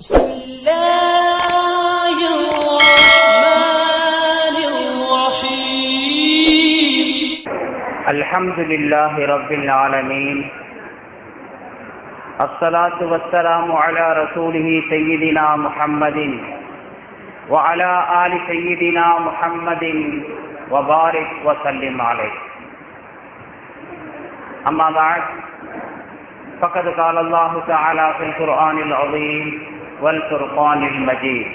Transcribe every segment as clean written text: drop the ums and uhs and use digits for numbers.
بسم الله الرحمن الرحيم الحمد لله رب العالمين الصلاة والسلام على رسوله سيدنا محمد وعلى آل سيدنا محمد وبارك وسلم عليه. أما بعد فقد قال الله تعالى في القرآن العظيم والفرقان المجيد: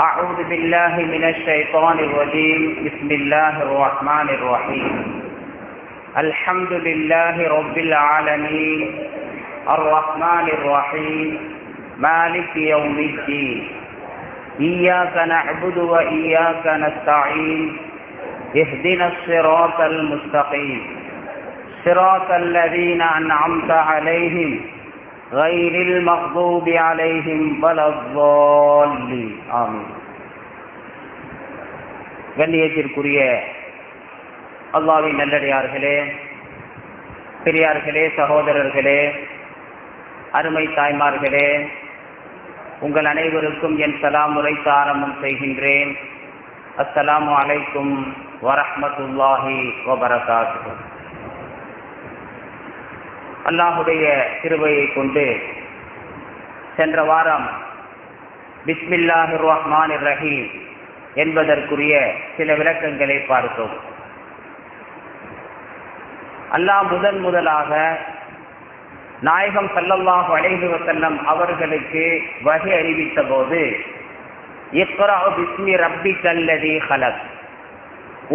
أعوذ بالله من الشيطان الرجيم. بسم الله الرحمن الرحيم. الحمد لله رب العالمين الرحمن الرحيم مالك يوم الدين إياك نعبد وإياك نستعين اهدنا الصراط المستقيم صراط الذين أنعمت عليهم غير المغضوب عليهم ولا الضالين آمين. கண்ணியத்திற்குரிய அல்லாஹ்வின் நல்லடியார்களே, பெரியார்களே, சகோதரர்களே, அருமை தாய்மார்களே, உங்கள் அனைவருக்கும் என் சலாம் உரைத்து ஆரம்பம் செய்கின்றேன். அஸ்ஸலாமு அலைக்கும் வரஹ்மத்துல்லாஹி வபரகாத்துஹு. அல்லாஹுடைய கிருபையை கொண்டு சென்ற வாரம் பிஸ்மில்லாஹிர் ரஹ்மானிர் ரஹீம் என்பதற்குரிய சில விளக்கங்களை பார்த்தோம். அல்லாஹ் முதலாக நாயகம் ஸல்லல்லாஹு அலைஹி வஸல்லம் அவர்களுக்கு வஹி அறிவித்த போது இக்ரா பிஸ்மி ரப்பிக்கல்லதீ ஹலக்,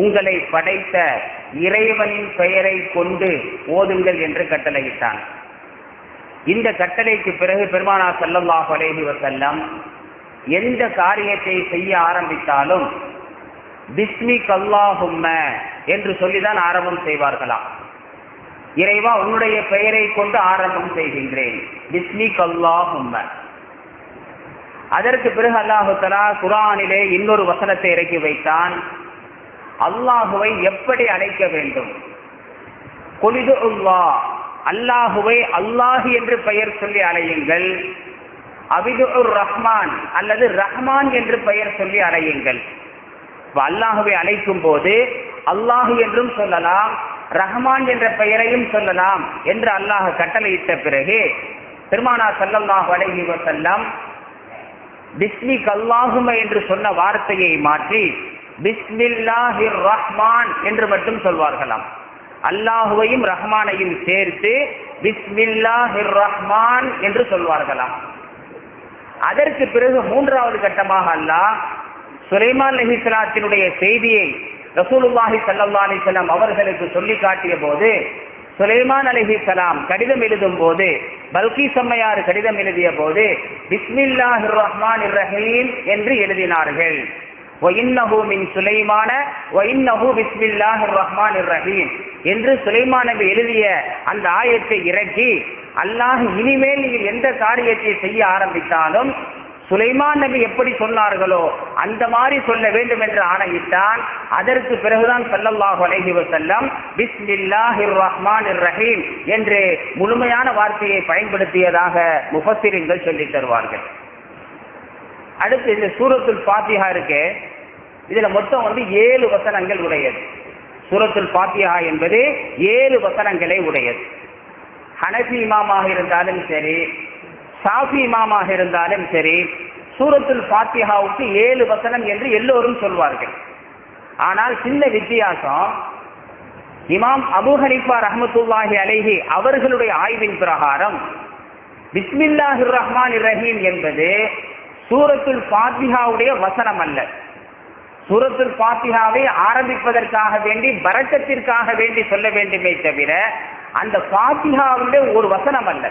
உங்களை படைத்த இறைவனின் பெயரை கொண்டு ஓதுங்கள் என்று கட்டளையிட்டான். இந்த கட்டளைக்கு பிறகு பெருமானார் ஸல்லல்லாஹு அலைஹி வஸல்லம் எந்த காரியத்தை செய்ய ஆரம்பித்தாலும் பிஸ்மிக் அல்லாஹும்ம என்று சொல்லிதான் ஆரம்பம் செய்வார்களாம். இறைவா, உன்னுடைய பெயரை கொண்டு ஆரம்பம் செய்கின்றேன், பிஸ்மிக் அல்லாஹும்ம. அதற்கு பிறகு அல்லாஹு தஆலா குர்ஆனிலே இன்னொரு வசனத்தை இறக்கி வைத்தான். அல்லாஹுவை எப்படி அழைக்க வேண்டும்? குலிது அல்லாஹ், அல்லாஹுவை அல்லாஹ் என்று பெயர் சொல்லி அழையுங்கள். அபிதுர் ரஹ்மான் அல்லது ரஹ்மான் என்று பெயர் சொல்லி அழையுங்கள். அல்லாஹுவை அழைக்கும் போது அல்லாஹு என்றும் சொல்லலாம், ரஹ்மான் என்ற பெயரையும் சொல்லலாம் என்று அல்லாஹ் கட்டளையிட்ட பிறகு பெருமானார் ஸல்லல்லாஹு அலைஹி வஸல்லம் பிஸ்மிக் அல்லாஹும்ம என்று சொன்ன வார்த்தையை மாற்றி பிஸ்மில்லாஹிர் ரஹ்மான் என்று மட்டும் சொல்வார்களாம். அல்லாஹுவையும் ரஹ்மானையும் சேர்த்து பிஸ்மில்லாஹிர் ரஹ்மான் என்று சொல்வார்களாம். அதற்கு பிறகு மூன்றாவது கட்டமாக அல்லாஹ் சுலைமான் அலைஹிஸ்ஸலாத்தினுடைய செய்தியை ரசூலுல்லாஹி ஸல்லல்லாஹு அலைஹி வஸல்லம் அவர்களுக்கு சொல்லி காட்டிய போது, சுலைமான் அலைஹிஸ்ஸலாம் கடிதம் எழுதும் போது, பல்கீஸ் அம்மையார் கடிதம் எழுதிய போது பிஸ்மில்லாஹிர் ரஹ்மானிர் ரஹீம் என்று எழுதினார்கள். வஇன்னஹு மின் சுலைமான வஇன்னஹு பிஸ்மில்லாஹிர் ரஹ்மானிர் ரஹீம் என்று சுலைமான் நபி எழுதிய அந்த ஆயத்தை இறக்கி, அல்லாஹ் இனிமேல் நீங்கள் எந்த காரியத்தை செய்ய ஆரம்பித்தாலும் சுலைமான் நபி எப்படி சொன்னார்களோ அந்த மாதிரி சொல்ல வேண்டும் என்று ஆணையிட்டான். அதற்கு பிறகுதான் ஸல்லல்லாஹு அலைஹி வஸல்லம் பிஸ்மில்லாஹிர் ரஹ்மானிர் ரஹீம் என்று முழுமையான வார்த்தையை பயன்படுத்தியதாக முஃபஸ்ஸிரீன்கள் சொல்லி தருவார்கள். அடுத்து இந்த சூரத்துல் ஃபாத்திஹா இருக்கு, இதுல மொத்தம் 7 வசனங்கள் உடையது. சூரத்துல் ஃபாத்திஹா என்பது 7 வசனங்களை உடையது. ஹனஃபி இமாமாக இருந்தாலும் சரி, ஷாஃபி இமாமாக இருந்தாலும் சரி, சூரத்துல் ஃபாத்திஹாவுக்கு 7 வசனம் என்று எல்லோரும் சொல்வார்கள். ஆனால் சின்ன வித்தியாசம், இமாம் அபூ ஹனீஃபா ரஹ்மத்துல்லாஹி அலைஹி அவர்களுடைய ஆய்வின் பிரகாரம் பிஸ்மில்லாஹிர் ரஹ்மானிர் ரஹீம் என்பது சூரத்துல் ஃபாத்திஹாவுடைய வசனம் அல்ல. சூரத்துல் ஃபாத்திஹாவை ஆரம்பிப்பதற்காக வேண்டி, பரக்கத்திற்காக வேண்டி சொல்ல வேண்டுமே தவிர அந்த ஃபாத்திஹாவுடைய ஒரு வசனம் அல்ல.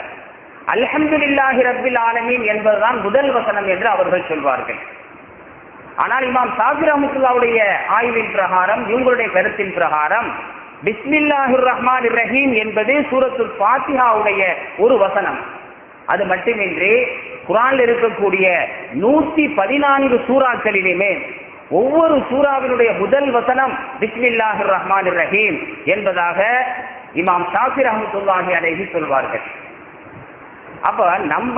அல்ஹம்துலில்லாஹி ரப்பில் ஆலமீன் என்பதுதான் முதல் வசனம் என்று அவர்கள் சொல்வார்கள். ஆனால் இமாம் ஷாஃபி ரஹ்மத்துல்லாஹுடைய ஆய்வின் பிரகாரம், இவங்களுடைய கருத்தின் பிரகாரம் பிஸ்மில்லாஹிர் ரஹ்மானிர் ரஹீம் என்பது சூரத்துல் ஃபாத்திஹாவுடைய ஒரு வசனம். அது மட்டுமின்றி குர்ஆனில் இருக்கக்கூடிய 114 சூறாக்களிலுமே ஒவ்வொரு சூறாவினுடைய முதல் வசனம் பிஸ்மில்லாஹிர் ரஹ்மானிர் ரஹீம் என்பதாக இமாம் ஷாஃபி ரஹ்மத்துல்லாஹி அலைஹி சொல்வார்கள். அப்ப நம்ம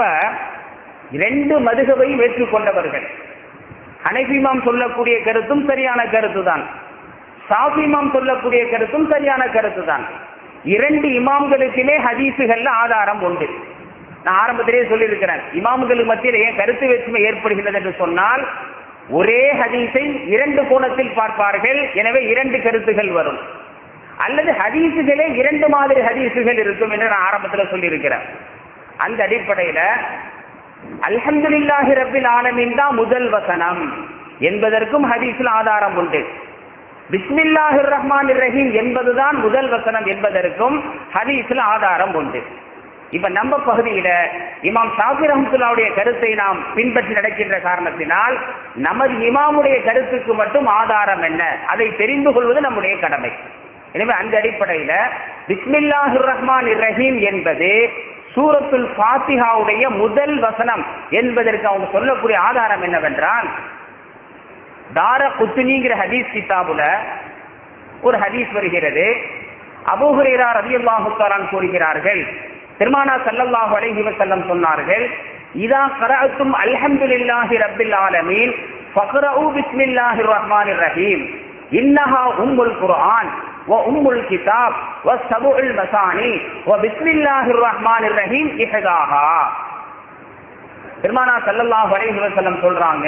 இரண்டு மதுஹபையும் ஏற்றுக்கொண்டவர்கள். ஹனஃபி இமாம் சொல்லக்கூடிய கருத்தும் சரியான கருத்து தான், ஷாஃபி இமாம் சொல்லக்கூடிய கருத்தும் சரியான கருத்து தான். இரண்டு இமாம்களுக்குமே ஹதீஸுகள்ல ஆதாரம் உண்டு. நான் ஆரம்பத்திலேயே சொல்லியிருக்கிறேன், இமாம்களுக்கு மத்தியில் ஏன் கருத்து வேற்றுமை ஏற்படுகிறது என்று சொன்னால், ஒரே ஹதீஸை இரண்டு கோணத்தில் பார்ப்பார்கள், எனவே இரண்டு கருத்துகள் வரும். அல்லது ஹதீஸுகளே இரண்டு மாதிரி ஹதீஸுகள் இருக்கும் என்று நான் ஆரம்பத்தில் சொல்லியிருக்கிறேன். அந்த அடிப்படையில் அல்ஹம்துலில்லாஹி ரப்பில் ஆலமீன் தான் முதல் வசனம் என்பதற்கும் ஹதீஸில் ஆதாரம் உண்டு. பிஸ்மில்லாஹிர் ரஹ்மானிர் ரஹீம் என்பதுதான் முதல் வசனம் என்பதற்கும் ஹதீஸில் ஆதாரம் உண்டு. இப்ப நம்ம பகுதியில இமாம் ஷாஃபி ரஹ்மத்துல்லாஹுடைய கருத்தை நாம் பின்பற்றி நடக்கின்ற காரணத்தினால் நமது இமாமுடைய கருத்துக்கு மட்டும் ஆதாரம் என்ன, அதை தெரிந்து கொள்வது நம்முடைய கடமை. எனவே அந்த அடிப்படையில பிஸ்மில்லாஹிர் ரஹ்மானிர் ரஹீம் என்பது சூரத்துல் ஃபாத்திஹாவுடைய முதல் வசனம் என்பதற்கு அவங்க சொல்லக்கூடிய ஆதாரம் என்னவென்றால், தாரகுத்னிங்கிற ஹதீஸ் கிதாபுல ஒரு ஹதீஸ் வருகிறது. அபூ ஹுரைரா ரலியல்லாஹு தஆலா கூறுகிறார்கள், பெருமானார் ஸல்லல்லாஹு அலைஹி வஸல்லம் சொன்னார்கள், இதா கரஅத்தும் அல்ஹம்துலில்லாஹி ரப்பில் ஆலமீன் ஃபக்ரஉ பிஸ்மில்லாஹிர் ரஹ்மானிர் ரஹீம் இன்னஹா உம்முல் குர்ஆன் வ உம்முல் கிதாப் வ சபுல் மசானி வ பிஸ்மில்லாஹிர் ரஹ்மானிர் ரஹீம் இஹதாஹா. பெருமானார் ஸல்லல்லாஹு அலைஹி வஸல்லம் சொல்றாங்க,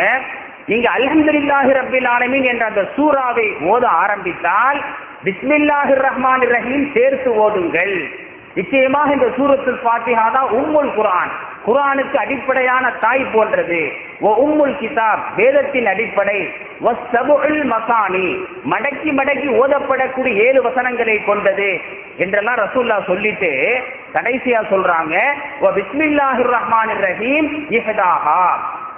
நீங்க அல்ஹம்துலில்லாஹி ரப்பில் ஆலமீன் என்ற அந்த சூராவை ஓத ஆரம்பித்தால் பிஸ்மில்லாஹிர் ரஹ்மானிர் ரஹீம் சேர்த்து ஓதுங்கள். நிச்சயமாக இந்த சூரத்துல் ஃபாத்திஹா தான் உம்முல் குர்ஆன், குர்ஆனுக்கு அடிப்படையான தாய் போன்றது. வ உம்முல் கிதாப், வேதத்தின் அடிப்படை. வ சபுல் மசானி, மடக்கி மடக்கி ஓதப்படக்கூடிய 7 வசனங்களை கொண்டது என்றெல்லாம் ரசூலுல்லாஹ் சொல்லிட்டு கடைசியா சொல்றாங்க, வ பிஸ்மில்லாஹிர் ரஹ்மானிர் ரஹீம் இஹ்தாஹா.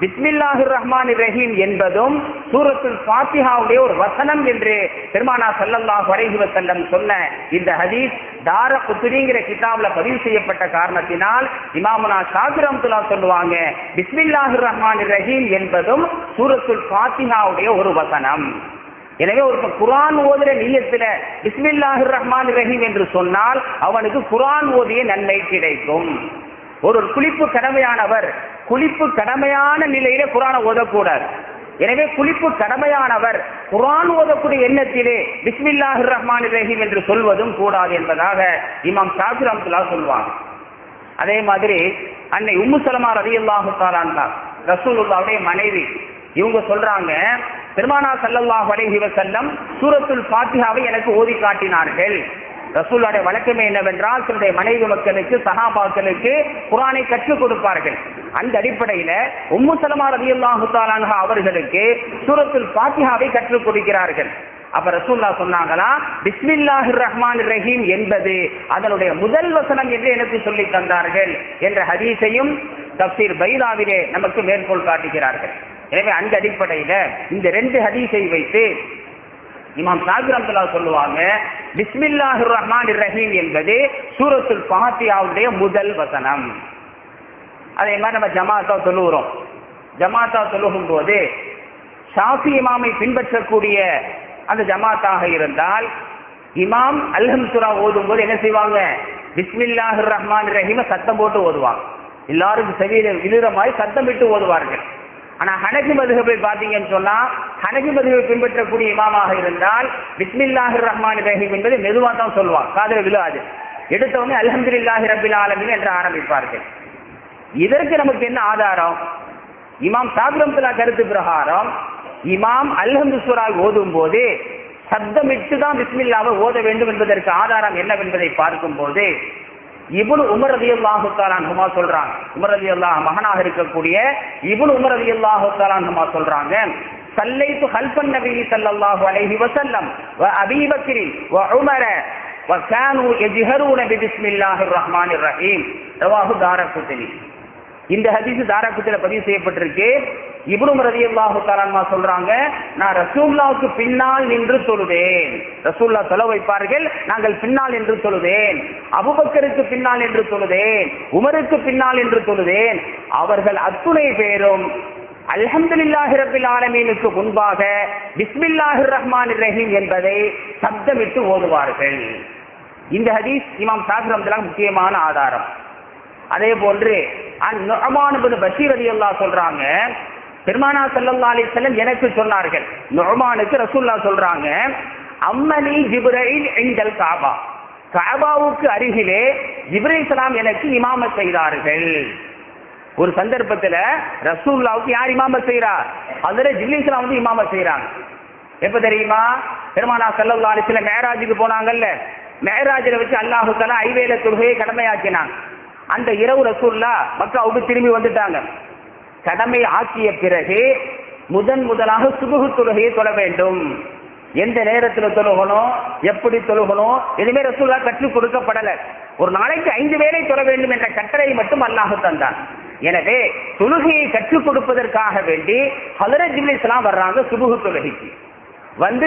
பிஸ்மில்லாஹிர் ரஹ்மானிர் ரஹீம் என்பதும் சூரத்துல் ஃபாத்திஹாவுடைய ஒரு வசனம் என்று பெருமானார் ஸல்லல்லாஹு அலைஹி வஸல்லம் சொன்ன இந்த ஹதீஸ் தாரகுத்னிங்கிற கிதாப்ல பதிவு செய்யப்பட்ட காரணத்தினால் இமாமுனா ஷாஃபி ரஹ்மத்துல்லாஹி சொல்லுவாங்க, பிஸ்மில்லாஹிர் ரஹ்மானிர் ரஹீம் என்பதும் சூரத்துல் ஃபாத்திஹாவுடைய ஒரு வசனம். எனவே ஒரு குர்ஆன் ஓதுற நியத்துல பிஸ்மில்லாஹிர் ரஹ்மானிர் ரஹீம் என்று சொன்னால் அவனுக்கு குர்ஆன் ஓதிய நன்மை கிடைக்கும். ஒரு குளிப்பு கடமையானவர் குளிப்பு கடமையான நிலையிலே குர்ஆனை ஓதக்கூடாது. எனவே குளிப்பு கடமையானவர் குர்ஆன் ஓதக்கூடிய எண்ணத்திலே பிஸ்மில்லாஹிர் ரஹ்மானிர் ரஹீம் என்று சொல்வதும் கூடாது என்பதாக இமாம் ஷாஃபி ரஹ்மத்துல்லாஹி சொல்வாங்க. அதே மாதிரி அன்னை உம்மு சலமா ரலியல்லாஹு தஆலா அன்ஹா ரசூலுல்லாஹ்வுடைய மனைவி, இவங்க சொல்றாங்க, பெருமானார் ஸல்லல்லாஹு அலைஹி வஸல்லம் சூரத்துல் ஃபாத்திஹாவை எனக்கு ஓதி காட்டினார்கள். ரசூலுல்லாஹ்வுடைய வழக்கமே என்னவென்றால் தன்னுடைய மனைவி மக்களுக்கு சஹாபாக்களுக்கு குர்ஆனை கற்றுக் கொடுப்பார்கள். அந்த அடிப்படையில உம்மு சலமா ரலியல்லாஹு தஆலா அன்ஹா அவர்களுக்கு சூரத்துல் ஃபாத்திஹாவை கற்றுக் கொடுக்கிறார்கள். அப்ப ரசூலுல்லாஹ் சொன்னாங்களா, பிஸ்மில்லாஹிர் ரஹ்மானிர் ரஹீம் என்பது அதனுடைய முதல் வசனம் என்று எனக்கு சொல்லி தந்தார்கள் என்ற ஹதீஸையும் தஃப்சீர் பைதாவிலே நமக்கு மேற்கோள் காட்டுகிறார்கள். எனவே அந்த அடிப்படையில இந்த 2 ஹதீஸை வைத்து இமாம் ஷாஃபி ரஹ்மத்துல்லாஹி சொல்லுவாங்க, பிஸ்மில்லாஹிர் ரஹ்மானிர் ரஹீம் என்பது சூரத்துல் ஃபாத்திஹாவுடைய முதல் வசனம். அதே மாதிரி நம்ம ஜமாத்தா சொல்லுகிறோம். ஜமாத்தா சொல்லுகும் போது ஷாஃபி இமாமை பின்பற்றக்கூடிய அந்த ஜமாத்தாக இருந்தால் இமாம் அல்ஹம்துலில்லா ஓதும் போது என்ன செய்வாங்க, பிஸ்மில்லாஹிர் ரஹ்மானிர் ரஹீம் சத்தம் போட்டு ஓதுவாங்க. எல்லாருக்கும் செவியில விழுற மாதிரி சத்தம் விட்டு ஓதுவார்கள். ஆனா ஹனஃபி மதுஹபை பார்த்தீங்கன்னு சொன்னா, ஹனஃபி மதுஹபை பின்பற்றக்கூடிய இமாமாக இருந்தால் பிஸ்மில்லாஹிர் ரஹ்மானிர் ரஹீம் என்பது மெதுவா தான் சொல்லுவாங்க, காதுல விழாது. எடுத்தவொடனே அல்ஹம்துலில்லாஹி ரப்பில் ஆலமீன் என்று ஆரம்பிப்பார்கள். இதற்கு நமக்கு என்ன ஆதாரம்? இமாம் ஷாஃபி ரஹ்மத்துல்லாஹி கருத்து பிரகாரம் இமாம் அல்ஹம்து சூரா ஓதும் போது சப்தமிட்டு தான் பிஸ்மில்லாவை ஓத வேண்டும் என்பதற்கு ஆதாரம் என்னவென்பதை பார்க்கும் போது இப்னு உமர் ரலியல்லாஹு தஆலா அன்ஹுமா சொல்றாங்க. உமர் ரலியல்லாஹு மகனாக இருக்கக்கூடிய இப்னு உமர் ரலியல்லாஹு தஆலா அன்ஹுமா சொல்றாங்க, சல்லைத்து ஹல்ஃபன் நபி ஸல்லல்லாஹு அலைஹி வஸல்லம் வ அபீ பக்ர் வ உமர் வ கானூ யஜ்ஹரூன பிஸ்மில்லாஹிர் ரஹ்மானிர் ரஹீம் ரவாஹு தாரகுத்னி. இந்த ஹதீஸ் தாரகுத்னில பதிவு செய்யப்பட்டிருக்கு. இப்னு உமர் ரலியல்லாஹு தஆலா அன்ஹுமா சொல்றாங்க, நான் ரசூலுல்லாஹ்வுக்கு பின்னால் நின்று தொழுவேன். ரசூலுல்லாஹ் தொழ வைப்பார்கள், நாங்கள் பின்னால் நின்று தொழுவேன். அபூபக்கருக்கு பின்னால் நின்று தொழுவேன், உமருக்கு பின்னால் நின்று தொழுவேன். அவர்கள் அத்துணை பேரும் அல்ஹம்துலில்லாஹி ரப்பில் ஆலமீனுக்கு முன்பாக பிஸ்மில்லாஹிர் ரஹ்மானிர் ரஹீம் என்பதை சப்தமிட்டு ஓதுவார்கள். இந்த ஹதீஸ் இமாம் ஷாஃபி ரஹ்மத்துல்லாஹி முக்கியமான ஆதாரம். அதே போன்று நுஅமான் இப்னு பஷீர் ரலியல்லாஹு சொல்றாங்க, பெருமானா ஸல்லல்லாஹு அலைஹி வஸல்லம் எனக்கு சொன்னார்கள், நுஅமானுக்கு ரசூலுல்லாஹ் சொல்றாங்க, அம்மனி ஜிப்ரீல் இன்டல் காபா, காபாவுக்கு அருகிலே ஜிப்ரீல் ஸலாம் எனக்கு இமாமத் செய்தார்கள். ஒரு சந்தர்ப்பத்தில் ரசூலுல்லாஹ்வுக்கு யார் இமாமத் செய்றார்? அதுல ஜிப்ரீல் ஸலாம் வந்து இமாமத் செய்றாங்க. எப்ப தெரியுமா? பெருமானா ஸல்லல்லாஹு அலைஹி வஸல்லம் மேராஜுக்கு போனாங்கல்ல, மேராஜில வச்சு அல்லாஹ் தஆலா ஐவேளை தொழுகையை கடமையாக்கினாங்க. அந்த இரவு ரசூலுல்லாஹ் மக்காவுக்கு திரும்பி வந்துட்டாங்க. கடமை ஆக்கிய பிறகு முதலாக சுபஹ் தொழுகையை தொழ வேண்டும். எந்த நேரத்தில் தொழுகணும், எப்படி தொழுகணும், எதுவுமே ரசூலுல்லாஹ் கற்றுக் கொடுக்கப்படல. ஒரு நாளைக்கு 5 வேளை தொழ வேண்டும் என்ற கட்டளை மட்டும் அல்லாஹ் தந்தான். எனவே தொழுகையை கற்றுக் கொடுப்பதற்காக வேண்டி ஹஜ்ரத் ஜிப்ரீல் ஸலாம் வர்றாங்க சுபஹ் தொழுகைக்கு. வந்து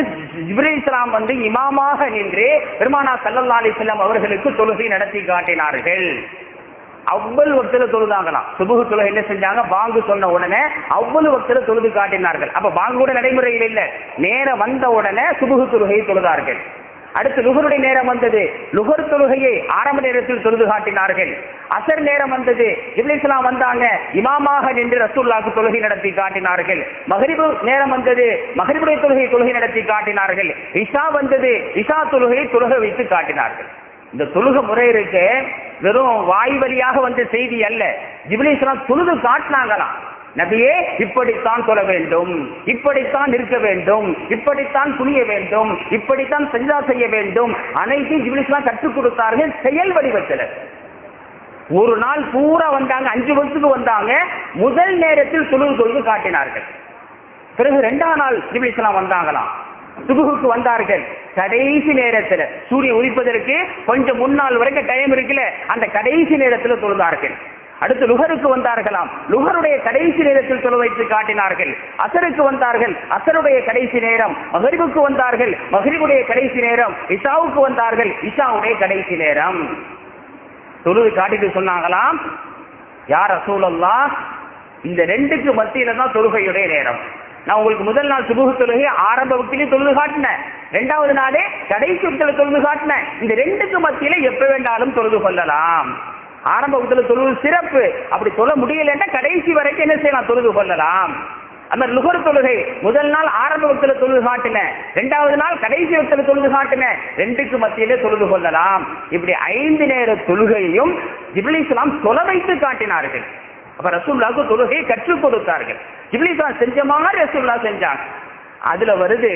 ஜிப்ரீல் ஸலாம் வந்து இமாமாக நின்று பெருமானா ஸல்லல்லாஹு அலைஹி வஸல்லம் அவர்களுக்கு தொழுகை நடத்தி காட்டினார்கள். அவ்வளவு வக்தில தொழுதாங்களாம். சுபஹ் தொழுகை என்ன செஞ்சாங்க? பாங்கு சொன்ன உடனே அவ்வளவு வக்தில தொழுது காட்டினார்கள். அப்ப பாங்கு கூட நடைமுறையில் இல்லை, நேரம் வந்த உடனே சுபஹ் தொழுகையை தொழுதார்கள். அடுத்து லுஹருடைய நேரம் வந்தது, லுஹர் தொழுகையை ஆரம்ப நேரத்தில் தொழுது காட்டினார்கள். அசர் நேரம் வந்தது, ஜிப்ரீல் ஸலாம் வந்தாங்க, இமாமாக நின்று ரசூலுல்லாஹ்வுக்கு தொழுகை நடத்தி காட்டினார்கள். மக்ரிபு நேரம் வந்தது, மக்ரிபுடைய தொழுகை நடத்தி காட்டினார்கள். இஷா வந்தது, இஷா தொழுகையை தொழுக வைத்து காட்டினார்கள். இந்த தொழுகை முறை இருக்கு, வெறும் வாய் வழியாக வந்த செய்தி அல்ல, ஜிப்ரீல் ஸலாம் தொழுது காட்டினாங்களாம். நபியே இப்படித்தான் தொழ வேண்டும், இப்படித்தான் இருக்க வேண்டும், இப்படித்தான் குனிய வேண்டும், இப்படித்தான் சஜ்தா செய்ய வேண்டும், அனைத்தையும் ஜிப்ரீல் ஸலாம் கற்றுக் கொடுத்தார்கள் செயல் வடிவத்தில். ஒரு நாள் பூரா வந்தாங்க, 5 வருஷத்துக்கு வந்தாங்க, முதல் நேரத்தில் தொழுது காட்டினார்கள். பிறகு 2ஆம் நாள் ஜிப்ரீல் ஸலாம் வந்தாங்களாம், சுபஹுக்கு வந்தார்கள். கடைசி நேரத்தில் சூரியன் உதிப்பதற்கு கொஞ்சம் முன்னாள் வரைக்கும் டைம் இருக்குல்ல, அந்த கடைசி நேரத்தில் தொழுதார்கள். அடுத்து லுஹருக்கு வந்தார்களாம், லுஹருடைய கடைசி நேரத்தில் தொழ வைத்து காட்டினார்கள். அசருக்கு வந்தார்கள், அசருடைய கடைசி நேரம். மக்ரிபுக்கு வந்தார்கள், மக்ரிபுடைய கடைசி நேரம். இஷாவுக்கு வந்தார்கள், இஷாவுடைய கடைசி நேரம். தொழுது காட்டிட்டு சொன்னாங்களாம், யா ரசூலல்லாஹ், இந்த 2க்கு மத்தியில தான் தொழுகையுடைய நேரம். நான் உங்களுக்கு முதல் நாள் சுபஹ் தொழுகை ஆரம்ப வக்திலே தொழுது காட்டினேன், 2வது நாளே கடைசி வக்தில தொழுது காட்டினேன். இந்த 2க்கு மத்தியில எப்ப வேண்டாலும் தொழுது கொள்ளலாம். ஆரம்ப வக்தில தொழுவது சிறப்பு, அப்படி தொழ முடியலன்னா கடைசி வரைக்கும் என்ன செய்யலாம்? தொழுது கொள்ளலாம். அந்த லுஹர் தொழுகை முதல் நாள் ஆரம்ப வக்தில தொழுது காட்டினேன், 2வது நாள் கடைசி வக்தில தொழுது காட்டினேன், 2க்கு மத்தியிலே தொழுது கொள்ளலாம். இப்படி 5 நேர தொழுகையையும் ஜிப்ரீல் ஸலாம் தொழ வைத்து காட்டினார்கள். அப்ப ரசூலுல்லாஹ்வுக்கு தொழுகையை கற்றுக் கொடுத்தார்கள். ஜிப்ரீல் ஸலாம் செஞ்ச மாதிரி ரசூலுல்லாஹ் செஞ்சாங்க. அதுல வருது,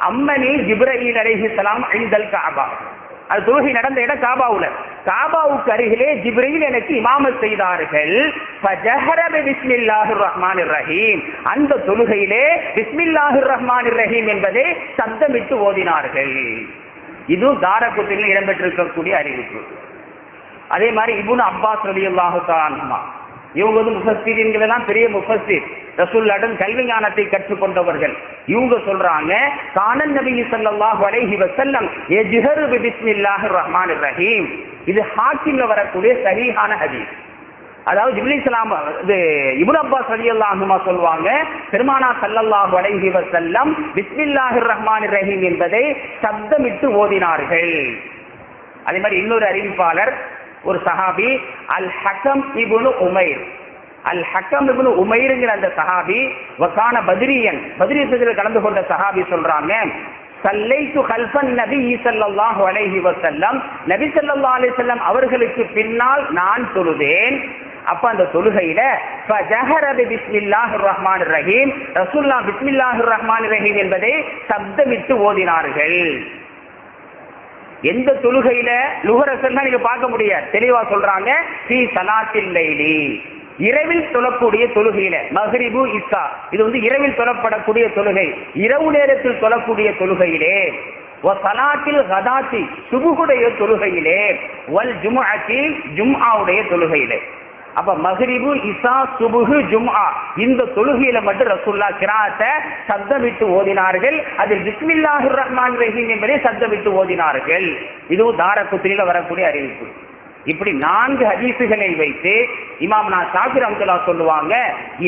அம்மனி ஜிப்ரீல் அலைஹிஸ்ஸலாம் இன்தல் காபா. அது தொழுகை நடந்த இடம் காபாவுல. காபாவுக்கு அருகிலே ஜிப்ரீல் எனக்கு இமாமத் செய்தார்கள். ஃபஜஹர பிஸ்மில்லாஹிர் ரஹ்மானிர் ரஹீம். அந்த தொழுகையிலே பிஸ்மில்லாஹிர் ரஹ்மானிர் ரஹீம் என்பதை சப்தமிட்டு ஓதினார்கள். இது தாரகுத்னியில் இடம்பெற்றிருக்கக்கூடிய அறிவிப்பு. அதே மாதிரி இப்னு அப்பாஸ் ரலியல்லாஹு தஆலா அன்ஹுமா, இவங்க வந்து முஃபஸ்ஸிரீன்கள் எல்லாம் பெரிய முஃபஸ்ஸிர், ரசூலுல்லாஹ்விடம் கல்வி ஞானத்தை கற்றுக்கொண்டவர்கள். இவங்க சொல்றாங்க, கானன் நபி ஸல்லல்லாஹு அலைஹி வஸல்லம் யஜ்ஹரு பிஸ்மில்லாஹிர் ரஹ்மானிர் ரஹீம். இது ஹாக்கிம்ல வரக்கூடிய சஹீஹான ஹதீஸ். அதாவது ஜிப்ரீல் ஸலாம் இப்னு அப்பாஸ் ரலியல்லாஹு அன்ஹுமா சொல்வாங்க, பெருமானா ஸல்லல்லாஹு அலைஹி வஸல்லம் பிஸ்மில்லாஹிர் ரஹ்மானிர் ரஹீம் என்பதை சப்தமிட்டு ஓதினார்கள். அதே மாதிரி இன்னொரு அறிவிப்பாளர், ஒரு சஹாபி அல் ஹக்கம் இப்னு உமைர், அல் ஹக்கம் இப்னு உமைர்ங்கிற அந்த சஹாபி வகான பத்ரியன், பத்ரி யுத்தத்தில் கலந்து கொண்ட சஹாபி சொல்றாங்க, சல்லைத்து கல்ஃபன் நபி ஸல்லல்லாஹு அலைஹி வஸல்லம், நபி ஸல்லல்லாஹு அலைஹி வஸல்லம் அவர்களுக்கு பின்னால் நான் தொழுதேன். அப்ப அந்த தொழுகையில ஃபஜஹர பிஸ்மில்லாஹிர் ரஹ்மானிர் ரஹீம், ரசூலுல்லாஹ் பிஸ்மில்லாஹிர் ரஹ்மானிர் ரஹீம் என்பதை சப்தமிட்டு ஓதினார்கள். எந்த தொழுகையில? லுஹர் அஸ்ர் நீங்க பார்க்க முடியாது, தெளிவா சொல்றாங்க, ஃபீ ஸலாத்தில் லைலி, இரவில் தொழக்கூடிய தொழுகையில. மக்ரிபு இஷா இது வந்து இரவில் தொழப்படக்கூடிய தொழுகை, இரவு நேரத்தில் தொழக்கூடிய தொழுகையிலே. வ ஸலாத்தில் கதாத்தி, சுபுஹுடைய தொழுகையிலே. வல் ஜும்அத்தி, ஜும்ஆவுடைய தொழுகையிலே. அப்ப மக்ரிபு இஷா சுபுஹு ஜும்ஆ இந்த தொழுகையில மட்டும் ரசூலுல்லாஹ் கிராஅத்தை சப்தமிட்டு ஓதினார்கள். அதில் பிஸ்மில்லாஹிர் ரஹ்மானிர் ரஹீம் என்பதை சப்தமிட்டு ஓதினார்கள். இதுவும் தாரகுத்னியில வரக்கூடிய அறிவிப்பு. இப்படி 4 ஹதீசுகளை வைத்து இமாம்னா ஷாஃபி ரஹ்மத்துல்லாஹ் சொல்லுவாங்க,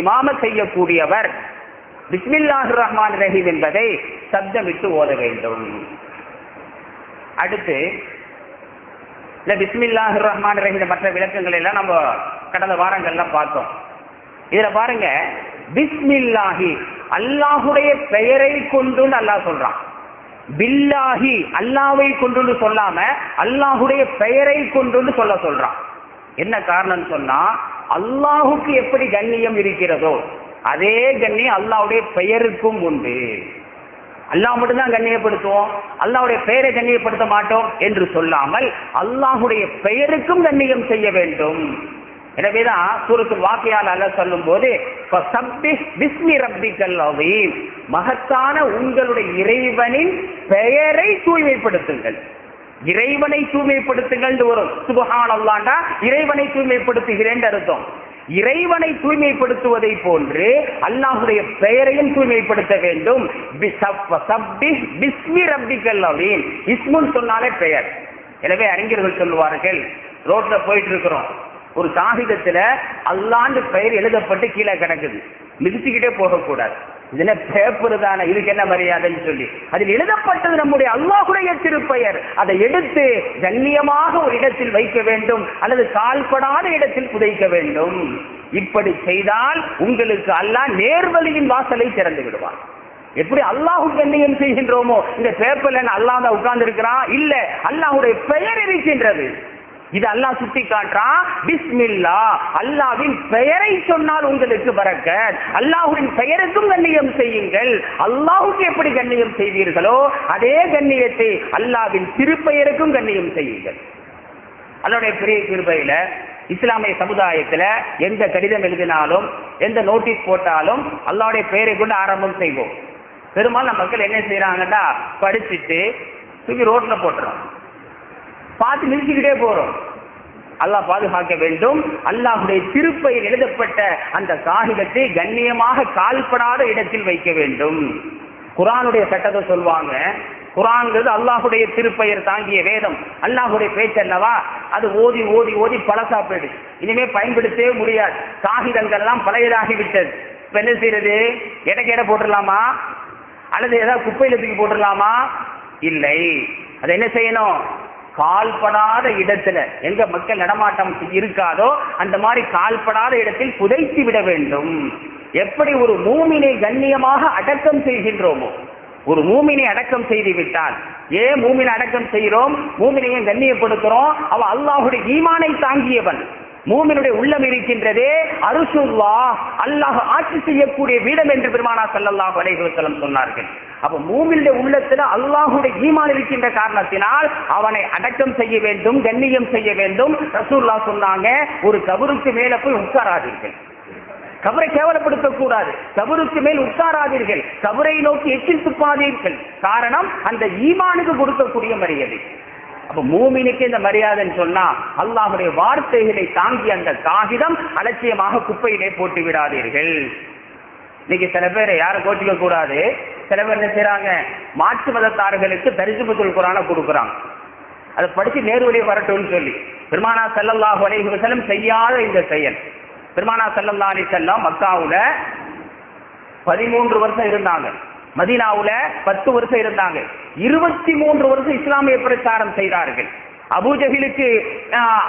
இமாமத் செய்யக்கூடியவர் பிஸ்மில்லாஹிர் ரஹ்மானிர் ரஹீம் என்பதை சப்தமிட்டு ஓத வேண்டும். அடுத்து இந்த பிஸ்மில்லாஹிர் ரஹ்மானிர் ரஹீம் மற்ற விளக்கங்கள் எல்லாம் நம்ம கடந்த வாரங்கள்ல பார்த்தோம். இதுல பாருங்க, பிஸ்மில்லாஹி அல்லாஹுடைய பெயரை கொண்டு அல்லாஹ் சொல்றான். பில்லாஹி அல்லாஹ்வை கொண்டு சொல்லாம அல்லாஹுடைய பெயரை கொண்டு சொல்றான். என்ன காரணம் சொன்னா, அல்லாஹுக்கு எப்படி கண்ணியம் இருக்கிறதோ அதே கண்ணியம் அல்லாஹ்வுடைய பெயருக்கும் உண்டு. அல்லாஹ் மட்டும்தான் கண்ணியப்படுத்துவோம், அல்லாஹ்வுடைய பெயரை கண்ணியப்படுத்த மாட்டோம் என்று சொல்லாமல் அல்லாஹ்வுடைய பெயருக்கும் கண்ணியம் செய்ய வேண்டும். எனவேதான் சூரத்துல் வாக்கியால அல்லாஹ் சொல்லும் போது பிஸ்மி ரப்பிக்கல் அஸீம், மகத்தான உங்களுடைய இறைவனின் பெயரை தூய்மைப்படுத்துங்கள். இறைவனை தூய்மைப்படுத்துங்கள் வரும். சுப்ஹானல்லாஹ்டா இறைவனை தூய்மைப்படுத்துகிறேன் அர்த்தம். இறைவனை தூய்மைப்படுத்துவதை போன்று அல்லாஹ்வுடைய பெயரையும் தூய்மைப்படுத்த வேண்டும். பிஸ்மி ரப்பிக்கல் அஸீம், இஸ்முன் சொன்னாலே பெயர். எனவே அறிஞர்கள் சொல்லுவார்கள், ரோட்ல போயிட்டு இருக்கிறோம், ஒரு காகிதத்துல அல்லாஹ்னு பெயர் எழுதப்பட்டு கீழே கிடக்குது, மிதிச்சுக்கிட்டே போகக்கூடாது. இதுல பேப்பர் தானே, இதுக்கு என்ன மரியாதைன்னு சொல்லி அதில் எழுதப்பட்டது நம்முடைய அல்லாஹ்வுடைய திருப்பெயர். அதை எடுத்து கண்ணியமாக ஒரு இடத்தில் வைக்க வேண்டும், அல்லது கால்படாத இடத்தில் புதைக்க வேண்டும். இப்படி செய்தால் உங்களுக்கு அல்லாஹ் நேர்வழியின் வாசலை திறந்து விடுவார். எப்படி அல்லாஹ்வுக்கு கண்ணியம் செய்கின்றோமோ, இந்த பேப்பர்ல அல்லாஹ் தான் உட்கார்ந்து இருக்கிறான் இல்ல, அல்லாஹ்வுடைய பெயர் இருக்கின்றது. இது அல்லாஹ் சுட்டி காட்டுறான். பிஸ்மில்லா, அல்லாஹ்வின் பெயரை சொன்னால் உங்களுக்கு பரக்கத். அல்லாஹ்வின் பெயருக்கும் கண்ணியம் செய்யுங்கள். அல்லாஹ்வுக்கு எப்படி கண்ணியம் செய்வீர்களோ அதே கண்ணியத்தை அல்லாஹ்வின் திருப்பெயருக்கும் கண்ணியம் செய்யுங்கள். அல்லாஹ்வுடைய பெரிய கிருபையில இஸ்லாமிய சமுதாயத்துல எந்த கடிதம் எழுதினாலும் எந்த நோட்டீஸ் போட்டாலும் அல்லாஹ்வுடைய பெயரை கொண்டு ஆரம்பம் செய்வோம். பெரும்பாலும் மக்கள் என்ன செய்யறாங்கன்னா, படிச்சுட்டு தூக்கி ரோட்ல போட்டுறோம், பார்த்து நிறுத்திக்கிட்டே போறோம். அல்லாஹ் பாதுகாக்க வேண்டும். அல்லாஹ்வுடைய திருப்பெயர் எழுதப்பட்ட அந்த காகிதத்தை கண்ணியமாக கால்படாத இடத்தில் வைக்க வேண்டும். குர்ஆனுடைய சட்டத்தை சொல்வாங்க. குர்ஆன்ங்கிறது அல்லாஹ்வுடைய திருப்பெயர் தாங்கிய வேதம், அல்லாஹ்வுடைய பேச்சல்லவா. அது ஓதி ஓதி ஓதி பழசா போயிடுது, இனிமே பயன்படுத்தவே முடியாது. காகிதங்கள் எல்லாம் பழையதாகி விட்டது. இப்ப என்ன செய்யறது? எடைக்கு எடை போட்டுடலாமா, அல்லது ஏதாவது குப்பையில தூக்கி போட்டுடலாமா? இல்லை. அதை என்ன செய்யணும்? கால்படாத இடத்துல, எங்க மக்கள் நடமாட்டம் இருக்காதோ அந்த மாதிரி கால்படாத இடத்தில் புதைத்து விட வேண்டும். எப்படி ஒரு மூமினை கண்ணியமாக அடக்கம் செய்கின்றோமோ, ஒரு மூமினை அடக்கம் செய்து விட்டால், ஏன் மூமினை அடக்கம் செய்கிறோம், மூமினையை கண்ணியப்படுத்துறோம், அவன் அல்லாஹ்வுடைய ஈமானை தாங்கியவன். மூமினுடைய உள்ளம் இருக்கின்றதே அர்ஷுல்லாஹ், அல்லாஹ் ஆட்சி செய்யக்கூடிய வீடம் என்று பெருமானார் ஸல்லல்லாஹு அலைஹி வஸல்லம் சொன்னார்கள். அப்ப மூமினுடைய உள்ளத்துல அல்லாஹ்வுடைய ஈமான் இருக்கின்ற காரணத்தினால் அவனை அடக்கம் செய்ய வேண்டும், கண்ணியம் செய்ய வேண்டும். ரசூலுல்லாஹ் சொன்னாங்க, ஒரு கபருக்கு மேல போய் உட்காராதீர்கள், கபரை கேவலப்படுத்த கூடாது, கபருக்கு மேல் உட்காராதீர்கள், கபரை நோக்கி எச்சில் துப்பாதீர்கள். காரணம் அந்த ஈமானுக்கு கொடுக்கக்கூடிய மரியாதை. அப்ப மூமினுக்கு இந்த மரியாதைன்னு சொன்னா அல்லாஹ்வுடைய வார்த்தைகளை தாங்கி அந்த காகிதம் அலட்சியமாக குப்பையிலே போட்டு விடாதீர்கள். இன்னைக்கு சில பேர் யாரும் கோச்சிக்க கூடாது, சில பேர் என்ன செய்யறாங்க, மாற்று மதத்தார்களுக்கு தரிசுபத்துல் குர்ஆனை கொடுக்குறாங்க, அதை படிச்சு நேர்வழி வரட்டும்னு சொல்லி. பெருமானார் ஸல்லல்லாஹு அலைஹி வஸல்லம் செய்யாத இந்த செயல். பெருமானார் ஸல்லல்லாஹு அலைஹி வஸல்லம் மக்காவுல 13 வருஷம் இருந்தாங்க, மதீனாவுல 10 வருஷம் இருந்தாங்க, 23 வருஷம் இஸ்லாமிய பிரச்சாரம் செய்தார்கள். அபூஜஹிலுக்கு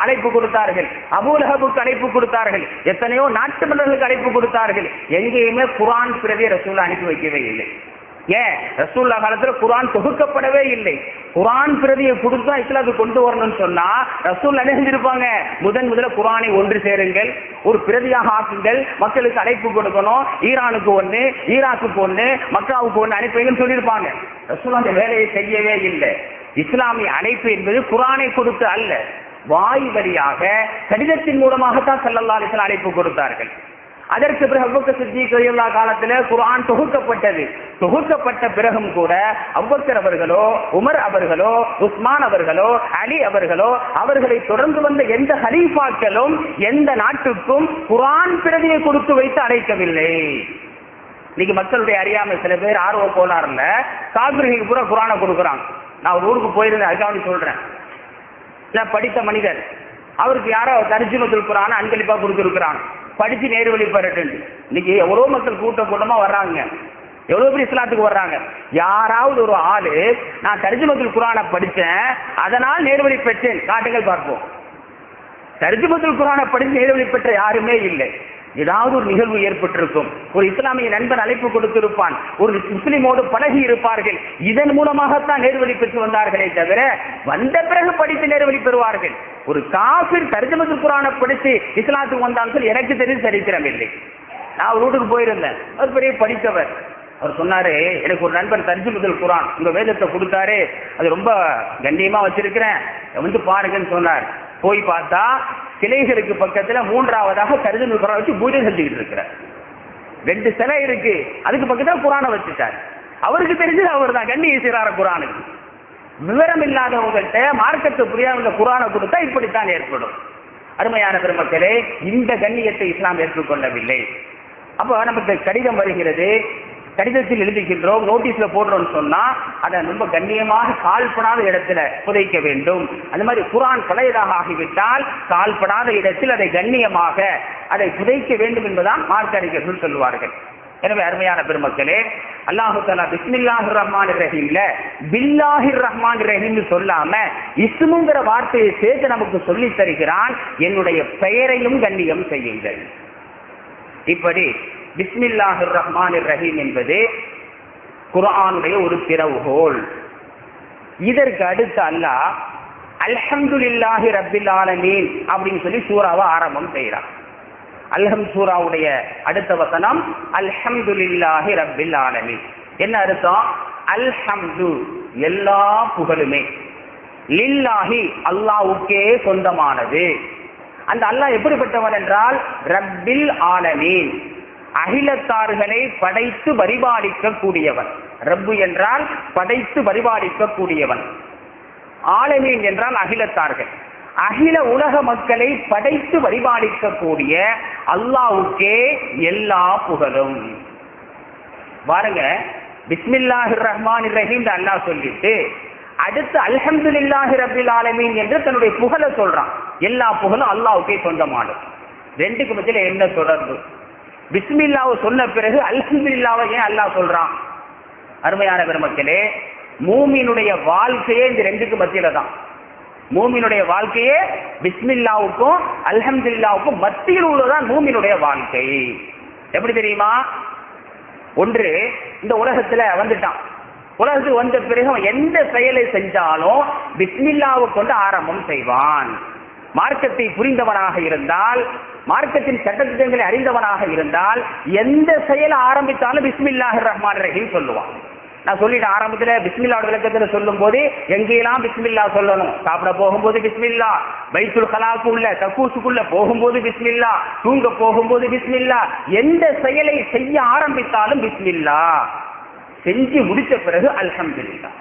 அழைப்பு கொடுத்தார்கள், அபூலஹபுக்கு அழைப்பு கொடுத்தார்கள், எத்தனையோ நாட்டு மன்னர்களுக்கு அழைப்பு கொடுத்தார்கள். எங்கேயுமே குர்ஆன் பிரதியை ரசூலுல்லாஹ் அனுப்பி வைக்கவே இல்லை. ஏன்? ரசூலுல்லாஹ் காலத்துல குர்ஆன் தொகுக்கப்படவே இல்லை. குர்ஆன் பிரதியை கொடுத்தா இஸ்லாத்துக்கு கொண்டு வரணும்னு சொன்னா ரசூல் என்ன செஞ்சிருப்பாங்க, முதல்ல குர்ஆனை ஒன்று சேருங்கள், ஒரு பிரதியாக ஆக்குங்கள், மக்களுக்கு அழைப்பு கொடுக்கணும், ஈரானுக்கு ஒண்ணு, ஈராக்குக்கு ஒண்ணு, மக்காவுக்கு ஒண்ணு அனுப்புங்கன்னு சொல்லியிருப்பாங்க. ரசூல் அந்த வேலையை செய்யவே இல்லை. இஸ்லாமிய அழைப்பு என்பது குர்ஆனை கொடுத்து அல்ல, வாய் வழியாக கடிதத்தின் மூலமாகத்தான் ஸல்லல்லாஹு அலைஹி வஸல்லம் அழைப்பு கொடுத்தார்கள். அதற்கு பிறகு அபூபக்கர் சித்திக் ரலியல்லாஹு காலத்துல குர்ஆன் தொகுக்கப்பட்டது. தொகுக்கப்பட்ட பிறகும் கூட அபூபக்கர் அவர்களோ, உமர் அவர்களோ, உஸ்மான் அவர்களோ, அலி அவர்களோ, அவர்களை தொடர்ந்து வந்த எந்த ஹலீஃபாக்களும் எந்த நாட்டுக்கும் குர்ஆன் பிரதியை கொடுத்து வைத்து அழைக்கவில்லை. இன்னைக்கு மக்களுடைய அறியாமை, சில பேர் ஆர்வம் கோளாறுல காபிர்களுக்கு பூரா குர்ஆனை கொடுக்குறாங்க. நான் ஒரு ஊருக்கு போயிருந்தேன், அதுக்காக சொல்றேன். படித்த மனிதர், அவருக்கு யாரோ தர்ஜுமத்துல் குர்ஆனை அன்பளிப்பா கொடுத்துருக்குறாங்க, படிச்சு நேர்வழி பெறட்டு. இன்னைக்கு எவ்வளவு மக்கள் கூட்டமா வர்றாங்க. எவ்வளவு பேர் இஸ்லாத்துக்கு வர்றாங்க. யாராவது ஒரு ஆளு நான் தர்ஜுமத்துல் குர்ஆனை படிச்சேன் அதனால் நேர்வழி பெற்றேன் காட்டுங்கள் பார்ப்போம். தர்ஜுமத்துல் குர்ஆனை படித்து நேர்வழி பெற்ற யாருமே இல்லை. ஏதாவது ஒரு நிகழ்வு ஏற்பட்டிருக்கும், ஒரு இஸ்லாமிய நண்பன் அழைப்பு கொடுத்திருப்பான், ஒரு முஸ்லிமோடு பழகி இருப்பார்கள், இதன் மூலமாகத்தான் நேர்வழி பெற்று வந்தார்களே தவிர வந்த பிறகு படித்து நேர்வழி பெறுவார்கள். ஒரு காஃபிர் தர்ஜுமத்துல் குர்ஆனை படித்து இஸ்லாத்துக்கு வந்தாலும் சொல்லி எனக்கு தெரிஞ்சு சரித்திரம் இல்லை. நான் ஒரு வீட்டுக்கு போயிருந்தேன், அவர் பெரிய படித்தவர். அவர் சொன்னாரு, எனக்கு ஒரு நண்பன் தர்ஜுமத்துல் குர்ஆன் உங்க வேதத்தை கொடுத்தாரு, அது ரொம்ப கண்ணியமா வச்சிருக்கிறேன் வந்து பாருங்கன்னு சொன்னார். போய் பார்த்தா சிலைகளுக்கு பக்கத்துல மூன்றாவதாக தர்ஜுமத்துல் குர்ஆன் வச்சு பூஜை செஞ்சுக்கிட்டு இருக்கிறார். 2 சிலை இருக்கு, அதுக்கு பக்கத்துல குர்ஆனை வச்சுட்டார். அவருக்கு தெரிஞ்சது அவர் தான் கண்ணிய செய்றாரு குர்ஆனுக்கு. விவரம் இல்லாதவங்கள்ட்ட மார்க்கத்தை புரியாத குர்ஆனை கொடுத்தா இப்படித்தான் ஏற்படும். அருமையான பெருமக்களே, இந்த கண்ணியத்தை இஸ்லாம் ஏற்றுக்கொள்ளவில்லை. அப்ப நமக்கு கடிதம் வருகிறது, கடிதத்தில் எழுதுகின்றோம், நோட்டீஸ்ல போடுறோம்னு சொன்னா அதை ரொம்ப கண்ணியமாக கால்படாத இடத்துல புதைக்க வேண்டும். அந்த மாதிரி குர்ஆன் பழையதாக ஆகிவிட்டால் கால்படாத இடத்தில் அதை கண்ணியமாக அதை புதைக்க வேண்டும் என்பதுதான் மார்க்க அறிஞர்கள் சொல்லுவார்கள். எனவே அருமையான பெருமக்களே, அல்லாஹு தஆலா பிஸ்மில்லாஹிர் ரஹ்மானிர் ரஹீம்ல பில்லாஹிர் ரஹ்மானிர் ரஹீம்னு சொல்லாம இஸ்முங்கிற வார்த்தையை சேர்த்து நமக்கு சொல்லி தருகிறான், என்னுடைய பெயரையும் கண்ணியம் செய்யுங்கள். இப்படி பிஸ்மில்லாஹிர் ரஹ்மானிர் ரஹீம் என்பது குர்ஆனுடைய ஒரு திறவுகோல். இதற்கு அடுத்து அல்லாஹ் அல்ஹம்துலில்லாஹி ரப்பில் ஆலமீன் அப்படின்னு சொல்லி சூராவை ஆரம்பம் செய்கிறான். சூராவுடைய அடுத்த வசனம் அல்ஹம்துலில்லாஹி ரப்பில் ஆலமீன். என்ன அர்த்தம்? அல்ஹம்து எல்லா புகழுமே, லில்லாஹி அல்லாஹ்வுக்கே சொந்தமானது. அந்த அல்லாஹ் எப்படிப்பட்டவன் என்றால் ரப்பில் ஆலமீன், அகிலத்தார்களை படைத்து பரிபாலிக்க கூடியவன். ரப்பு என்றால் படைத்து பரிபாலிக்க கூடியவன், ஆலமீன் என்றால் அகிலத்தார்கள், அகில உலக மக்களை படைத்து பரிபாலிக்க கூடிய அல்லாஹ்வுக்கே எல்லா புகழும். பாருங்க, பிஸ்மில்லாஹிர் ரஹ்மானிர் ரஹீம் அல்லாஹ் சொல்லிட்டு அடுத்து அல்ஹம்துலில்லாஹி ரப்பில் ஆலமீன் என்று தன்னுடைய புகழை சொல்றான். எல்லா புகழும் அல்லாஹ்வுக்கே சொந்தமானது. ரெண்டுக்கு மத்தியில என்ன தொடர்பு? பிஸ்மில்லாஹ் சொன்ன பிறகு அல்ஹம்துலில்லாஹ் ஏன் அல்லாஹ் சொல்றான்? அருமையான பெருமக்களே, மூமினுடைய வாழ்க்கையே இந்த ரெண்டுக்கு மத்தியில தான். மூமினுடைய வாழ்க்கையே பிஸ்மில்லாவுக்கும் அல்ஹம்துலில்லாவுக்கும் மத்தியில் உள்ளதான் மூமினுடைய வாழ்க்கை. எப்படி தெரியுமா? ஒன்று, இந்த உலகத்துல வந்துட்டான், உலகத்துக்கு வந்த பிறகு எந்த செயலை செஞ்சாலும் பிஸ்மில்லாவை கொண்டு ஆரம்பம் செய்வான். மார்க்கத்தை புரிந்தவனாக இருந்தால், மார்க்கத்தின் சட்டத்திட்டங்களை அறிந்தவனாக இருந்தால் எந்த செயலை ஆரம்பித்தாலும் பிஸ்மில்லாஹிர் ரஹ்மானிர் ரஹீம் சொல்லுவான். நான் சொல்லிட்டேன் ஆரம்பத்துல பிஸ்மில்லாஹ் விளக்கத்துல சொல்லும் போது எங்கெல்லாம் பிஸ்மில்லாஹ் சொல்லணும். சாப்பிட போகும்போது பிஸ்மில்லாஹ், பைத்துல் கலாக்குள்ள கக்கூசுக்குள்ள போகும்போது பிஸ்மில்லாஹ், தூங்க போகும்போது பிஸ்மில்லாஹ், எந்த செயலை செய்ய ஆரம்பித்தாலும் பிஸ்மில்லாஹ், செஞ்சு முடித்த பிறகு அல்ஹம்துலில்லாஹ்.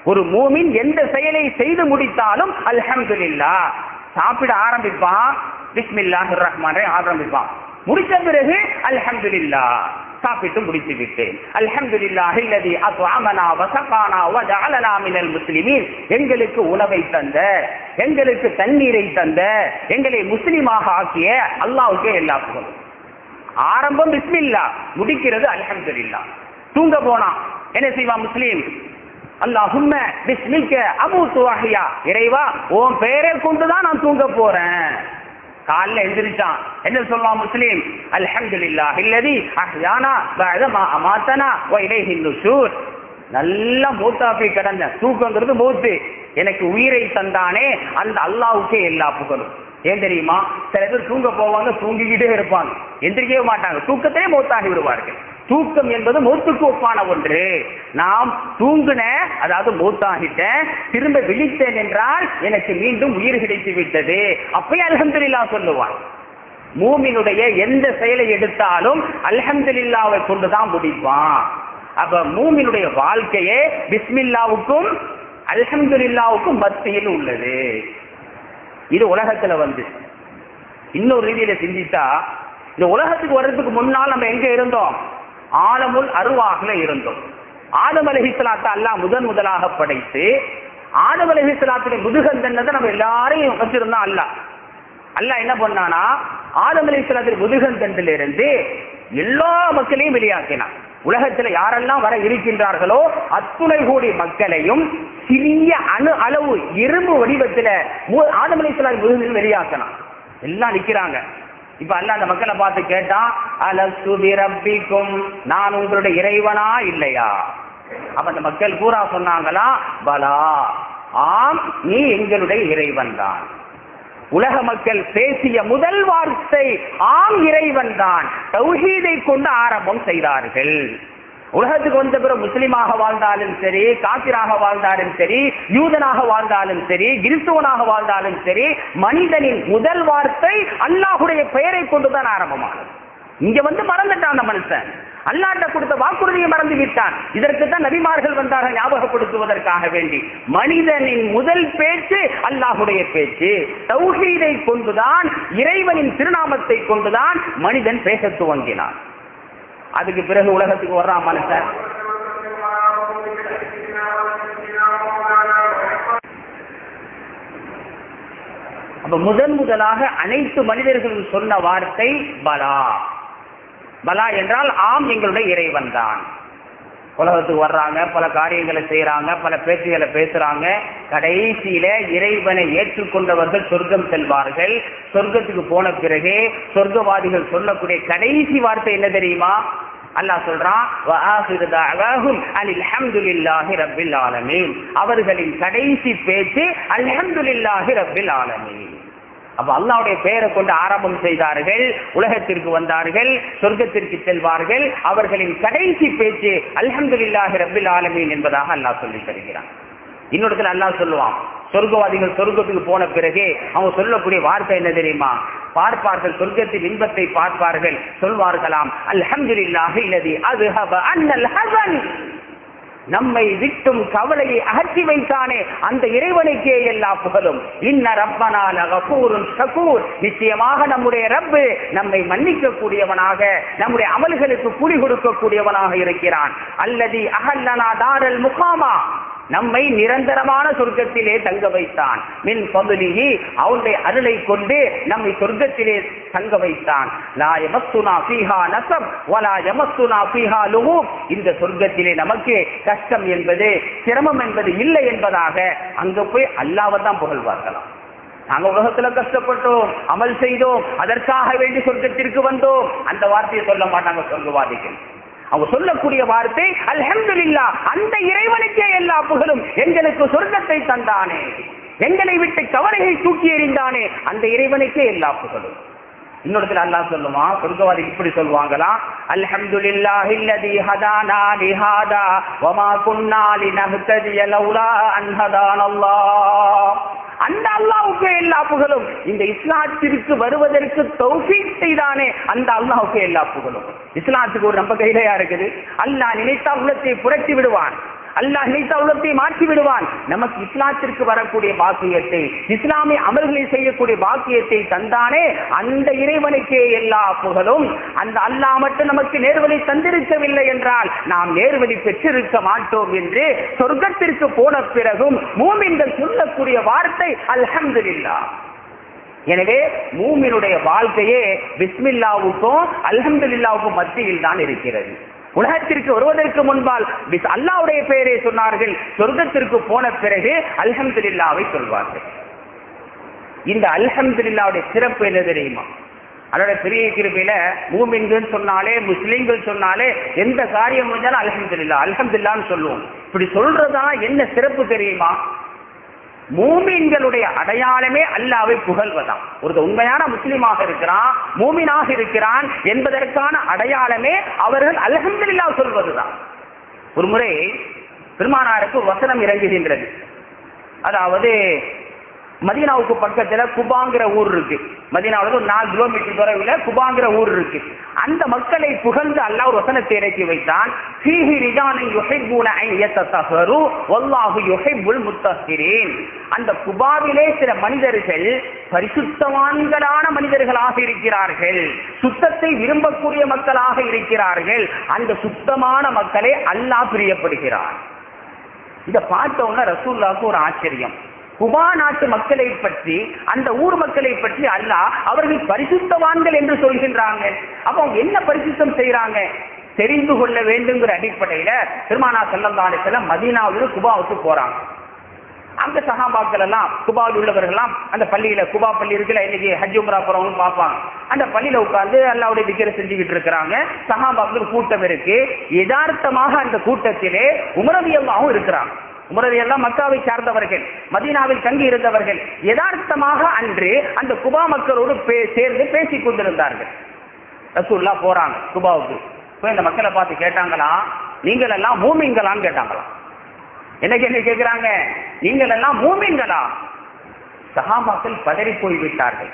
ஒரு மூமின் எந்த செயலை செய்து முடித்தாலும் அல்ஹம்துலில்லாஹ். சாப்பிட ஆரம்பிப்பான், பிஸ்மில்லாஹிர் ரஹ்மானிர் ரஹீம் ஆரம்பிப்பான், முடித்த பிறகு அல்ஹம்துலில்லாஹ், சாப்பிட்டு முடித்து விட்டேன். அல்ஹம்துலில்லாஹி அல்லதி அத்அமனா வஸகானா வஜஅலனா மினல் முஸ்லிமீன், எங்களுக்கு உணவை தந்த, எங்களுக்கு தண்ணீரை தந்த, எங்களை முஸ்லிமாக ஆக்கிய அல்லாஹ்வுக்கே எல்லா புகழும். ஆரம்பம் பிஸ்மில்லாஹ், முடிக்கிறது அல்ஹம்துலில்லாஹ். தூங்க போனா என்ன செய்வான் முஸ்லீம்? அல்லாஹும்ம பிஸ்மிக்க அமூது வஹ்யா, இறைவா உன் பெயரை கொண்டுதான் நான் தூங்க போறேன். காலைல எந்திரிச்சான், என்ன சொல்லுவான் முஸ்லீம்? அல்ஹம்துலில்லாஹி அல்லதி அஹ்யானா பஅத மா அமாதனா வ இலைஹின் நுஷூர். நல்லா மூத்தாப்பி கடந்த, தூக்கங்கிறது மூத்து, எனக்கு உயிரை தந்தானே அந்த அல்லாஹ்வுக்கே எல்லா புகழும். ஏன் தெரியுமா? சில பேர் தூங்க போவாங்க, தூங்கிக்கிட்டே இருப்பாங்க, எந்திரிக்கவே மாட்டாங்க, தூக்கத்திலே மூத்தாகி விடுவார்கள். தூக்கம் என்பது மூத்துக்கு ஒப்பான ஒன்று. நாம் தூங்குன, அதாவது மூத்தாகிட்டேன், திரும்ப விழித்தேன் என்றால் எனக்கு மீண்டும் உயிர் கிடைத்து விட்டது, அப்பயே அல்ஹம்துலில்லாஹ் சொல்லுவான். மூமினுடைய எந்த செயலை எடுத்தாலும் அல்ஹம்துலில்லாஹ்வை கொண்டுதான் முடிப்பான். அப்ப மூமினுடைய வாழ்க்கையே பிஸ்மில்லாவுக்கும் அல்ஹம்துலில்லாஹ்வுக்கும் மத்தியில் உள்ளது. இது உலகத்துல வந்து இன்னொரு ரீதியில சிந்தித்தா, இந்த உலகத்துக்கு வர்றதுக்கு முன்னால் நம்ம எங்க இருந்தோம்? ஆலமுல் அருவாஹ்ல இருந்தோம். ஆதம் அலைஹிஸ்ஸலாத்தை அல்லாஹ் முதலாக படைத்து, ஆதம் அலைஹிஸ்ஸலாத்துடைய முதுகந்தன்னதை நம்ம எல்லாரையும் வச்சிருந்தோம். அல்லாஹ் என்ன பண்ணானா, ஆதம் அலைஹிஸ்ஸலாத்துடைய முதுகந்தண்டிலிருந்து எல்லா மக்களையும் வெளியாக்கினான். உலகத்தில் யாரெல்லாம் வர இருக்கின்றார்களோ அத்துணை கோடி மக்களையும் சிறிய அணு அளவு இரும்பு வடிவத்தில் ஆதம் அலைஹிஸ்ஸலாம் வெளியாக்கலாம். எல்லாம் நிற்கிறாங்க. இப்ப அல்லாஹ் அந்த மக்களை பார்த்து கேட்டான், அலஸ்து பிரப்பிக்கும், நான் உங்களுடைய இறைவனா இல்லையா? அப்ப அந்த மக்கள் பூரா சொன்னாங்களா, பலா, ஆம், நீ எங்களுடைய இறைவன் தான். உலக மக்கள் பேசிய முதல் வார்த்தை ஆம், இறைவன் தான். தௌஹீதை கொண்டு ஆரம்பம் செய்தார்கள். உலகத்துக்கு வந்த பிறகு முஸ்லிமாக வாழ்ந்தாலும் சரி, காபிராக வாழ்ந்தாலும் சரி, யூதனாக வாழ்ந்தாலும் சரி, கிறிஸ்துவனாக வாழ்ந்தாலும் சரி, மனிதனின் முதல் வார்த்தை அல்லாஹ்வுடைய பெயரை கொண்டுதான் ஆரம்பமானது. இங்க வந்து மறந்துட்டான் அந்த மனுஷன், அல்லாஹ்ட்ட கொடுத்த வாக்குறுதியை மறந்து விட்டான். இதற்கு தான் நபிமார்கள் வந்தார்கள் ஞாபகப்படுத்துவதற்காக வேண்டி. மனிதனின் முதல் பேச்சு அல்லாஹ்வுடைய பேச்சு. தௌஹீதை கொண்டுதான், இறைவனின் திருநாமத்தை கொண்டுதான் மனிதன் பேச துவங்கினான். அதுக்கு பிறகு உலகத்துக்கு வர்றான் மனுஷன். அப்ப முதலாக அனைத்து மனிதர்களும் சொன்ன வார்த்தை பலா. பலா என்றால் ஆம், எங்களுடைய இறைவன் தான். உலகத்துக்கு வர்றாங்க, பல காரியங்களை செய்யறாங்க, பல பேச்சுகளை பேசுறாங்க. கடைசியில இறைவனை ஏற்றுக்கொண்டவர்கள் சொர்க்கம் செல்வார்கள். சொர்க்கத்துக்கு போன பிறகு சொர்க்கவாதிகள் சொல்லக்கூடிய கடைசி வார்த்தை என்ன தெரியுமா? அல்லாஹ் சொல்றான், அவர்களின் கடைசி பேச்சு அல்ஹம்துலில்லாஹி ரப்பில் ஆலமீன். அப்ப அல்லாஹ்வுடைய பெயரை கொண்டு ஆரம்பம் செய்தார்கள், உலகத்திற்கு வந்தார்கள், சொர்க்கத்திற்கு செல்வார்கள். அவர்களின் கடைசி பேச்சு அல்ஹம்துலில்லாஹி ரப்பில் ஆலமீன் என்பதாக அல்லாஹ் சொல்லி தருகிறான். இன்னொருத்தர் அல்லாஹ் சொல்லுவான், சொர்க்கவாதிகள் சொர்க்கத்துக்கு போன பிறகு அவங்க சொல்லக்கூடிய வார்த்தை என்ன தெரியுமா? பார்ப்பார்கள், சொர்க்கத்தின் இன்பத்தை பார்ப்பார்கள், சொல்வார்களாம், அல்ஹம்துலில்லாஹி அல்லதி அஸ்ஹப அன்னல் ஹஸன், நம்மை விட்டும் கவலையை அகற்றி வைத்தானே அந்த இறைவனுக்கே எல்லா புகழும். இன்ன ரப்பனா லகஃபூருன் ஷகூர், நிச்சயமாக நம்முடைய ரப்பு நம்மை மன்னிக்க கூடியவனாக, நம்முடைய அமல்களுக்கு கூலி கொடுக்க கூடியவனாக இருக்கிறான். அல்லதி அஹல்லனா தாரல் முகாமா, நம்மை நிரந்தரமான சொர்க்கத்திலே தங்க வைத்தான். மின் ஃபதுலிஹி, அவனுடைய அருளை கொண்டு நம்மை சொர்க்கத்திலே தங்க வைத்தான். லா யமஸ்ஸுனா ஃபீஹா நஸப் வலா யமஸ்ஸுனா ஃபீஹா லுகூப், இந்த சொர்க்கத்திலே நமக்கு கஷ்டம் என்பது, சிரமம் என்பது இல்லை என்பதாக அங்க போய் அல்லாஹ்வை தான் புகழ்வார்களாம். நாங்க உலகத்துல கஷ்டப்பட்டோம், அமல் செய்தோம், அதற்காக வேண்டி சொர்க்கத்திற்கு வந்தோம், அந்த வார்த்தையை சொல்ல மாட்டாங்க சொர்க்கவாதிகள். அவங்க சொல்லக்கூடிய வார்த்தை அல்ஹம்துலில்லாஹ், அந்த இறைவனுக்கே எல்லா புகழும், எங்களுக்கு சொர்க்கத்தை தந்தானே, எங்களை விட்டு கவலையை தூக்கி எறிந்தானே, அந்த இறைவனுக்கே எல்லா புகழும். இன்னொருத்தர் அல்லாஹ் சொல்லுமா, சொர்க்கவாதி இப்படி சொல்வாங்களா, அல்ஹம்துலில்லாஹி அல்லதி ஹதானா லிஹாதா வமா குன்னா லினஹ்ததிய லௌலா அன் ஹதானல்லாஹ், அந்த அல்லாஹ்வுக்கு எல்லா புகழும், இந்த இஸ்லாத்திற்கு வருவதற்கு தௌஃபீக் செய்தானே அந்த அல்லாஹ்வுக்கு எல்லா புகழும். இஸ்லாத்துக்கு ஒரு நம்ம கையிலையா இருக்குது? அல்லாஹ் நினைத்தா உள்ளத்தை புரட்டி விடுவான், அல்லாஹ் நினைத்த உள்ளத்தை மாற்றி விடுவான். நமக்கு இஸ்லாத்திற்கு வரக்கூடிய பாக்கியத்தை, இஸ்லாமிய அமல்களை செய்யக்கூடிய பாக்கியத்தை தந்தானே அந்த இறைவனுக்கே எல்லா புகழும். அந்த அல்லாஹ் மட்டும் நமக்கு நேர்வழி தந்திருக்கவில்லை என்றால் நாம் நேர்வழி பெற்றிருக்க மாட்டோம் என்று சொர்க்கத்திற்கு போன பிறகும் மூமின்கள் சொல்லக்கூடிய வார்த்தை அல்ஹம்துலில்லாஹ். எனவே மூமினுடைய வாழ்க்கையே பிஸ்மில்லாவுக்கும் அல்ஹம்துலில்லாவுக்கும் மத்தியில் தான் இருக்கிறது. உலகத்திற்கு வருவதற்கு முன்பால் அல்லாஹ்வுடைய பெயரை சொன்னார்கள், சொர்க்கத்திற்கு போன பிறகு அல்ஹம்துலில்லாஹ்வை சொல்வார்கள். இந்த அல்ஹம்துலில்லாஹ்வுடைய சிறப்பு என்ன தெரியுமா? அதோட பெரிய கிருபையில மூமின்கள் சொன்னாலே, முஸ்லிம்கள் சொன்னாலே, எந்த காரியம் வந்தாலும் அல்ஹம்துலில்லாஹ் அல்ஹம்துலில்லாஹ்னு சொல்லுவோம். இப்படி சொல்றதா என்ன சிறப்பு தெரியுமா? மூமின்களுடைய அடையாளமே அல்லாஹ்வை புகழ்வதாம். ஒரு உண்மையான முஸ்லிமாக இருக்கிறான், மூமினாக இருக்கிறான் என்பதற்கான அடையாளமே அவர்கள் அல்ஹம்துலில்லாஹ் சொல்வதுதான். ஒரு முறை பெருமானாருக்கு வசனம் இறங்குகின்றது. அதாவது மதீனாவுக்கு பக்கத்துல குபாங்கிற ஊர் இருக்கு. மதீனாவுக்கு 4 கிலோமீட்டர் தொலைவில் குபாங்கிற ஊர் இருக்கு. அந்த மக்களை புகழ்ந்து அல்லாஹ் ஒரு வசனத்தை இறக்கி வைத்தான். ஃபீஹி ரிஜாலுன் யுஹிப்பூன அன் யத்தஹரு வல்லாஹு யுஹிப்புல் முத்தஹிரீன். அந்த குபாவிலே சில மனிதர்கள் பரிசுத்தவான்களான மனிதர்களாக இருக்கிறார்கள், சுத்தத்தை விரும்பக்கூடிய மக்களாக இருக்கிறார்கள். அந்த சுத்தமான மக்களை அல்லாஹ் பிரியப்படுகிறார். இதை பார்த்த உடனே ரசூலுல்லாஹ்வுக்கு ஒரு ஆச்சரியம். குபா நாட்டு மக்களை பற்றி, அந்த ஊர் மக்களை பற்றி அல்லாஹ் அவர்கள் பரிசுத்தவான்கள் என்று சொல்கின்றாங்க. அப்ப அவங்க என்ன பரிசுத்தம் செய்யறாங்க? தெரிந்து கொள்ள வேண்டுங்கிற அடிப்படையில பெருமானார் ஸல்லல்லாஹு அலைஹி வஸல்லம் மதீனாவிலிருந்து குபாவுக்கு போறாங்க. அங்க சஹாபாக்கள் எல்லாம் குபாவில் உள்ளவர்கள் எல்லாம் அந்த பள்ளியில, குபா பள்ளி இருக்குல்ல, இன்னைக்கு ஹஜ் உம்ரா போறவங்க பார்ப்பாங்க, அந்த பள்ளியில உட்கார்ந்து அல்லாஹ்வுடைய திக்ர் செஞ்சுக்கிட்டு இருக்கிறாங்க. சஹாபாக்கள் கூட்டம் இருக்கு. யதார்த்தமாக அந்த கூட்டத்திலே உமர் ரலியல்லாஹு இருக்கிறாங்க. உமர் ரலியல்லாஹு மக்காவை சார்ந்தவர்கள், மதீனாவில் தங்கி இருந்தவர்கள். யதார்த்தமாக அன்று அந்த குபா மக்களோடு சேர்ந்து பேசிக் கொண்டிருந்தார்கள். ரசூலுல்லாஹ் போறாங்க குபாவுக்கு. போய் இந்த மக்களை பார்த்து கேட்டாங்களா, நீங்கள் எல்லாம் மூமின்களான்னு கேட்டாங்களா. என்ன கேள்வி கேட்கிறாங்க, நீங்கள் எல்லாம் மூமின்களா? சஹாபாக்கள் பதறி போய்விட்டார்கள்.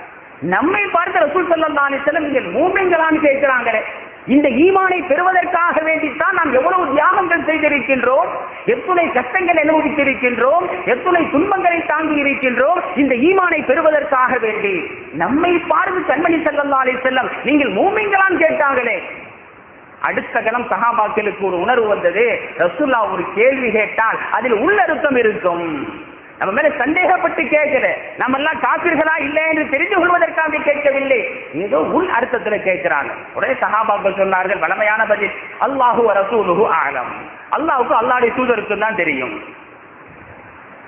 நம்மை பார்த்த ரசூல் ஸல்லல்லாஹு அலைஹி வஸல்லம் நீங்கள் மூமின்களான்னு கேட்கிறாங்களே, இந்த ஈமானை பெறுவதற்காக வேண்டித்தான் நாம் எவ்வளவு தியாகங்கள் செய்திருக்கின்றோம், எத்துணை கஷ்டங்கள் அனுபவித்திருக்கின்றோம், எத்துணை துன்பங்களை தாங்கி இருக்கின்றோம், இந்த ஈமானை பெறுவதற்காக வேண்டி நம்மை பார்த்து கண்மணி ஸல்லல்லாஹு அலைஹி வஸல்லம் நீங்கள் மூமின்களான்னு கேட்டாங்களே. அடுத்த கணம் சஹாபாக்களுக்கு ஒரு உணர்வு வந்தது. ரசூலுல்லாஹ் ஒரு கேள்வி கேட்டால் அதில் உள்ளர்த்தம் இருக்கும். நம்ம மேல சந்தேகப்பட்டு கேட்கல, நம்ம எல்லாம் காபிர்களா இல்லை என்று தெரிந்து கொள்வதற்காக கேட்கவில்லை, ஏதோ உள் அர்த்தத்துல கேட்கிறாங்க. உடனே சஹாபாக்கள் சொன்னார்கள் வளமையான பதில், அல்லாஹு வ ரசூலுஹு அஅலம், அல்லாஹ்வுக்கு அல்லாஹ்வுடைய தூதருக்கு தான் தெரியும்.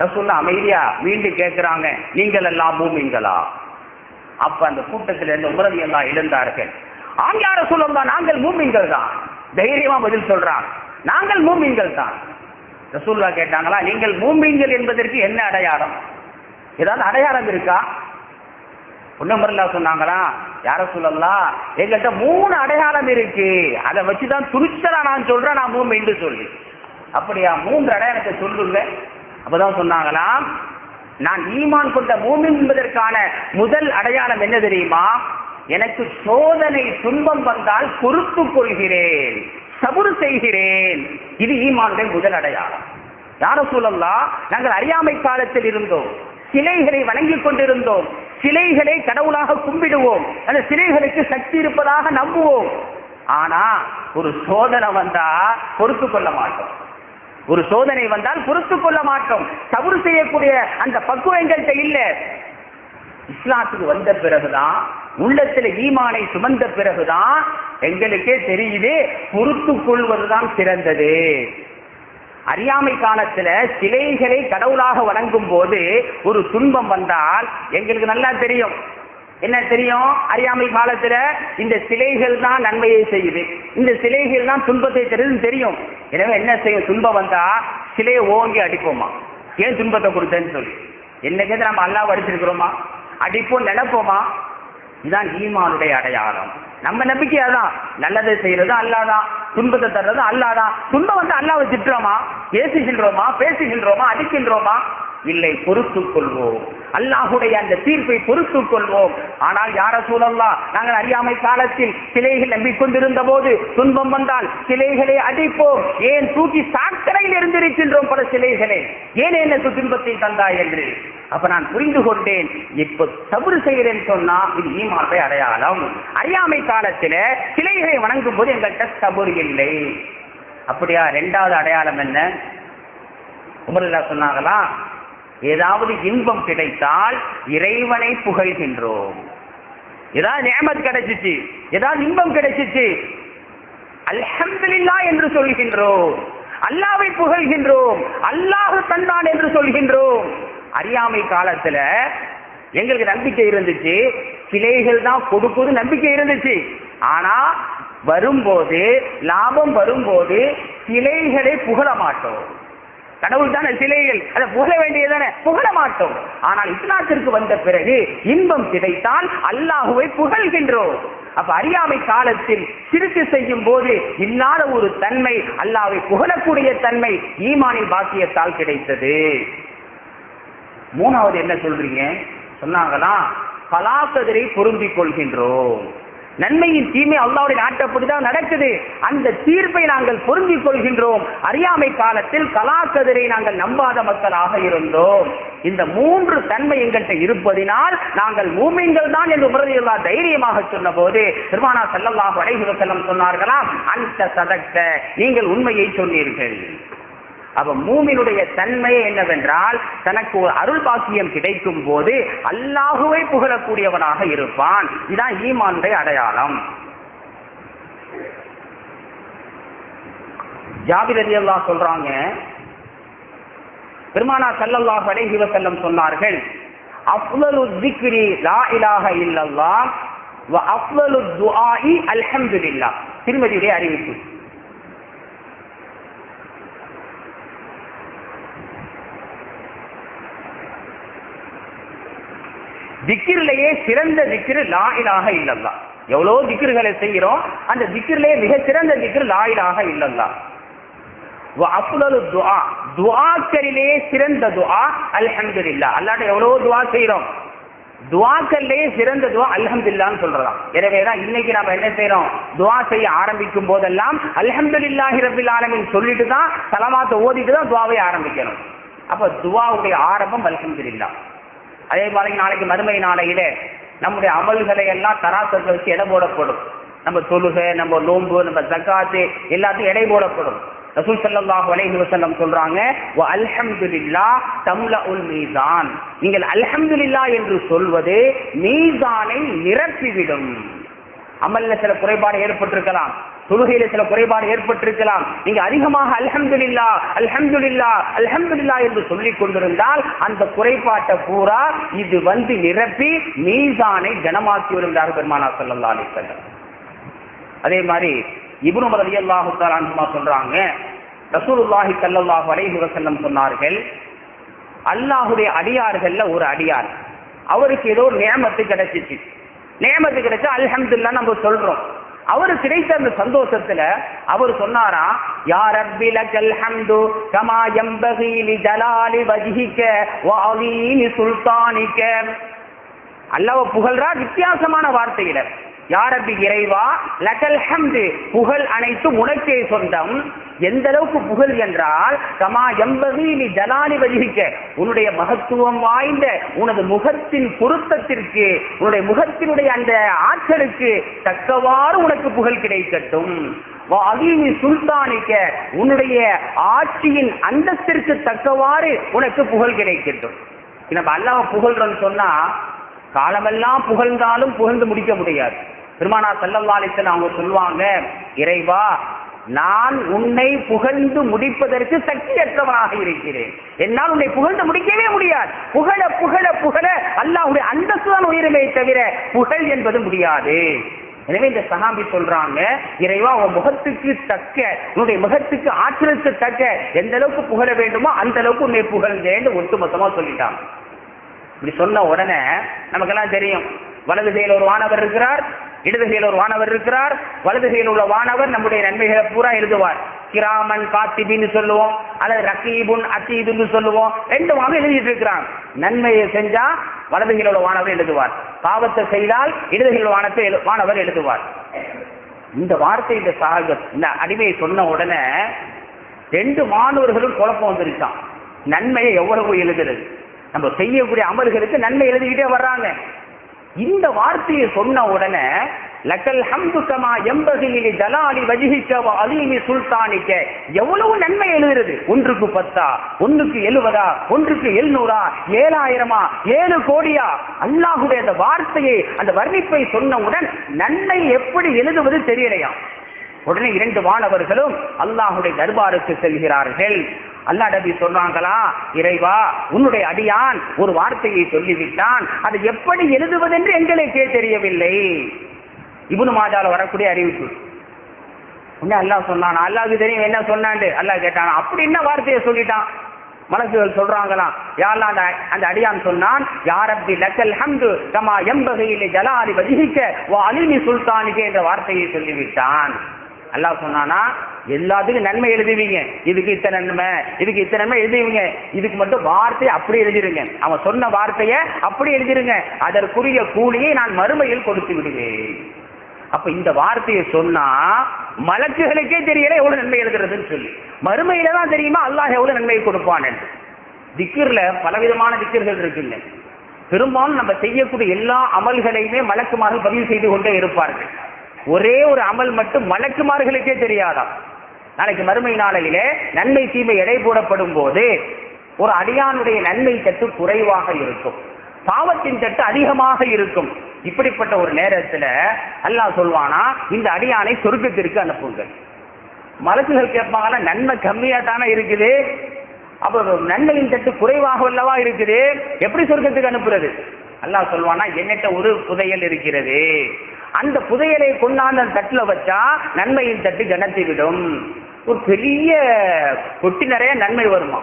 ரசூலுல்லாஹ் அமைதியா மீண்டும் கேட்கிறாங்க, நீங்கள் எல்லாம் மூமின்களா? அப்ப அந்த கூட்டத்தில் இருந்து உமர் ரலியல்லாஹு எழுந்தார்கள். ஆம் யா ரசூலல்லாஹ், நாங்கள் மூமின்கள் தான். தைரியமா பதில் சொல்றாங்க, நாங்கள் மூமின்கள் தான். ரசூலுல்லாஹ் கேட்டாங்களா, நீங்கள் மூமின்கள் என்பதற்கு என்ன அடையாளம், ஏதாவது அடையாளம் இருக்கா? உமர் ரலியல்லாஹு சொன்னாங்களா, யா ரசூலல்லாஹ் எங்கள்கிட்ட 3 அடையாளம் இருக்கு, அதை வச்சுதான் துணிச்சலா நான் சொல்றேன் நான் மூமின்னு சொல்லி. அப்படியா, 3 அடையாளத்தை சொல்லுங்க. அப்பதான் சொன்னாங்களா, நான் ஈமான் கொண்ட மூமின் என்பதற்கான முதல் அடையாளம் என்ன தெரியுமா, எனக்கு சோதனை துன்பம் வந்தால் பொறுத்துக் கொள்கிறேன், சபுர் செய்கிறேன். இது ஈமானுடைய முதல் அடையாளம். யா ரசூலல்லாஹ், நாங்கள் அறியாமை காலத்தில் இருந்தோம், சிலைகளை வணங்கிக் கொண்டிருந்தோம், சிலைகளை கடவுளாக கும்பிடுவோம், அந்த சிலைகளுக்கு சக்தி இருப்பதாக நம்புவோம். ஆனா ஒரு சோதனை வந்தா பொறுத்துக் கொள்ள மாட்டோம், ஒரு சோதனை வந்தால் பொறுத்துக் கொள்ள மாட்டோம், சபுர் செய்யக்கூடிய அந்த பக்குவம் எங்கள்கிட்ட இல்ல. இஸ்லாத்துக்கு வந்த பிறகுதான், உள்ளத்துல ஈமானை சுமந்த பிறகுதான் எங்களுக்கே தெரியுது பொறுத்துக் கொள்வதுதான் சிறந்தது. அறியாமை காலத்துல சிலைகளை கடவுளாக வணங்கும் போது ஒரு துன்பம் வந்தால் எங்களுக்கு நல்லா தெரியும். என்ன தெரியும்? அறியாமை காலத்துல இந்த சிலைகள் தான் நன்மையை செய்யுது, இந்த சிலைகள் தான் துன்பத்தை தருதுன்னு தெரியும். எனவே என்ன செய்யும், துன்பம் வந்தா சிலையை ஓங்கி அடிப்போமா, ஏன் துன்பத்தை கொடுத்தேன்னு சொல்லி. என்னைக்கு நம்ம அல்லாஹ் அடிச்சிருக்கிறோமா, அடிப்போம் நினைப்போமா? இதுதான் ஈமானுடைய அடையாளம். நம்ம நம்பிக்கை அதான், நல்லதை செய்யறது அல்லாதான், துன்பத்தை தர்றது அல்லாதான். துன்பம் வந்து அல்லாவை திட்டுறோமா, ஏசுகின்றோமா, பேசுகின்றோமா, அடிக்கின்றோமா? இல்லை, பொறுத்துக் கொள்வோம், அல்லாஹுடைய அந்த தீர்ப்பை பொறுத்துக் கொள்வோம். ஆனால் யா ரசூலல்லாஹ், நாங்கள் அறியாமை காலத்தில் சிலைகள் நம்பிக்கொண்டிருந்த போது துன்பம் வந்தால் சிலைகளை அடிப்போம், ஏன் தூக்கி சாக்கடையில் இருந்திருக்கின்றோம் பல சிலைகளை, ஏன் எனக்கு துன்பத்தை தந்தாய் என்று. அப்ப நான் புரிந்து கொண்டேன், இப்ப சபுர் செய்கிறேன் சொன்னா இது ஈமானுடைய அடையாளம். அறியாமை காலத்துல சிலைகளை வணங்கும் போது எங்கள்கிட்ட சபுர் இல்லை. அப்படியா? 2வது அடையாளம் என்ன? உமர் ரலியல்லாஹு சொன்னாங்களா, ஏதாவது இன்பம் கிடைத்தால் இறைவனை புகழ்கின்றோம். ஏதாவது நிஅமத் கிடைச்சிச்சு, ஏதாவது இன்பம் கிடைச்சிச்சு, அல்ஹம்துலில்லாஹ் என்று சொல்கின்றோம், அல்லாஹ்வை புகழ்கின்றோம், அல்லாஹ் தந்தான் என்று சொல்கின்றோம். அறியாமை காலத்துல எங்களுக்கு நம்பிக்கை இருந்துச்சு, சிலைகள் தான் கொடுக்குது நம்பிக்கை இருந்துச்சு. ஆனா வரும்போது, லாபம் வரும்போது சிலைகளை புகழ மாட்டோம். கடவுள் தானே சிலைகள், அதை புகழ வேண்டியதானே, புகழ மாட்டோம். ஆனால் இஸ்லாத்திற்கு வந்த பிறகு இன்பம் கிடைத்தால் அல்லாஹுவை புகழ்கின்றோம். அப்ப அறியாமை காலத்தில் சிறுக்கு செய்யும் போது இல்லாத ஒரு தன்மை, அல்லாஹ்வை புகழக்கூடிய தன்மை ஈமானின் பாக்கியத்தால் கிடைத்தது. 3வது என்ன சொல்றீங்க சொன்னாங்களா, கலாக்கதிரை பொருந்திக் கொள்கின்றோம். நன்மையின் தீமை அல்லாஹ்வுடைய நாட்டப்படிதான் நடக்குது, அந்த தீர்ப்பை நாங்கள் பொருந்திக் கொள்கின்றோம். அறியாமை காலத்தில் கலாக்கதிரை நாங்கள் நம்பாத மக்களாக இருந்தோம். இந்த 3 தன்மை எங்கள்கிட்ட இருப்பதினால் நாங்கள் மூமின்கள் தான் என்று உமர் ரலியல்லாஹு தைரியமாக சொன்ன போது பெருமானார் ஸல்லல்லாஹு அலைஹி வஸல்லம் சொன்னார்களாம், அந்த சதக்த, நீங்கள் உண்மையை சொன்னீர்கள். அப்ப மூமினுடைய தன்மை என்னவென்றால், தனக்கு ஒரு அருள் பாக்கியம் கிடைக்கும் போது அல்லாஹுவை புகழக்கூடியவனாக இருப்பான். இதுதான் ஈமானுடைய அடையாளம். ஜாபிர் ரலியல்லாஹு சொல்றாங்க, பெருமானார் ஸல்லல்லாஹு அலைஹி வஸல்லம் சொன்னார்கள், அஃலலு ذிக்ரி லா இலாஹ இல்லல்லாஹ் வ அஃலலு துஆஇ அல்ஹம்துலில்லாஹ். திருமதியுடைய அறிவிப்பு. திக்ரிலேயே சிறந்த திக்ரு லா இலாஹ இல்லல்லாஹ். எவ்வளவு திக்ருகளை செய்கிறோம், அந்த திக்ரிலேயே மிக சிறந்த திக்ரு லா இலாஹ இல்லல்லாஹ். வ அஃலலு துஆ, துஆக்களிலே சிறந்த துஆ அல்ஹம்துலில்லாஹ். அல்லாஹ்ட்ட எவ்வளவு துஆ செய்றோம், துஆக்களிலே சிறந்த துஆ அல்ஹம்துலில்லாஹ்னு சொல்றதாம். எனவேதான் இன்னைக்கு நாம என்ன செய்யறோம், துஆ செய்ய ஆரம்பிக்கும் போதெல்லாம் அல்ஹம்துலில்லாஹி ரப்பில் ஆலமீன் சொல்லிட்டு தான் ஸலவாத்தை ஓதிட்டு தான் துஆவை ஆரம்பிக்கணும். அப்ப துஆவுடைய ஆரம்பம் அல்ஹம்துலில்லாஹ். அதே மாதிரி நாளைக்கு மறுமை நாளையில நம்முடைய அமல்களை எல்லாம் தராசத்தை வச்சு எடை போடப்படும். நம்ம தொழுகை, நம்ம நோன்பு, நம்ம ஜக்காத்து எல்லாத்தையும் எடை போடப்படும். ரசூல் ஸல்லல்லாஹு அலைஹி வஸல்லம் சொல்றாங்க, வ அல்ஹம்துலில்லாஹ் தம்லஉல் மீசான். நீங்கள் அல்ஹம்துலில்லாஹ் என்று சொல்வது மீசானை நிரப்பிவிடும். அமல்ல சில குறைபாடு ஏற்பட்டிருக்கலாம், தொழுகையில சில குறைபாடு ஏற்பட்டிருக்கலாம். நீங்க அதிகமாக அல்ஹம்துலில்லாஹ் அல்ஹம்துலில்லாஹ் அல்ஹம்துலில்லாஹ் என்று சொல்லிக் கொண்டிருந்தால் அந்த குறைபாட்டை பூரா இது நிரப்பி மீசானை கனமாக்கி வருகிறார் பெருமானார் ஸல்லல்லாஹு அலைஹி வஸல்லம். அதே மாதிரி இப்னு உமர் ரலியல்லாஹு தஆலா அன்ஹுமா சொல்றாங்க, ரசூலுல்லாஹி ஸல்லல்லாஹு அலைஹி வஸல்லம் சொன்னார்கள், அல்லாஹ்வுடைய அடியார்கள்ல ஒரு அடியார், அவருக்கு ஏதோ ஒரு நியமத்து கிடைச்சிச்சு. நியமத்து கிடைச்சா அல்ஹம்துலில்லாஹ் நம்ம சொல்றோம். அவருக்கு கிடைத்த அந்த சந்தோஷத்துல அவர் சொன்னாரா, யா ரப்பி லக்கல் ஹம்து கமா யம்பகி லிஜலாலி வஜ்ஹிக வ அலீமி சுல்தானிக. அல்லாஹ்வை புகழ்றார் வித்தியாசமான வார்த்தையில. யா ரப்பி இறைவா, லக்கல் ஹம்து புகழ் அனைத்தும் உனக்கே சொந்தம். எந்த அளவுக்கு புகழ் என்றால், கமா யம்பகி லிஜலாலி வஜ்ஹிக, உன்னுடைய மகத்துவம் வாய்ந்த உனது முகத்தின் பொருத்தத்திற்கு, உன்னுடைய முகத்தினுடைய அந்த ஆற்றலுக்கு தக்கவாறு உனக்கு புகழ் கிடைக்கட்டும். அலீமி சுல்தானிக்க, உன்னுடைய ஆட்சியின் அந்தஸ்திற்கு தக்கவாறு உனக்கு புகழ் கிடைக்கட்டும். நம்ம அல்லாஹ் புகழ்றோம்னு சொன்னா காலமெல்லாம் புகழ்ந்தாலும் புகழ்ந்து முடிக்க முடியாது. பெருமானார் ஸல்லல்லாஹு அலைஹி வஸல்லம் அவங்க சொல்லுவாங்க, இறைவா நான் உன்னை புகழ்ந்து முடிப்பதற்கு சக்தியற்றவனாக இருக்கிறேன், என்னால் உன்னை புகழ்ந்து முடிக்கவே முடியாது. புகழ புகழ புகழ அல்லாஹ்வுடைய அந்தஸ்து தான் உயருமே தவிர புகழ் என்பது முடியாது. எனவே இந்த சஹாபி சொல்றாங்க, இறைவா உன் முகத்துக்கு தக்க, உன்னுடைய முகத்துக்கு ஆற்றலுக்கு தக்க எந்த அளவுக்கு புகழ வேண்டுமோ அந்த அளவுக்கு உன்னை புகழ்ந்தேன்னு ஒட்டுமொத்தமா சொல்லிட்டாங்க. இப்படி சொன்ன உடனே நமக்கெல்லாம் தெரியும், வலது கையில் ஒரு வானவர் இருக்கிறார், இடது கையில் ஒரு வானவர் இருக்கிறார். வலது கையில் உள்ள வானவர் நம்முடைய நன்மைகளை பூரா எழுதுவார். கிராமன் காத்திபின்னு சொல்லுவோம், அல்லது ரகீபுன் அத்தீதுன்னு சொல்லுவோம். ரெண்டு வாங்க எழுதிட்டு இருக்கிறாங்க. நன்மையை செஞ்சா வலது கையில் உள்ள வானவர் எழுதுவார், பாவத்தை செய்தால் இடது கையில் வானவர் எழுதுவார். இந்த வார்த்தை இந்த அடிமையை சொன்ன உடனே ரெண்டு மாணவர்களும் குழப்பம் வந்துருச்சான். நன்மையை எவ்வளவு எழுதுறது, நம்ம செய்யக்கூடிய அமல்களுக்கு நன்மை எழுதிக்கிட்டே வர்றாங்க. இந்த வார்த்தையை சொன்ன உடனே லக்கல் ஹம்து கமா யம்பகி லிஜலாலி வஜ்ஹிக வ அலீமி சுல்தானிக, எவ்வளவு நன்மை எழுதுறது, 1க்கு 10, 1க்கு 70, 1க்கு 700, 7000, 7 கோடியா? அல்லாஹ்வுடைய அந்த வார்த்தையை, அந்த வர்ணிப்பை சொன்னவுடன் நன்மை எப்படி எழுதுவது தெரியலையா? உடனே 2 வானவர்களும் அல்லாஹ்வுடைய தர்பாருக்கு செல்கிறார்கள். அல்லாஹ் நபி சொல்றாங்களா, இறைவா உன்னுடைய அடியான் ஒரு வார்த்தையை சொல்லிவிட்டான், அதை எப்படி எழுதுவதென்று எங்களுக்கே தெரியவில்லை. இப்னு மாஜால வரக்கூடிய அறிவிப்பு. அல்லாஹ் சொன்னான், அல்லாஹ்வுக்கு தெரியும் என்ன சொன்னான்னு. அல்லாஹ் கேட்டான், அப்படி என்ன வார்த்தையை சொல்லிட்டான்? மலக்குகள் சொல்றாங்களாம், யா அல்லாஹ் அந்த அடியான் சொன்னான், யா ரப்பி லக்கல் ஹம்து கமா யம்பகி லிஜலாலி வஜ்ஹிக வ அலீமி சுல்தானிக என்ற வார்த்தையை சொல்லிவிட்டான். அல்லாஹ் சொன்னானா, எல்லாத்துக்கும் நன்மை எழுதுவீங்க, இதுக்கு இத்தனை நன்மை, இதுக்கு இத்தனை நன்மை எழுதுவீங்க, இதுக்கு மட்டும் வார்த்தையை அப்படி எழுதிருங்க, அவன் சொன்ன வார்த்தையை அப்படி எழுதிருங்க, அதற்குரிய கூலியை நான் மறுமையில் கொடுத்து விடுவேன். அப்ப இந்த வார்த்தையை சொன்னா மலக்குகளுக்கே தெரியல எவ்வளவு நன்மை எழுதுறதுன்னு சொல்லி, மறுமையில தான் தெரியுமா அல்லாஹ் எவ்வளவு நன்மை கொடுப்பான் என்று. திக்ர்ல பலவிதமான திக்ர்கள் இருக்குங்க. பெரும்பாலும் நம்ம செய்யக்கூடிய எல்லா அமல்களையுமே மலக்குமார்கள் பதிவு செய்து கொண்டே இருப்பார்கள். ஒரே ஒரு அமல் மட்டும் மலக்குமார்களுக்கே தெரியாதாம். நாளைக்கு மறுமை நாளையிலே நன்மை தீமை எடை போடப்படும் போது ஒரு அடியானுடைய நன்மை தட்டு குறைவாக இருக்கும், பாவத்தின் தட்டு அதிகமாக இருக்கும். இப்படிப்பட்ட ஒரு நேரத்தில் அல்லாஹ் சொல்வானா, இந்த அடியானை சொர்க்கத்திற்கு அனுப்புங்கள். மலக்குகள் கேட்பாங்களா, நன்மை கம்மியா தானே இருக்குது, அப்ப நன்மையின் தட்டு குறைவாக அல்லவா இருக்குது, எப்படி சொர்க்கத்துக்கு அனுப்புறது? அல்லாஹ் சொல்வானா, என்னட்ட ஒரு புதையல் இருக்கிறது, அந்த புதையலை கொண்டாந்து அந்த தட்டுல வச்சா நன்மையின் தட்டு கனத்தி விடும். ஒரு பெரிய கொட்டி நிறைய நன்மை வருமா.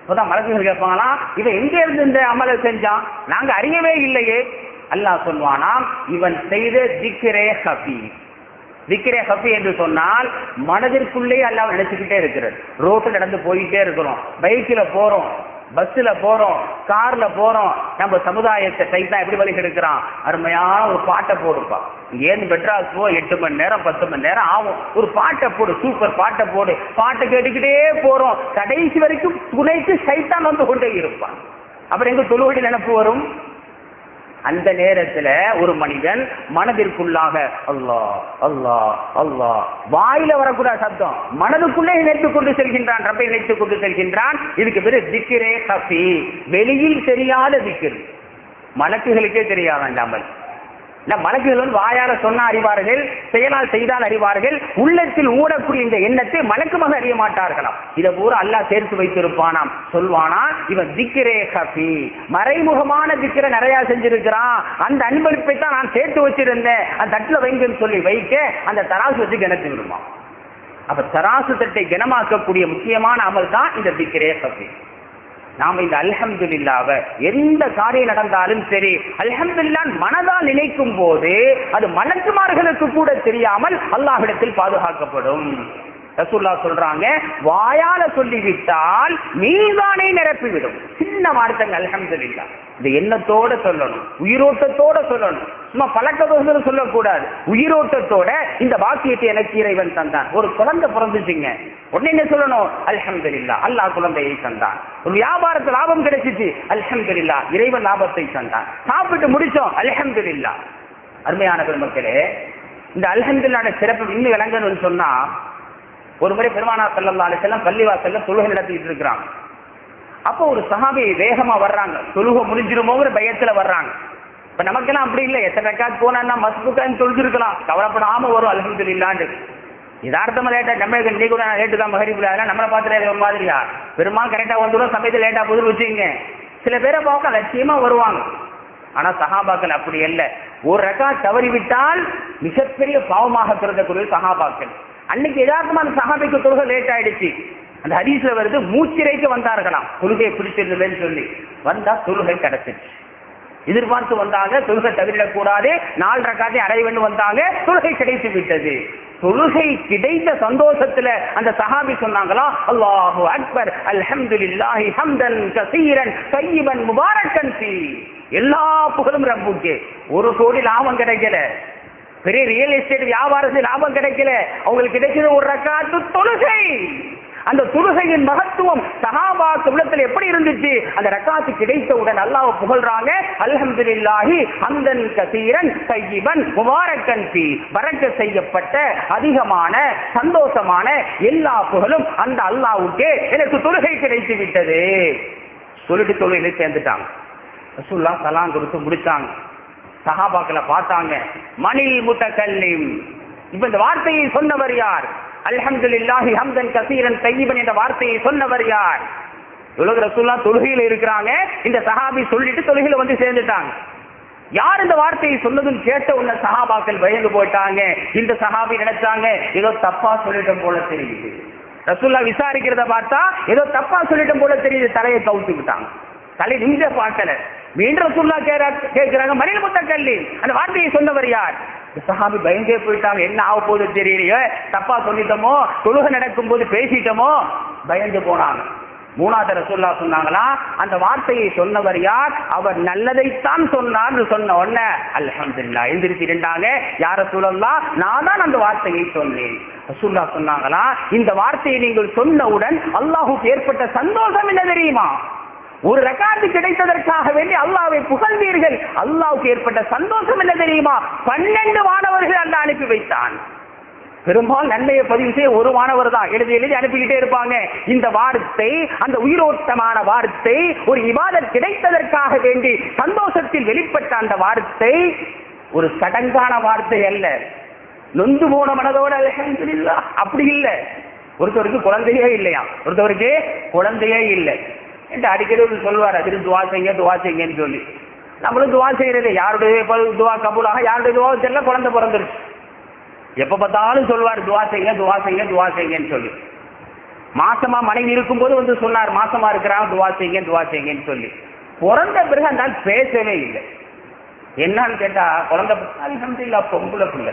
அப்பதான் மலக்குகள் கேட்பாங்களா, இவன் எங்க இருந்து இந்த அமலை செஞ்சான், நாங்க அறியவே இல்லையே. அல்லாஹ் சொல்வானா, இவன் செய்த திக்ரே ஹபி. திக்ரே ஹபி என்று சொன்னால் மனதிற்குள்ளே அல்லாஹ் நினைச்சுக்கிட்டே இருக்கிறது. ரோட்டு நடந்து போயிட்டே இருக்கிறோம், பைக்கில் போறோம், பஸ்ல போறோம், கார்ல போறோம், நம்ம சமுதாயத்தை சைத்தான் எப்படி வழி எடுக்கிறான், அருமையான ஒரு பாட்டை போடுப்பா, ஏன் மெட்ராஸ் போ 8 மணி நேரம் 10 மணி நேரம் ஆகும், ஒரு பாட்டை போடு, சூப்பர் பாட்டை போடு, பாட்டை கேட்டுக்கிட்டே போறோம், கடைசி வரைக்கும் துணைக்கு சைத்தான் வந்து கொண்டே இருப்பான். அப்புறம் எங்க தொழுகை நினைப்பு வரும்? அந்த நேரத்துல ஒரு மனிதன் மனதிற்குள்ளாக அல்லாஹ் அல்லாஹ் அல்லாஹ், வாயில வரக்கூடாத சப்தம், மனதுக்குள்ளே நினைத்துக் கொண்டு செல்கின்றான், ரப்பை நினைத்துக் கொண்டு செல்கின்றான். இதுக்கு பேரு திக்ரே ஹஃபி, வெளியில் தெரியாத திக்ர், மலக்குகளுக்கே தெரிய வேண்டாமல். மலக்குகள் வாயார சொன்ன அறிவார்கள், செயலால் செய்தால் அறிவார்கள், உள்ளத்தில் ஊடக்கூடிய இந்த எண்ணத்தை மலக்குமாக அறிய மாட்டார்களாம். இதை பூரா அல்லாஹ் சேர்த்து வைத்திருப்பானாம். சொல்வானா, இவன் திக்ரே ஹஃபி, மறைமுகமான திக்ரை நிறைய செஞ்சிருக்கிறான், அந்த அன்பளிப்பை தான் நான் சேர்த்து வச்சிருந்தேன், அந்த தட்டுல வைங்கன்னு சொல்லி வைக்க அந்த தராசு வச்சு கிணத்து விடுமா. அப்ப தராசு தட்டை கனமாக்கக்கூடிய முக்கியமான அமல் தான் இந்த திக்ரே ஹஃபி. நாம இந்த அல்ஹம்துலில்லாஹ்வை எந்த காரியம் நடந்தாலும் சரி அல்ஹம்துலில்லாஹ் மனதால் நினைக்கும் போது அது மலக்குமார்களுக்கு கூட தெரியாமல் அல்லாஹ்விடத்தில் பாதுகாக்கப்படும். ரசூலுல்லாஹ் சொல்றாங்க, வாயால சொல்லிவிட்டால் மீதானை நிரப்பிவிடும். சின்ன வார்த்தைங்க அல்ஹம்துலில்லாஹ், இந்த எண்ணத்தோட சொல்லணும், உயிரோட்டத்தோட சொல்லணும், சும்மா பழக்கத்தோடு சொல்லக்கூடாது, உயிரோட்டத்தோட இந்த வாக்கியத்தை எனக்கு இறைவன் தந்தான். ஒரு குழந்தை பிறந்துச்சுங்க, உடனே என்ன சொல்லணும்? அல்ஹம்துலில்லாஹ், அல்லாஹ் குழந்தையை தந்தான். ஒரு வியாபாரத்தில் லாபம் கிடைச்சிச்சு, அல்ஹம்துலில்லாஹ், இறைவன் லாபத்தை தந்தான். சாப்பிட்டு முடிச்சோம், அல்ஹம்துலில்லாஹ். அருமையான பெருமக்களே, இந்த அல்ஹம்துலில்லாஹ் சிறப்பு இன்னும் விளங்கணும்னு சொன்னா, ஒரு முறை பெருமானார் ஸல்லல்லாஹு அலைஹி வஸல்லம் பள்ளிவாசல்ல தொழுகை நடத்திட்டு இருக்கிறாங்க. அப்போ ஒரு சஹாபி வேகமா வர்றாங்க, தொழுகை முடிஞ்சிருமோங்கிற பயத்துல வர்றாங்க. இப்ப நமக்கெல்லாம் அப்படி இல்லை, எத்தனை ரக்காத் போனா மஸ்புக்கான்னு தொழுதிருக்கலாம், கவலைப்படாம வரும் அல்ஹம்துலில்லாஹ். யதார்த்தமா லேட்டா நம்ம நீ கூட லேட்டு தான் மகரிபுல நம்மளை பார்த்துட்டு ஒரு மாதிரியா பெருமாள் கரெக்டா வந்துடும், சமயத்தில் லேட்டா போதும் வச்சுங்க. சில பேரை பார்க்க லட்சியமா வருவாங்க. ஆனா சஹாபாக்கள் அப்படி அல்ல. ஒரு ரக்காத் தவறிவிட்டால் மிகப்பெரிய பாவமாக கருதக்கூடிய சஹாபாக்கள். அன்னைக்கு யதார்த்தமா அந்த சஹாபிக்கு தொழுகை லேட் ஆயிடுச்சு. அந்த ஹதீஸ்ல வருது, மூச்சிறைக்கு வந்தார்களாம் தொழுகையை பிடிச்சிருந்ததுன்னு சொல்லி. வந்தா தொழுகை கிடைச்சிச்சு, எதிர்பார்த்து வந்தாங்க, தொழுகை தவிரிடக்கூடாது, 4 ரக்காத்தை அடைய வேண்டும் வந்தாங்க, தொழுகை கிடைத்து விட்டது. தொழுகை கிடைத்த சந்தோஷத்துல அந்த சஹாபி சொன்னாங்களா, அல்லாஹு அக்பர் அல்ஹம்துலில்லாஹி ஹம்தன் கஸீரன் தய்யிபன் முபாரக்கன் ஃபீ. எல்லா புகழும் ரப்புக்கே. 1 கோடி லாபம் கிடைக்கல, பெரிய ரியல் எஸ்டேட் வியாபாரத்தில் லாபம் கிடைக்கல, அவங்களுக்கு கிடைச்சது 1 ரக்காத்து தொழுகை. அந்த தொழுகையின் மகத்துவம் சஹாபாக்கள் உள்ளத்தில் எப்படி இருந்துச்சு? அந்த ரக்காத்து கிடைத்தவுடன் அல்லாஹ்வை புகழ்றாங்க, அல்ஹம்துலில்லாஹி ஹம்தன் கஸீரன் தய்யிபன் முபாரக்கன் ஃபீ. பரக்கத் செய்யப்பட்ட அதிகமான சந்தோஷமான எல்லா புகழும் அந்த அல்லாஹ்வுக்கே, எனக்கு தொழுகை கிடைத்து விட்டது. சொல்லிட்டு தொழுகையில சேர்ந்துட்டாங்க. ரசூலுல்லாஹ் சலாம் கொடுத்து முடிச்சாங்க. சஹாபாக்களை பார்த்தாங்க, மணில் முத்தகல்லிம். இப்ப இந்த வார்த்தையை சொன்னவர் யார்? அல்ஹம்துலில்லாஹி ஹம்தன் கஸீரன் தய்யிபன் என்ற வார்த்தையை சொன்னவர் யார்? ரசூலுல்லாஹ் தொழுகையில இருக்கிறாங்க, இந்த சஹாபி சொல்லிட்டு தொழுகையில வந்து சேர்ந்துட்டாங்க. யார் இந்த வார்த்தையை சொன்னதுன்னு கேட்ட உடனே சஹாபாக்கள் பயந்து போயிட்டாங்க. இந்த சஹாபி நினைச்சாங்க, ஏதோ தப்பா சொல்லிட்டோம் போல தெரியுது. ரசூலுல்லாஹ் விசாரிக்கிறத பார்த்தா ஏதோ தப்பா சொல்லிட்டோம் போல தெரியுது, தலையை கவுத்து விட்டாங்க. தலை நிமிஷ பார்க்கல. மீண்டும் ரசூலுல்லாஹ் கேட்கிறாங்க, மணில் முத்தகல்லிம், அந்த வார்த்தையை சொன்னவர் யார்? சஹாபி பயந்தே போயிட்டாங்க, என்ன ஆக போகுது தெரியலையோ, தப்பா சொல்லிட்டோமோ, தொழுகை நடக்கும் போது பேசிட்டோமோ, பயந்து போனாங்க. 3வது ரசூலுல்லாஹ் சொன்னாங்களா, அந்த வார்த்தையை சொன்னவர் யார்? அவர் நல்லதைத்தான் சொன்னார். சொன்ன உடனே அல்ஹம்துலில்லாஹ் எந்திரிச்சு இருந்தாங்க. யார் ரசூலுல்லாஹ்? நான் தான் அந்த வார்த்தையை சொன்னேன். ரசூலுல்லாஹ் சொன்னாங்களா, இந்த வார்த்தையை நீங்கள் சொன்னவுடன் அல்லாஹ்வுக்கு ஏற்பட்ட சந்தோஷம் என்ன தெரியுமா? 1 ரக்காத்து கிடைத்ததற்காக வேண்டி அல்லாஹ்வை புகழ்ந்தீர்கள், அல்லாஹ்வுக்கு ஏற்பட்ட சந்தோஷம் என்ன தெரியுமா? 12 மாணவர்கள் அல்லாஹ் அனுப்பி வைத்தான். பெரும்பாலும் நன்மையை பதிவு செய்ய 1 மாணவர் தான் எழுதி எழுதி அனுப்பிக்கிட்டே இருப்பாங்க. இந்த வார்த்தை, அந்த உயிரோட்டமான வார்த்தை, ஒரு இபாதத் கிடைத்ததற்காக வேண்டி சந்தோஷத்தில் வெளிப்பட்ட அந்த வார்த்தை ஒரு சடங்கான வார்த்தை அல்ல. நொந்து போன மனதோட அல்ஹம்துலில்லாஹ் அப்படி இல்லை. ஒருத்தவருக்கு குழந்தையே இல்லையா, ஒருத்தவருக்கு குழந்தையே இல்லை என்று அடிக்கடி சொல்வார். அதுக்கு துவா செய்யுங்கன்னு சொல்லி நம்மளும் துவா செய்யறது, யாருடைய துவா கபூலாக, யாருடைய துவா தெரியல, குழந்தை பிறந்துருச்சு. எப்ப பார்த்தாலும் சொல்வார் துவா செய்யுங்கன்னு சொல்லி. மாசமா மனைவி இருக்கும்போது வந்து சொன்னார், மாசமா இருக்கிறான் துவா செய்யுங்கன்னு சொல்லி. பிறந்த பிறகு அந்த பேசவே இல்லை. என்னன்னு கேட்டா, குழந்தை அல்ஹம்துலில்லாஹ் பொம்பளை பிள்ளை.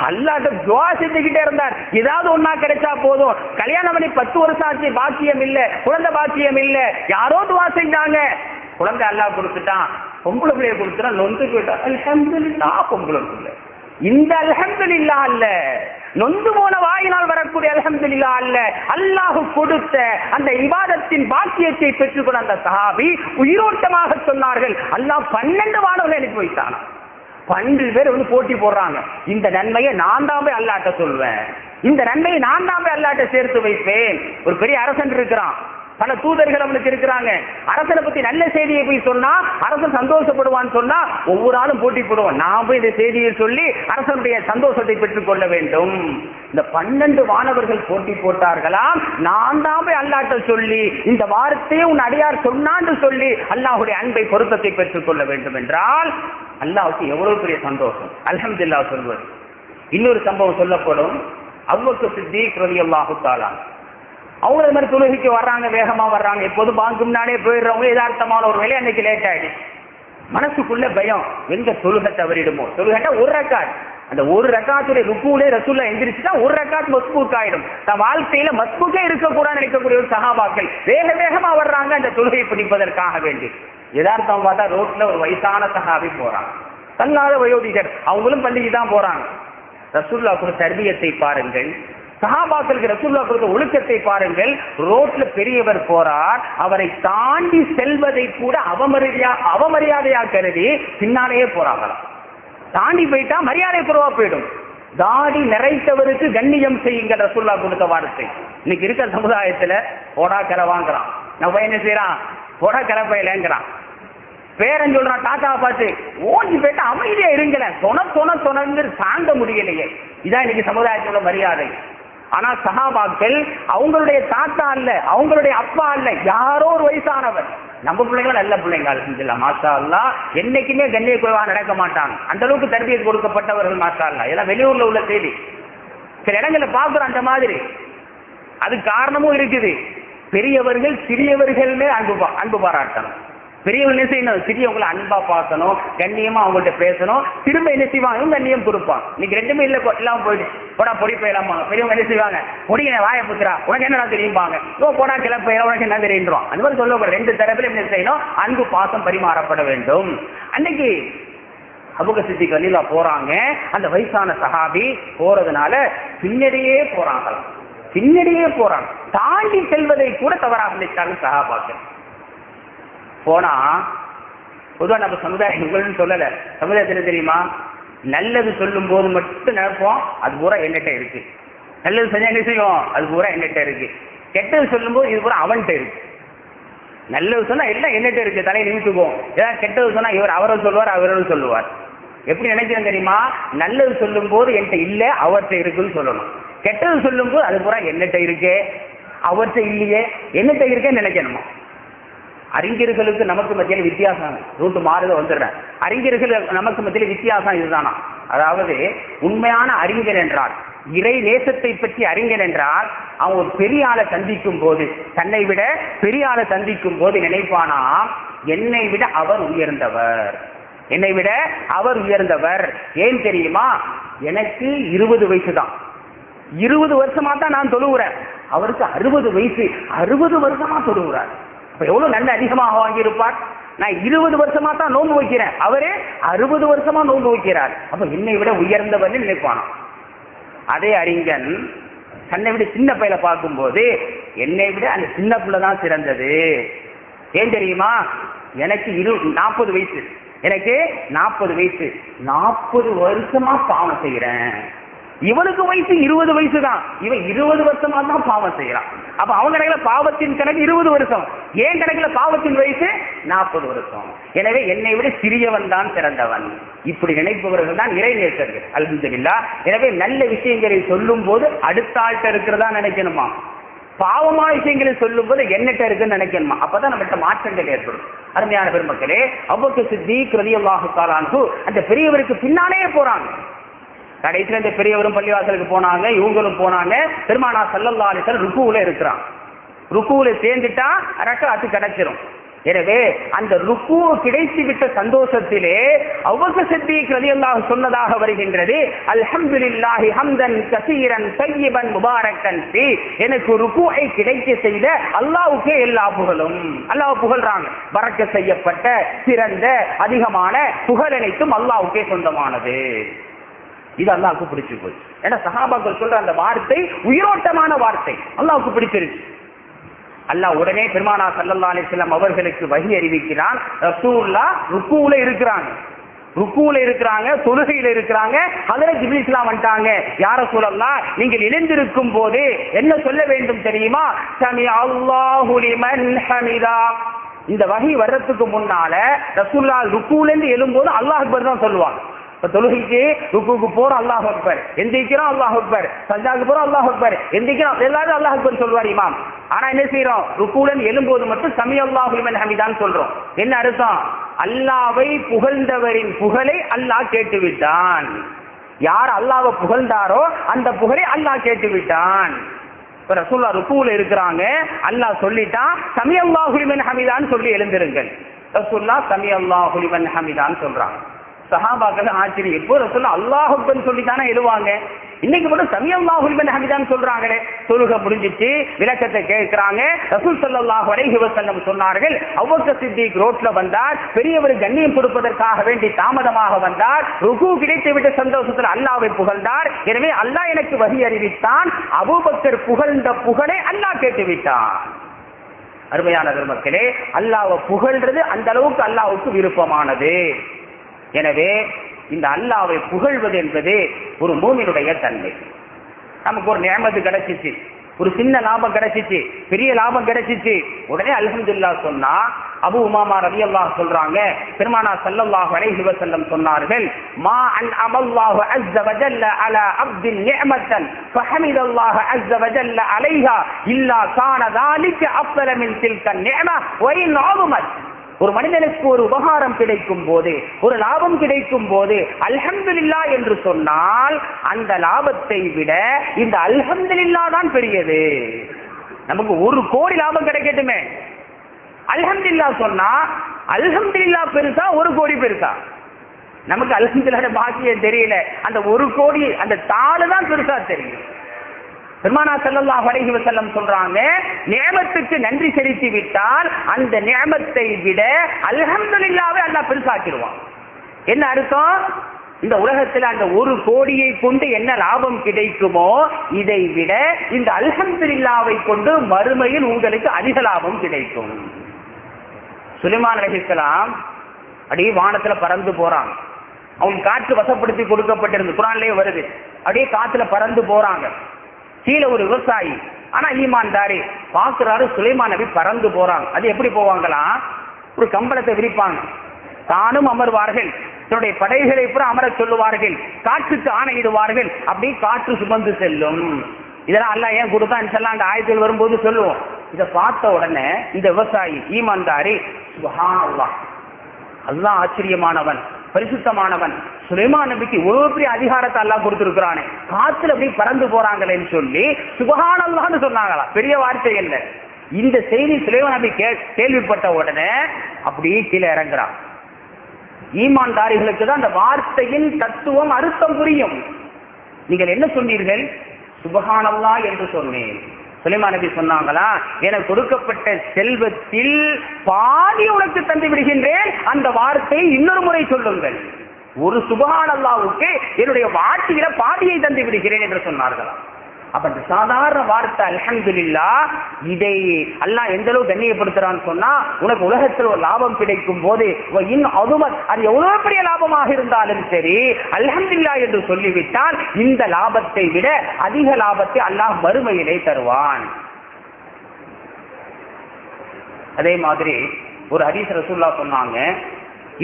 அல்லாஹ்ட்ட துஆ செஞ்சுக்கிட்டே இருந்தார், ஏதாவது ஒண்ணா கிடைச்சா போதும். கல்யாணம் பண்ணி 10 வருஷம் ஆச்சு, பாக்கியம் இல்ல, குழந்தை பாக்கியம் இல்ல. யாரோ துஆ செஞ்சாங்க, குழந்தை அல்லாஹ் கொடுத்துட்டான். பொம்பளை பிள்ளைய கொடுத்துட்டா நொந்து போயிட்டான். அல்ஹம்துலில்லாஹ் பொம்பளை பிள்ளை. இந்த அல்ஹம்துலில்லாஹ் அல்ல, நொந்து போன வாயினால் வரக்கூடிய அல்ஹம்துலில்லாஹ் அல்ல, அல்லாஹ் கொடுத்த அந்த இபாதத்தின் பாக்கியத்தை பெற்றுக்கொண்ட அந்த சஹாபி உயிரோட்டமாக சொன்னார்கள், அல்லாஹ் 12 வானவர்களை அனுப்பி வைத்தான். 12 பேர் வந்து போட்டி போடுறாங்க. இந்த நன்மையை நான் தான் போய் அல்லாஹ்ட்ட சொல்வேன், இந்த நன்மையை நான் தான் போய் அல்லாஹ்ட்ட சேர்த்து வைப்பேன். ஒரு பெரிய அரசன் இருக்கிறான், பல தூதர்கள் அவனுக்கு இருக்கிறாங்க. அரசனை பத்தி நல்ல செய்தியை போய் சொன்னா அரசன் சந்தோஷப்படுவான்னு சொன்னா ஒவ்வொரு ஆளும் போட்டி போடுவான். நான் போய் இந்த செய்தியை சொல்லி அரசனுடைய சந்தோஷத்தை பெற்றுக் கொள்ள வேண்டும். இந்த 12 வானவர்கள் போட்டி போட்டார்களாம். நான் தான் போய் அல்லாஹ்ட்ட சொல்லி இந்த வார்த்தையை உன் அடியார் சொன்னான்னு சொல்லி அல்லாஹ்வுடைய அன்பை பொருத்தத்தை பெற்றுக் கொள்ள வேண்டும் என்றால் அல்லாஹ்வுக்கு எவ்வளவு பெரிய சந்தோஷம். அல்ஹம்துலில்லாஹ் சொல்வது. இன்னொரு சம்பவம் சொல்லப்படும். அபூபக்கர் சித்திக் ரலியல்லாஹு தஆலா அவங்க இது மாதிரி தொழுகைக்கு வர்றாங்க, வேகமா வர்றாங்க. எப்போதும் பாங்கு முன்னாடியே போயிடுறவங்க, யதார்த்தமான ஒரு வேலை அன்னைக்கு லேட் ஆயிடுச்சு. மனசுக்குள்ள பயம், எங்க தொழுகை தவறிடுமோ. தொழுகைட்டா ஒரு ரக்காத், அந்த ஒரு ரக்காத்துடைய ருக்குலே ரசூல்லா எந்திரிச்சுட்டா ஒரு ரக்காத் மஸ்பூக் ஆயிடும். தன் வாழ்க்கையில மஸ்பூக்கே இருக்கக்கூடாதுன்னு நினைக்கக்கூடிய ஒரு சஹாபாக்கள் வேகமா வர்றாங்க அந்த தொழுகை பிடிப்பதற்காக வேண்டி. யதார்த்தம் பார்த்தா ரோட்ல ஒரு வயசான சஹாபி போறாங்க, தள்ளாத வயோதிகர், அவங்களும் பள்ளிக்கு தான் போறாங்க. ரசூல்லா கொடுத்த தர்பியத்தை பாருங்கள், சஹாபாக்களுக்கு ரசூலுல்லாஹ் கொடுத்த ஒழுக்கத்தை பாருங்கள். ரோட்ல பெரியவர் போறார், அவரை தாண்டி செல்வதை கூட அவமரியாதையா கருதி பின்னாலேயே போறாங்களாம். தாண்டி போயிட்டா மரியாதை குறைவா போயிடும். தாடி நிறைத்தவருக்கு கண்ணியம் செய்யுங்கள் ரசூலுல்லாஹ் கொடுத்த வார்த்தை. இன்னைக்கு இருக்கிற சமுதாயத்துல போடா கரை வாங்குறான், நம்ம என்ன செய்யறான், போடா கரை பயிலங்கிறான். பேரன் சொல்றான் தாத்தாவை பார்த்து, ஓஞ்சி போயிட்டு அமைதியா இருங்களேன், சொன்ன தாங்க முடியலையே. இதான் இன்னைக்கு சமுதாயத்தோட மரியாதை. ஆனா சஹாபாக்கள் அவங்களுடைய தாத்தா அல்ல, அவங்களுடைய அப்பா அல்ல, யாரோ ஒரு வயசானவர். நம்ம பிள்ளைங்களும் நல்ல பிள்ளைங்க அல்ஹம்துலில்லாஹ் மாஷா அல்லாஹ், என்னைக்குமே கண்ணிய குறைவா நடக்க மாட்டாங்க. அந்த அளவுக்கு தர்பியத் கொடுக்கப்பட்டவர்கள் மாஷா அல்லாஹ். இதெல்லாம் வெளியூர்ல உள்ள செய்தி, சில இடங்கள்ல பாக்குறோம் அந்த மாதிரி. அது காரணமும் இருக்குது. பெரியவர்கள் சிறியவர்களே அன்பு பாராட்டணும். பெரியவங்க என்ன செய்யணும், சிறியவங்களை அன்பா பார்க்கணும், கண்ணியமா அவங்கள்ட்ட பேசணும். திரும்ப என்ன செய்வாங்க, கண்ணியம் கொடுப்பாங்க. இன்னைக்கு ரெண்டுமே இல்ல, எல்லாம் போயிட்டு போடா பொடி போயிடலாமா. பெரியவங்க என்ன செய்வாங்க, பொடிய வாயை புத்துறா, உனக்கு என்னடா தெரியும்பாங்க, போடா கிளப்ப உனக்கு என்ன தெரியுன்றோம். அந்த மாதிரி சொல்ல ரெண்டு தரப்புல என்ன செய்யணும், அன்பு பாசம் பரிமாறப்பட வேண்டும். அன்னைக்கு அபூபக்கர் சித்திக் ரலியல்லாஹு போறாங்க. அந்த வயசான சஹாபி போறதுனால பின்னடியே போறாங்களாம், பின்னடியே போறாங்க. தாண்டி செல்வதை கூட தவறாக நினைச்சாங்க சஹாபாக்கள். போனா பொதுவா நம்ம சமுதாயம் சொல்லல, சமுதாயத்தில் தெரியுமா, நல்லது சொல்லும் போது மட்டும் நினைப்போம் அது பூரா என்னட்ட இருக்கு, நல்லது செஞ்சா என்ன செய்யும் அது பூரா என்னட்ட இருக்கு. கெட்டது சொல்லும் போது இது பூரா அவன்கிட்ட இருக்கு. நல்லது சொன்னா எல்லாம் என்னட்ட இருக்கு, தலையை நிமித்துக்குவோம். ஏதாவது கெட்டது சொன்னா இவர் அவரும் சொல்லுவார், அவரும் சொல்லுவார். எப்படி நினைக்கிறேன் தெரியுமா, நல்லது சொல்லும் போது என்கிட்ட இல்ல அவர்கிட்ட இருக்குன்னு சொல்லணும். கெட்டது சொல்லும் போது அது பூரா என்னட்ட இருக்கே, அவர்கிட்ட இல்லையே, என்னட்ட இருக்கேன்னு நினைக்கணுமா. அறிஞர்களுக்கு நமக்கு மத்தியில வித்தியாசம், ரூட்டு மாறுத வந்துடுறேன். அறிஞர்கள் நமக்கு மத்தியில வித்தியாசம் இதுதானா, அதாவது உண்மையான அறிஞர் என்றால், இறை நேசத்தை பற்றி அறிஞர் என்றால், அவன் ஒரு பெரிய ஆளை சந்திக்கும் போது, தன்னை விட பெரிய ஆளை சந்திக்கும் போது நினைப்பானா, என்னை விட அவர் உயர்ந்தவர், என்னை விட அவர் உயர்ந்தவர். ஏன் தெரியுமா, எனக்கு 20 வயசு தான், 20 வருஷமா தான் நான் தொழுகிறேன், அவருக்கு 60 வயசு, 60 வருஷமா தொழுகிறார். எவ்வளவு நல்ல அதிகமாக வாங்கியிருப்பார். நான் 20 வருஷமா தான் நோன்பு வைக்கிறேன், அவரே 60 வருஷமா நோன்பு வைக்கிறார். அப்ப என்னை விட உயர்ந்தவர் நினைப்பானா. அதே அறிஞன் தன்னை விட சின்ன பையல பார்க்கும்போது, என்னை விட அந்த சின்ன பிள்ளை தான் சிறந்தது. ஏன் தெரியுமா, எனக்கு 40 வயசு, எனக்கு 40 வயசு, 40 வருஷமா பாவம் செய்யறேன். இவனுக்கு வயசு 20 வயசு தான், இவன் 20 வருஷமா தான் பாவம் செய்யறான். அப்ப அவன் கணக்குல பாவத்தின் கணக்கு 20 வருஷம், ஏன் கணக்குல பாவத்தின் வயசு 40 வருஷம். எனவே என்னை விட சிறியவன் தான் சிறந்தவன். இப்படி நினைப்பவர்கள் தான் இறைநேசர்கள். அல்ஹம்துலில்லாஹ். எனவே நல்ல விஷயங்களை சொல்லும் போது அடுத்த ஆள்கிட்ட இருக்கிறதா நினைக்கணுமா, பாவமான விஷயங்களை சொல்லும் போது என்னட்ட இருக்குன்னு நினைக்கணுமா, அப்பதான் நம்மகிட்ட மாற்றங்கள் ஏற்படும். அருமையான பெருமக்களே, அபூபக்கர் சித்திக் ரலியல்லாஹு தஆலா அன்ஹு அந்த பெரியவருக்கு பின்னாலே போறாங்க. கடைசியில் இந்த பெரியவரும் பள்ளிவாசலுக்கு போனாங்க, இவங்களும் போனாங்க. பெருமானார் ஸல்லல்லாஹு அலைஹி வஸல்லம் ருக்குவுல இருக்கிறான். ருக்குவுல சேர்ந்துட்டா ரக்அத் கிடைச்சிரும். எனவே அந்த ருக்கு கிடைத்து விட்ட சந்தோஷத்திலே அபூபக்கர் சித்திக் ரலியல்லாஹு சொன்னதாக வருகின்றது, அல்ஹம்துலில்லாஹி ஹம்தன் கஸீரன் தய்யிபன் முபாரக்கன் ஃபீ. எனக்கு ருக்குஐ கிடைக்க செய்த அல்லாஹ்வுக்கே எல்லா புகழும். அல்லாஹ் புகழ்றாங்க. பரக்கத் செய்யப்பட்ட சிறந்த அதிகமான புகழ் அனைத்தும் அல்லாஹ்வுக்கே சொந்தமானது. இது அல்லாஹ்வுக்கு பிடிச்சு போச்சு. ஏன்னா சஹாபாக்கள் சொல்ற அந்த வார்த்தை உயிரோட்டமான வார்த்தை, அல்லாஹ்வுக்கு பிடிச்சிருச்சு. அல்லாஹ் உடனே பெருமானார் ஸல்லல்லாஹு அலைஹி வஸல்லம் அவர்களுக்கு வஹி அறிவிக்கிறான். ரசூலுல்லாஹ் ருக்குவுல இருக்கிறாங்க, தொழுகையில இருக்கிறாங்க. ஹஜ்ரத் ஜிப்ரீல் இஸ்லாம் வந்துட்டாங்க. யா ரசூலல்லாஹ், நீங்கள் எழுந்திருக்கும் போது என்ன சொல்ல வேண்டும் தெரியுமா? சமி அல்லாஹு லிமன் ஹமிதா. இந்த வஹி வர்றதுக்கு முன்னால ரசூலுல்லாஹ் ருக்குவுல இருந்து எழும்போது அல்லாஹ் அக்பர் தான் சொல்லுவாங்க. தொழுகைக்கு ருக்குவுக்கு போறோம் அல்லாஹ் அக்பர், எந்திரிக்கிறோம் அல்லாஹ் அக்பர், சஜ்தாக்கு போறோம் அல்லாஹ் அக்பர், எந்திரிக்கிறோம் எல்லாரும் அல்லாஹ் அக்பர் சொல்வார் இமாம். ஆனா என்ன செய்யறோம்? ருக்குவுடன் எழும்போது மட்டும் சமி அல்லாஹு லிமன் ஹமிதான் சொல்றோம். என்ன அர்த்தம்? அல்லாஹ்வை புகழ்ந்தவரின் புகழை அல்லாஹ் கேட்டுவிட்டான். யார் அல்லாஹ்வை புகழ்ந்தாரோ அந்த புகழை அல்லாஹ் கேட்டுவிட்டான். இப்ப ரசூலுல்லாஹ் ருக்குவுல இருக்கிறாங்க, அல்லாஹ் சொல்லிட்டான் சமி அல்லாஹு லிமன் ஹமிதான் சொல்லி எழுந்திருங்கள். ரசூலுல்லாஹ் சமி அல்லாஹு லிமன் ஹமிதான் சொல்றாங்க. சஹாபாக்கள் ஆச்சரியம், எப்போ ரசூலுல்லாஹ் அல்லாஹ் அக்பர் சொல்லி தானே எழுவாங்க, இன்னைக்கு மட்டும் சமி அல்லாஹு லிமன் ஹமிதான் சொல்றாங்களே. தொழுகை முடிஞ்சிச்சு, விளக்கத்தை கேட்கிறாங்க. ரசூல் ஸல்லல்லாஹு அலைஹி வஸல்லம் சொன்னார்கள், அபூபக்கர் சித்திக் ரோட்ல வந்தார், பெரியவர் கண்ணியம் கொடுப்பதற்காக வேண்டி தாமதமாக வந்தார், ருக்கு கிடைத்து விட்ட சந்தோஷத்தில் அல்லாஹ்வை புகழ்ந்தார். எனவே அல்லாஹ் எனக்கு வஹி அறிவித்தான், அபூபக்கர் புகழ்ந்த புகழை அல்லாஹ் கேட்டுவிட்டான். அருமையான பெருமக்களே, அல்லாஹ்வை புகழ்றது அந்த அளவுக்கு அல்லாஹ்வுக்கு விருப்பமானது. எனவே இந்த அல்லாஹ்வை புகழ்வது என்பது ஒரு மூமினுடைய தன்மை. நமக்கு ஒரு நிஅமத் கிடைச்சிச்சு, ஒரு சின்ன லாபம் கிடைச்சிச்சு, பெரிய லாபம் கிடைச்சிச்சு, உடனே அல்ஹம்துலில்லாஹ் சொன்னா அபூ உமாமா ரலியல்லாஹு சொல்றாங்க, பெருமானார் ஸல்லல்லாஹு அலைஹி வஸல்லம் சொன்னார்கள், மா அன் அமல்லாஹு அஸ்ஸ வஜல்ல அலா அப்தின் நிஅமத்தன் ஃபஹமிதல்லாஹு அஸ்ஸ வஜல்ல அலைஹா இல்லா கான ذلك அஃதல மின் தில்க நிஅம வ இன் அஸமத். ஒரு மனிதனுக்கு ஒரு உபகாரம் கிடைக்கும் போது, ஒரு லாபம் கிடைக்கும் போது அல்ஹம்துலில்லாஹ் என்று சொன்னால் அந்த லாபத்தை விட இந்த அல்ஹம்துலில்லாஹ் தான் பெரியது. நமக்கு 1 கோடி லாபம் கிடைக்கட்டுமே, அல்ஹம்துலில்லாஹ் சொன்னா அல்ஹம்துலில்லாஹ் பெருசா 1 கோடி பெருசா? நமக்கு அல்ஹம்துலில்லாஹ் பாக்கியம் தெரியல, அந்த 1 கோடி அந்த தாளு தான் பெருசா தெரியும். பெருமானார் ஸல்லல்லாஹு அலைஹி வஸல்லம் சொல்றாங்க, நிஅமத்துக்கு நன்றி செலுத்தி விட்டால் அந்த நிஅமத்தை விட அல்ஹம்துலில்லாஹ்வை அல்லாஹ் பெருசாக்கிடுவான். என்ன அர்த்தம்? இந்த உலகத்தில் அந்த 1 கோடியை கொண்டு என்ன லாபம் கிடைக்குமோ இதை விட இந்த அல்ஹம்துலில்லாஹ்வை கொண்டு மறுமையில் உங்களுக்கு அதிக லாபம் கிடைக்கும். சுலைமான் அலைஹிஸ்ஸலாம் அப்படியே வானத்துல பறந்து போறாங்க. அவங்க காற்று வசப்படுத்தி கொடுக்கப்பட்டிருந்து குர்ஆன்லயே வருது. அப்படியே காத்துல பறந்து போறாங்க. கீழே ஒரு விவசாயி, ஆனா ஈமான்தாரி, பாக்குறாரு சுலைமான் நபி பறந்து போறாங்க. அது எப்படி போவாங்களா? ஒரு கம்பளத்தை விரிப்பாங்க, தானும் அமர்வார்கள், தன்னுடைய படைகளை பூரா அமர சொல்லுவார்கள், காற்றுக்கு ஆணையிடுவார்கள், அப்படி காற்று சுமந்து செல்லும். இதெல்லாம் அல்லாஹ் ஏன் கொடுத்தா இன்ஷாஅல்லாஹ் அந்த ஆயத்தில் வரும்போது சொல்லுவோம். இதை பார்த்த உடனே இந்த விவசாயி ஈமான்தாரி, சுப்ஹானல்லாஹ், அல்லாஹ் ஆச்சரியமானவன், பரிசுத்தமானவன், சுலைமான் நபிக்கு இவ்வளவு பெரிய அதிகாரத்தை அல்லாஹ் கொடுத்திருக்கிறானே, காத்துல அப்படி பறந்து போறாங்களேன்னு சொல்லி சுப்ஹானல்லாஹ்னு சொன்னாங்களா. பெரிய வார்த்தை இல்ல. இந்த செய்தி சுலைமான் நபி கேள்விப்பட்ட உடனே அப்படியே கீழே இறங்குறான். ஈமான்தாரிகளுக்கு தான் அந்த வார்த்தையின் தத்துவம் அர்த்தம் புரியும். நீங்கள் என்ன சொன்னீர்கள்? சுப்ஹானல்லாஹ் என்று சொன்னேன். சுலைமான் நபி சொன்னாங்களா, எனக்கு கொடுக்கப்பட்ட செல்வத்தில் பாதி உனக்கு தந்து விடுகின்றேன், அந்த வார்த்தை இன்னொரு முறை சொல்லுங்கள். ஒரு சுப்ஹானல்லாஹ்வுக்கு என்னுடைய வார்த்தையில பாதியை தந்து விடுகிறேன் என்று சொன்னார்களா. அப்ப அந்த சாதாரண வார்த்தை அல்ஹம்துலில்லாஹ், இதை அல்லாஹ் எந்த அளவு கண்ணியப்படுத்துறான்னு சொன்னா, உனக்கு உலகத்தில் ஒரு லாபம் கிடைக்கும் போது அது எவ்வளவு பெரிய லாபமாக இருந்தாலும் சரி அல்ஹம்துலில்லாஹ் என்று சொல்லிவிட்டால் இந்த லாபத்தை விட அதிக லாபத்தை அல்லாஹ் மறுமையிலே தருவான். அதே மாதிரி ஒரு ஹதீஸ் ரசூலுல்லாஹ் சொன்னாங்க,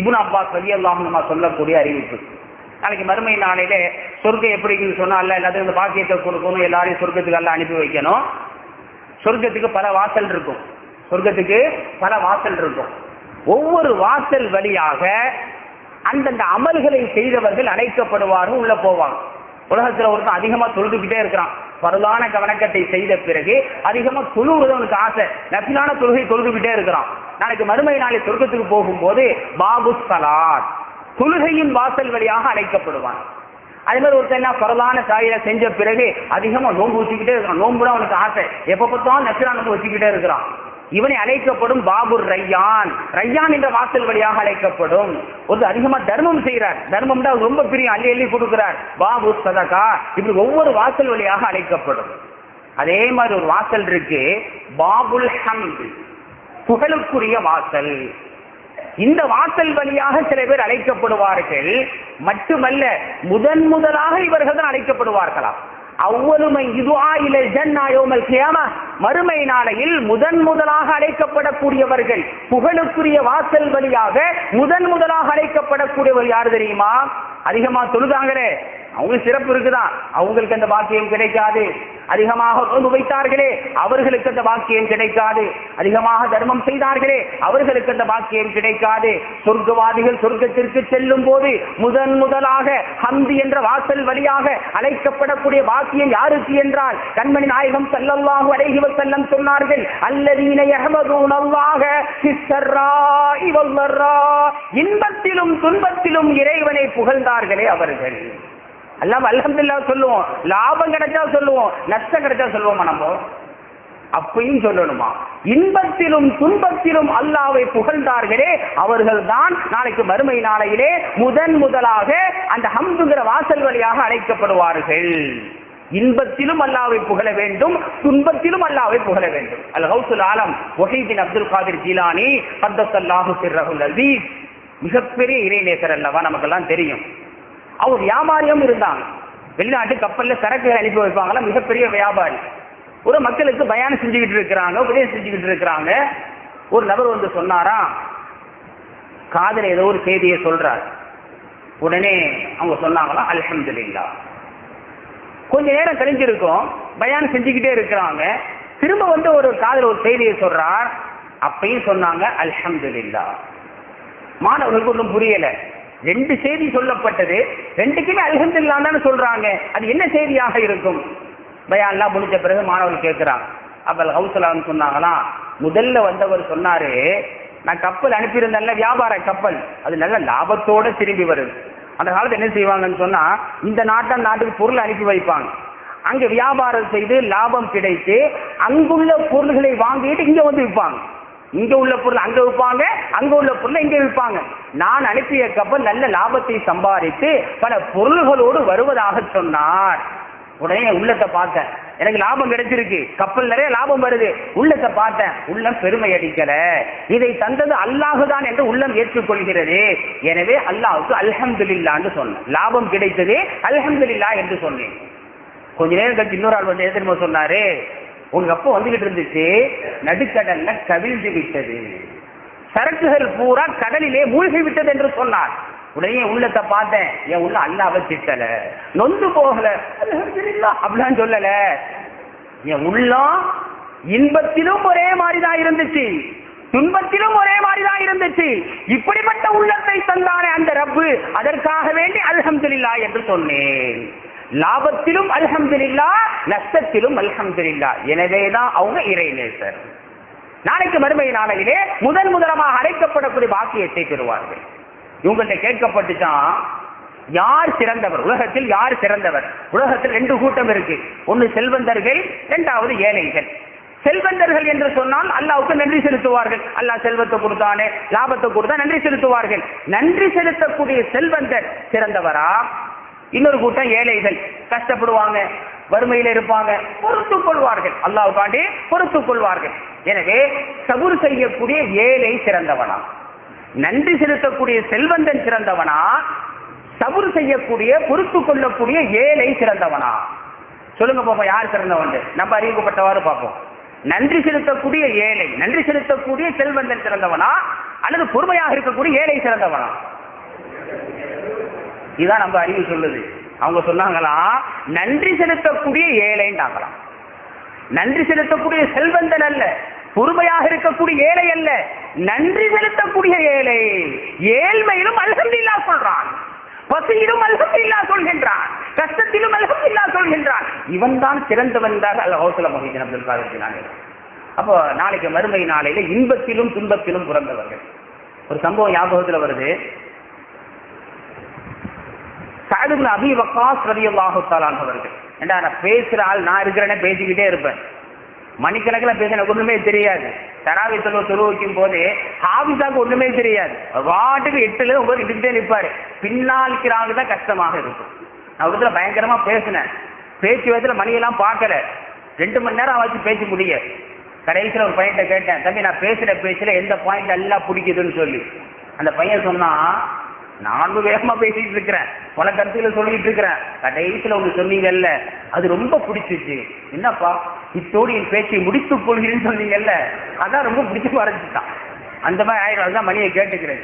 இப்னு அப்பாஸ் ரலியல்லாஹு அன்ஹு சொல்லக்கூடிய அறிவிப்பு. நாளைக்கு மறுமை நாளையிலே சொர்க்கம் எப்படின்னு சொன்னா அல்ல எல்லாத்துக்கும் இந்த பாக்கியத்தை கொடுக்கணும், எல்லாரையும் சொர்க்கத்துக்கு எல்லாம் அனுப்பி வைக்கணும். சொர்க்கத்துக்கு பல வாசல் இருக்கும். சொர்க்கத்துக்கு பல வாசல் இருக்கும். ஒவ்வொரு வாசல் வழியாக அந்தந்த அமல்களை செய்தவர்கள் அழைக்கப்படுவார்கள், உள்ள போவாங்க. உலகத்துல ஒருத்தன் அதிகமா தொழுதுகிட்டே இருக்கிறான், பரவான கவனக்கத்தை செய்த பிறகு அதிகமா தொழுவதற்கு ஆசை, நஃபிலான தொழுகை தொழுதுகிட்டே இருக்கிறான். நாளைக்கு மறுமை நாளை சொர்க்கத்துக்கு போகும்போது பாபு சலாத் தொழுகையின் வாசல் வழியாக அழைக்கப்படுவான். அதே மாதிரி ஒருத்தன் பரவான சாயில செஞ்ச பிறகு அதிகமா நோன்பு வச்சுக்கிட்டே இருக்கிறான். நோன்புனா அவனுக்கு ஆசை, எப்ப பார்த்தாலும் நஃபிலான நோன்பு வச்சுக்கிட்டே இருக்கிறான். இவனை அழைக்கப்படும் பாபு ரையான். ரையான் என்ற வாசல் வழியாக அழைக்கப்படும். ஒரு அதிகமா தர்மம் செய்கிறார், தர்மம் தான் ரொம்ப பிரியம், அள்ளி அள்ளி கொடுக்கிறார், பாபு சதகா. இப்படி ஒவ்வொரு வாசல் வழியாக அழைக்கப்படும். அதே மாதிரி ஒரு வாசல் இருக்கு, பாபுல் ஹம்த், புகழுக்குரிய வாசல். இந்த வாசல் வழியாக சில பேர் அழைக்கப்படுவார்கள். மட்டுமல்ல, முதலாக இவர்கள் தான் அழைக்கப்படுவார்களாம். மறுமை நாளையில் முதலாக அழைக்கப்படக்கூடியவர்கள், புகழுக்குரிய வாசல் வழியாக முதலாக அழைக்கப்படக்கூடியவர் யார் தெரியுமா? அதிகமா தொழுதாங்களே அவங்களுக்கு சிறப்பு இருக்குதான், அவங்களுக்கு அந்த பாக்கியம் கிடைக்காது. அதிகமாக நோன்பு வைத்தார்களே அவர்களுக்கு அந்த பாக்கியம் கிடைக்காது. அதிகமாக தர்மம் செய்தார்களே அவர்களுக்கு அந்த பாக்கியம் கிடைக்காது. சொர்க்கவாதிகள் சொர்க்கத்திற்கு செல்லும் போது முதலாக ஹம்து என்ற வாசல் வழியாக அழைக்கப்படக்கூடிய பாக்கியம் யாருக்கு என்றால், கண்மணி நாயகம் ஸல்லல்லாஹு அலைஹி வஸல்லம் சொன்னார்கள், அல்லதீன யஹ்மதுனல்லாஹ ஃபிஸ்ஸர்ராஇ வல்லர்ரா, இன்பத்திலும் துன்பத்திலும் இறைவனை புகழ்ந்தார்களே அவர்கள். அல்லாஹ் அல்ஹம்துலில்லாஹ் சொல்லுவோம், லாபம் கிடைச்சா சொல்லுவோம், நஷ்டம் கிடைச்சா சொல்லுவோமா? நம்ம அப்பையும் சொல்லணுமா? இன்பத்திலும் துன்பத்திலும் அல்லாஹ்வை புகழ்ந்தார்களே அவர்கள் தான் நாளைக்கு மறுமை நாளையிலே முதலாக அந்த ஹம்துங்கிற வாசல் வழியாக அழைக்கப்படுவார்கள். இன்பத்திலும் அல்லாஹ்வை புகழ வேண்டும், துன்பத்திலும் அல்லாஹ்வை புகழ வேண்டும். அல் கௌசுல் ஆலம் வஹீத் அப்துல் காதிர் ஜீலானி கத்தஸல்லாஹு சிர்ரஹுல் அஸீஸ் மிகப்பெரிய இறைநேசர் அல்லவா, நமக்கெல்லாம் தெரியும். அவர் வியாபாரியும் இருந்தாங்க. வெளிநாட்டு கப்பல்ல சரக்குகள் அனுப்பி வைப்பாங்களா, மிகப்பெரிய வியாபாரி. ஒரு மக்களுக்கு பயானம் செஞ்சுக்கிட்டு இருக்கிறாங்க, உபதேசம் செஞ்சுக்கிட்டு இருக்கிறாங்க. ஒரு நபர் வந்து சொன்னாரா, காதுல ஏதோ ஒரு செய்தியை சொல்றார். உடனே அவங்க சொன்னாங்களா, அல்ஹம்துலில்லாஹ். கொஞ்ச நேரம் கழிஞ்சிருக்கும், பயானம் செஞ்சுக்கிட்டே இருக்கிறாங்க. திரும்ப வந்து ஒரு காதுல ஒரு செய்தியை சொல்றார். அப்பயும் சொன்னாங்க அல்ஹம்துலில்லாஹ். மாணவர்களுக்கு ஒன்றும் புரியல. ரெண்டு செய்தி சொல்லப்பட்டது, ரெண்டுக்குமே அல்ஹம்துலில்லாஹ் தானே சொல்றாங்க. அது என்ன செய்தியாக இருக்கும்? பயான்லாம் முடிஞ்ச பிறகு மாணவர்கள் கேட்கிறாங்க. அப்ப ஹவுசலான்னு சொன்னாங்களாம், முதல்ல வந்தவர் சொன்னாரு, நான் கப்பல் அனுப்பியிருந்தேன்ல, வியாபார கப்பல், அது நல்ல லாபத்தோட திரும்பி வருது. அந்த காலத்துல என்ன செய்வாங்கன்னு சொன்னா, இந்த நாட்டுக்கு பொருள் அனுப்பி வைப்பாங்க. அங்க வியாபாரம் செய்து லாபம் கிடைத்து அங்குள்ள பொருள்களை வாங்கிட்டு இங்க வந்து விற்பாங்க. இங்க உள்ள பொருள் அங்க விற்பாங்க, அங்க உள்ள பொருள் இங்க விற்பாங்க. நான் அனுப்பிய கப்பல் நல்ல லாபத்தை சம்பாதித்து பல பொருள்களோடு வருவதாக சொன்னார். உடனே உள்ளத்தை பார்த்தேன், எனக்கு லாபம் கிடைச்சிருக்கு, கப்பல் நிறைய லாபம் வருது. உள்ளத்தை பார்த்தேன், உள்ளம் பெருமை அடிக்கல, இதை தந்தது அல்லாஹுதான் என்று உள்ளம் ஏற்றுக்கொள்கிறது. எனவே அல்லாஹுக்கு அல்ஹம்துலில்லாஹ்னு சொன்னேன். லாபம் கிடைத்தது, அல்ஹம்துலில்லாஹ் என்று சொன்னேன். கொஞ்ச நேரம் கழிச்சு இன்னொரு ஆள் வந்து எதிர்ப்பு சொன்னாரு, உங்க அப்போ வந்துகிட்டு இருந்துச்சு, நடுக்கடல்ல கவிழ்ந்து விட்டது, சரக்குகள் பூரா கடலிலே மூழ்கி விட்டது என்று சொன்னார். உடனே உள்ளத்தை பார்த்தேன், என் உள்ள அல்லாஹ்வை திட்டல, நொந்து போகல, அல்ஹம்துலில்லாஹ் அப்படிலாம் சொல்லல. என் உள்ளம் இன்பத்திலும் ஒரே மாதிரிதான் இருந்துச்சு, துன்பத்திலும் ஒரே மாதிரிதான் இருந்துச்சு. இப்படிப்பட்ட உள்ளத்தை தந்தானே அந்த ரப்பு, அதற்காக வேண்டி அல்ஹம்துலில்லாஹ் என்று சொன்னேன். லாபத்திலும் அல்ஹம்துலில்லாஹ், நஷ்டத்திலும் அல்ஹம்துலில்லாஹ். எனவேதான் அவங்க இறைநேசர். நாளைக்கு மறுமை நாளையிலே முதலாக அழைக்கப்படக்கூடிய பாக்கியத்தை பெறுவார்கள். இவங்கள்ட்ட கேட்கப்பட்டுச்சான், யார் சிறந்தவர், உலகத்தில் யார் சிறந்தவர்? உலகத்தில் ரெண்டு கூட்டம் இருக்கு, ஒன்னு செல்வந்தர்கள், இரண்டாவது ஏழைகள். செல்வந்தர்கள் என்று சொன்னால் அல்லாஹ்வுக்கு நன்றி செலுத்துவார்கள். அல்லாஹ் செல்வத்தை கொடுத்தானே, லாபத்தை கொடுத்தா நன்றி செலுத்துவார்கள். நன்றி செலுத்தக்கூடிய செல்வந்தர் சிறந்தவரா? இன்னொரு கூட்டம் ஏழைகள், கஷ்டப்படுவாங்க, வறுமையில இருப்பாங்க, பொறுத்துக் கொள்வார்கள், அல்லாஹ்வுக்காண்டி பொறுத்துக் கொள்வார்கள். எனவே சபூர் செய்யக்கூடிய ஏழை சிறந்தவனா? நன்றி செலுத்தக்கூடிய செல்வந்தன் சிறந்தவனா? சபூர் செய்யக்கூடிய பொறுத்துக் கொள்ளக்கூடிய ஏழை சிறந்தவனா? சொல்லுங்க பாப்போம், யார் சிறந்தவன்? நம்ம அறிவிக்கப்பட்டவாறு பார்ப்போம். நன்றி செலுத்தக்கூடிய ஏழை, நன்றி செலுத்தக்கூடிய செல்வந்தன் சிறந்தவனா அல்லது பொறுமையாக இருக்கக்கூடிய ஏழை சிறந்தவனா? இதுதான் நம்ம அறிவு சொல்லுது. அவங்க சொன்னாங்களா நன்றி செலுத்தக்கூடிய ஏழைண்டாங்களாம். நன்றி செலுத்தக்கூடிய செல்வந்தன் அல்ல, பொறுமையாக இருக்கக்கூடிய ஏழை அல்ல, நன்றி செலுத்தக்கூடிய ஏழை. ஏழ்மையிலும் அல்ஹம்துலில்லாஹ் சொல்றான், பசியிலும் அல்ஹம்துலில்லாஹ் சொல்கின்றான், கஷ்டத்திலும் அல்ஹம்துலில்லாஹ் சொல்கின்றான். இவன் தான் சிறந்தவன் தான் கௌசல மொஹிதீன் அப்துல் காதிர் ஜிலானி. அப்போ நாளைக்கு மறுமை நாளையில இன்பத்திலும் துன்பத்திலும் பிறந்தவர்கள். ஒரு சம்பவம் ஞாபகத்தில் வருது. சஅத் இப்னு அபீ வக்காஸ் ரலியல்லாஹு தஆலா அவர்கள், ஏண்டா நான் பேசுற ஆள், நான் இருக்கிறேனே பேசிக்கிட்டே இருப்பேன், மணிக்கணக்கில் பேச எனக்கு ஒண்ணுமே தெரியாது. தராவி தொழு வைக்கும் போது ஹாபிஸாக்கு ஒண்ணுமே தெரியாது, வாட்டுக்கு 8 9 இருந்துட்டே நிற்பாரு. பின்னாளிக்கிறாங்க தான் கஷ்டமாக இருக்கும். நான் ஒரு இடத்துல பயங்கரமா பேசினேன், பேச்சு வயசுல மணியெல்லாம் பார்க்கல, 2 மணி நேரம் வச்சு பேச்சு முடிய. கடைசியில் ஒரு பையன்கிட்ட கேட்டேன், தம்பி நான் பேசுற பேச்சுல எந்த பாயிண்ட் எல்லாம் பிடிக்குதுன்னு சொல்லி. அந்த பையன் சொன்னா, நானும் வேகமா பேசிட்டு இருக்கிறேன், பல கருத்துக்களை சொல்லிட்டு இருக்கிறேன், கடைசியில் ஒன்று சொன்னீங்கல்ல அது ரொம்ப பிடிச்சிச்சு. என்னப்பா, இத்தோடு என் பேச்சை முடித்துக் கொள்கிறேன்னு சொன்னீங்கல்ல, அதான் ரொம்ப பிடிச்சு மறைஞ்சிட்டான். அந்த மாதிரி ஆயிரம். அதுதான் மணியை கேட்டுக்கிறேன்.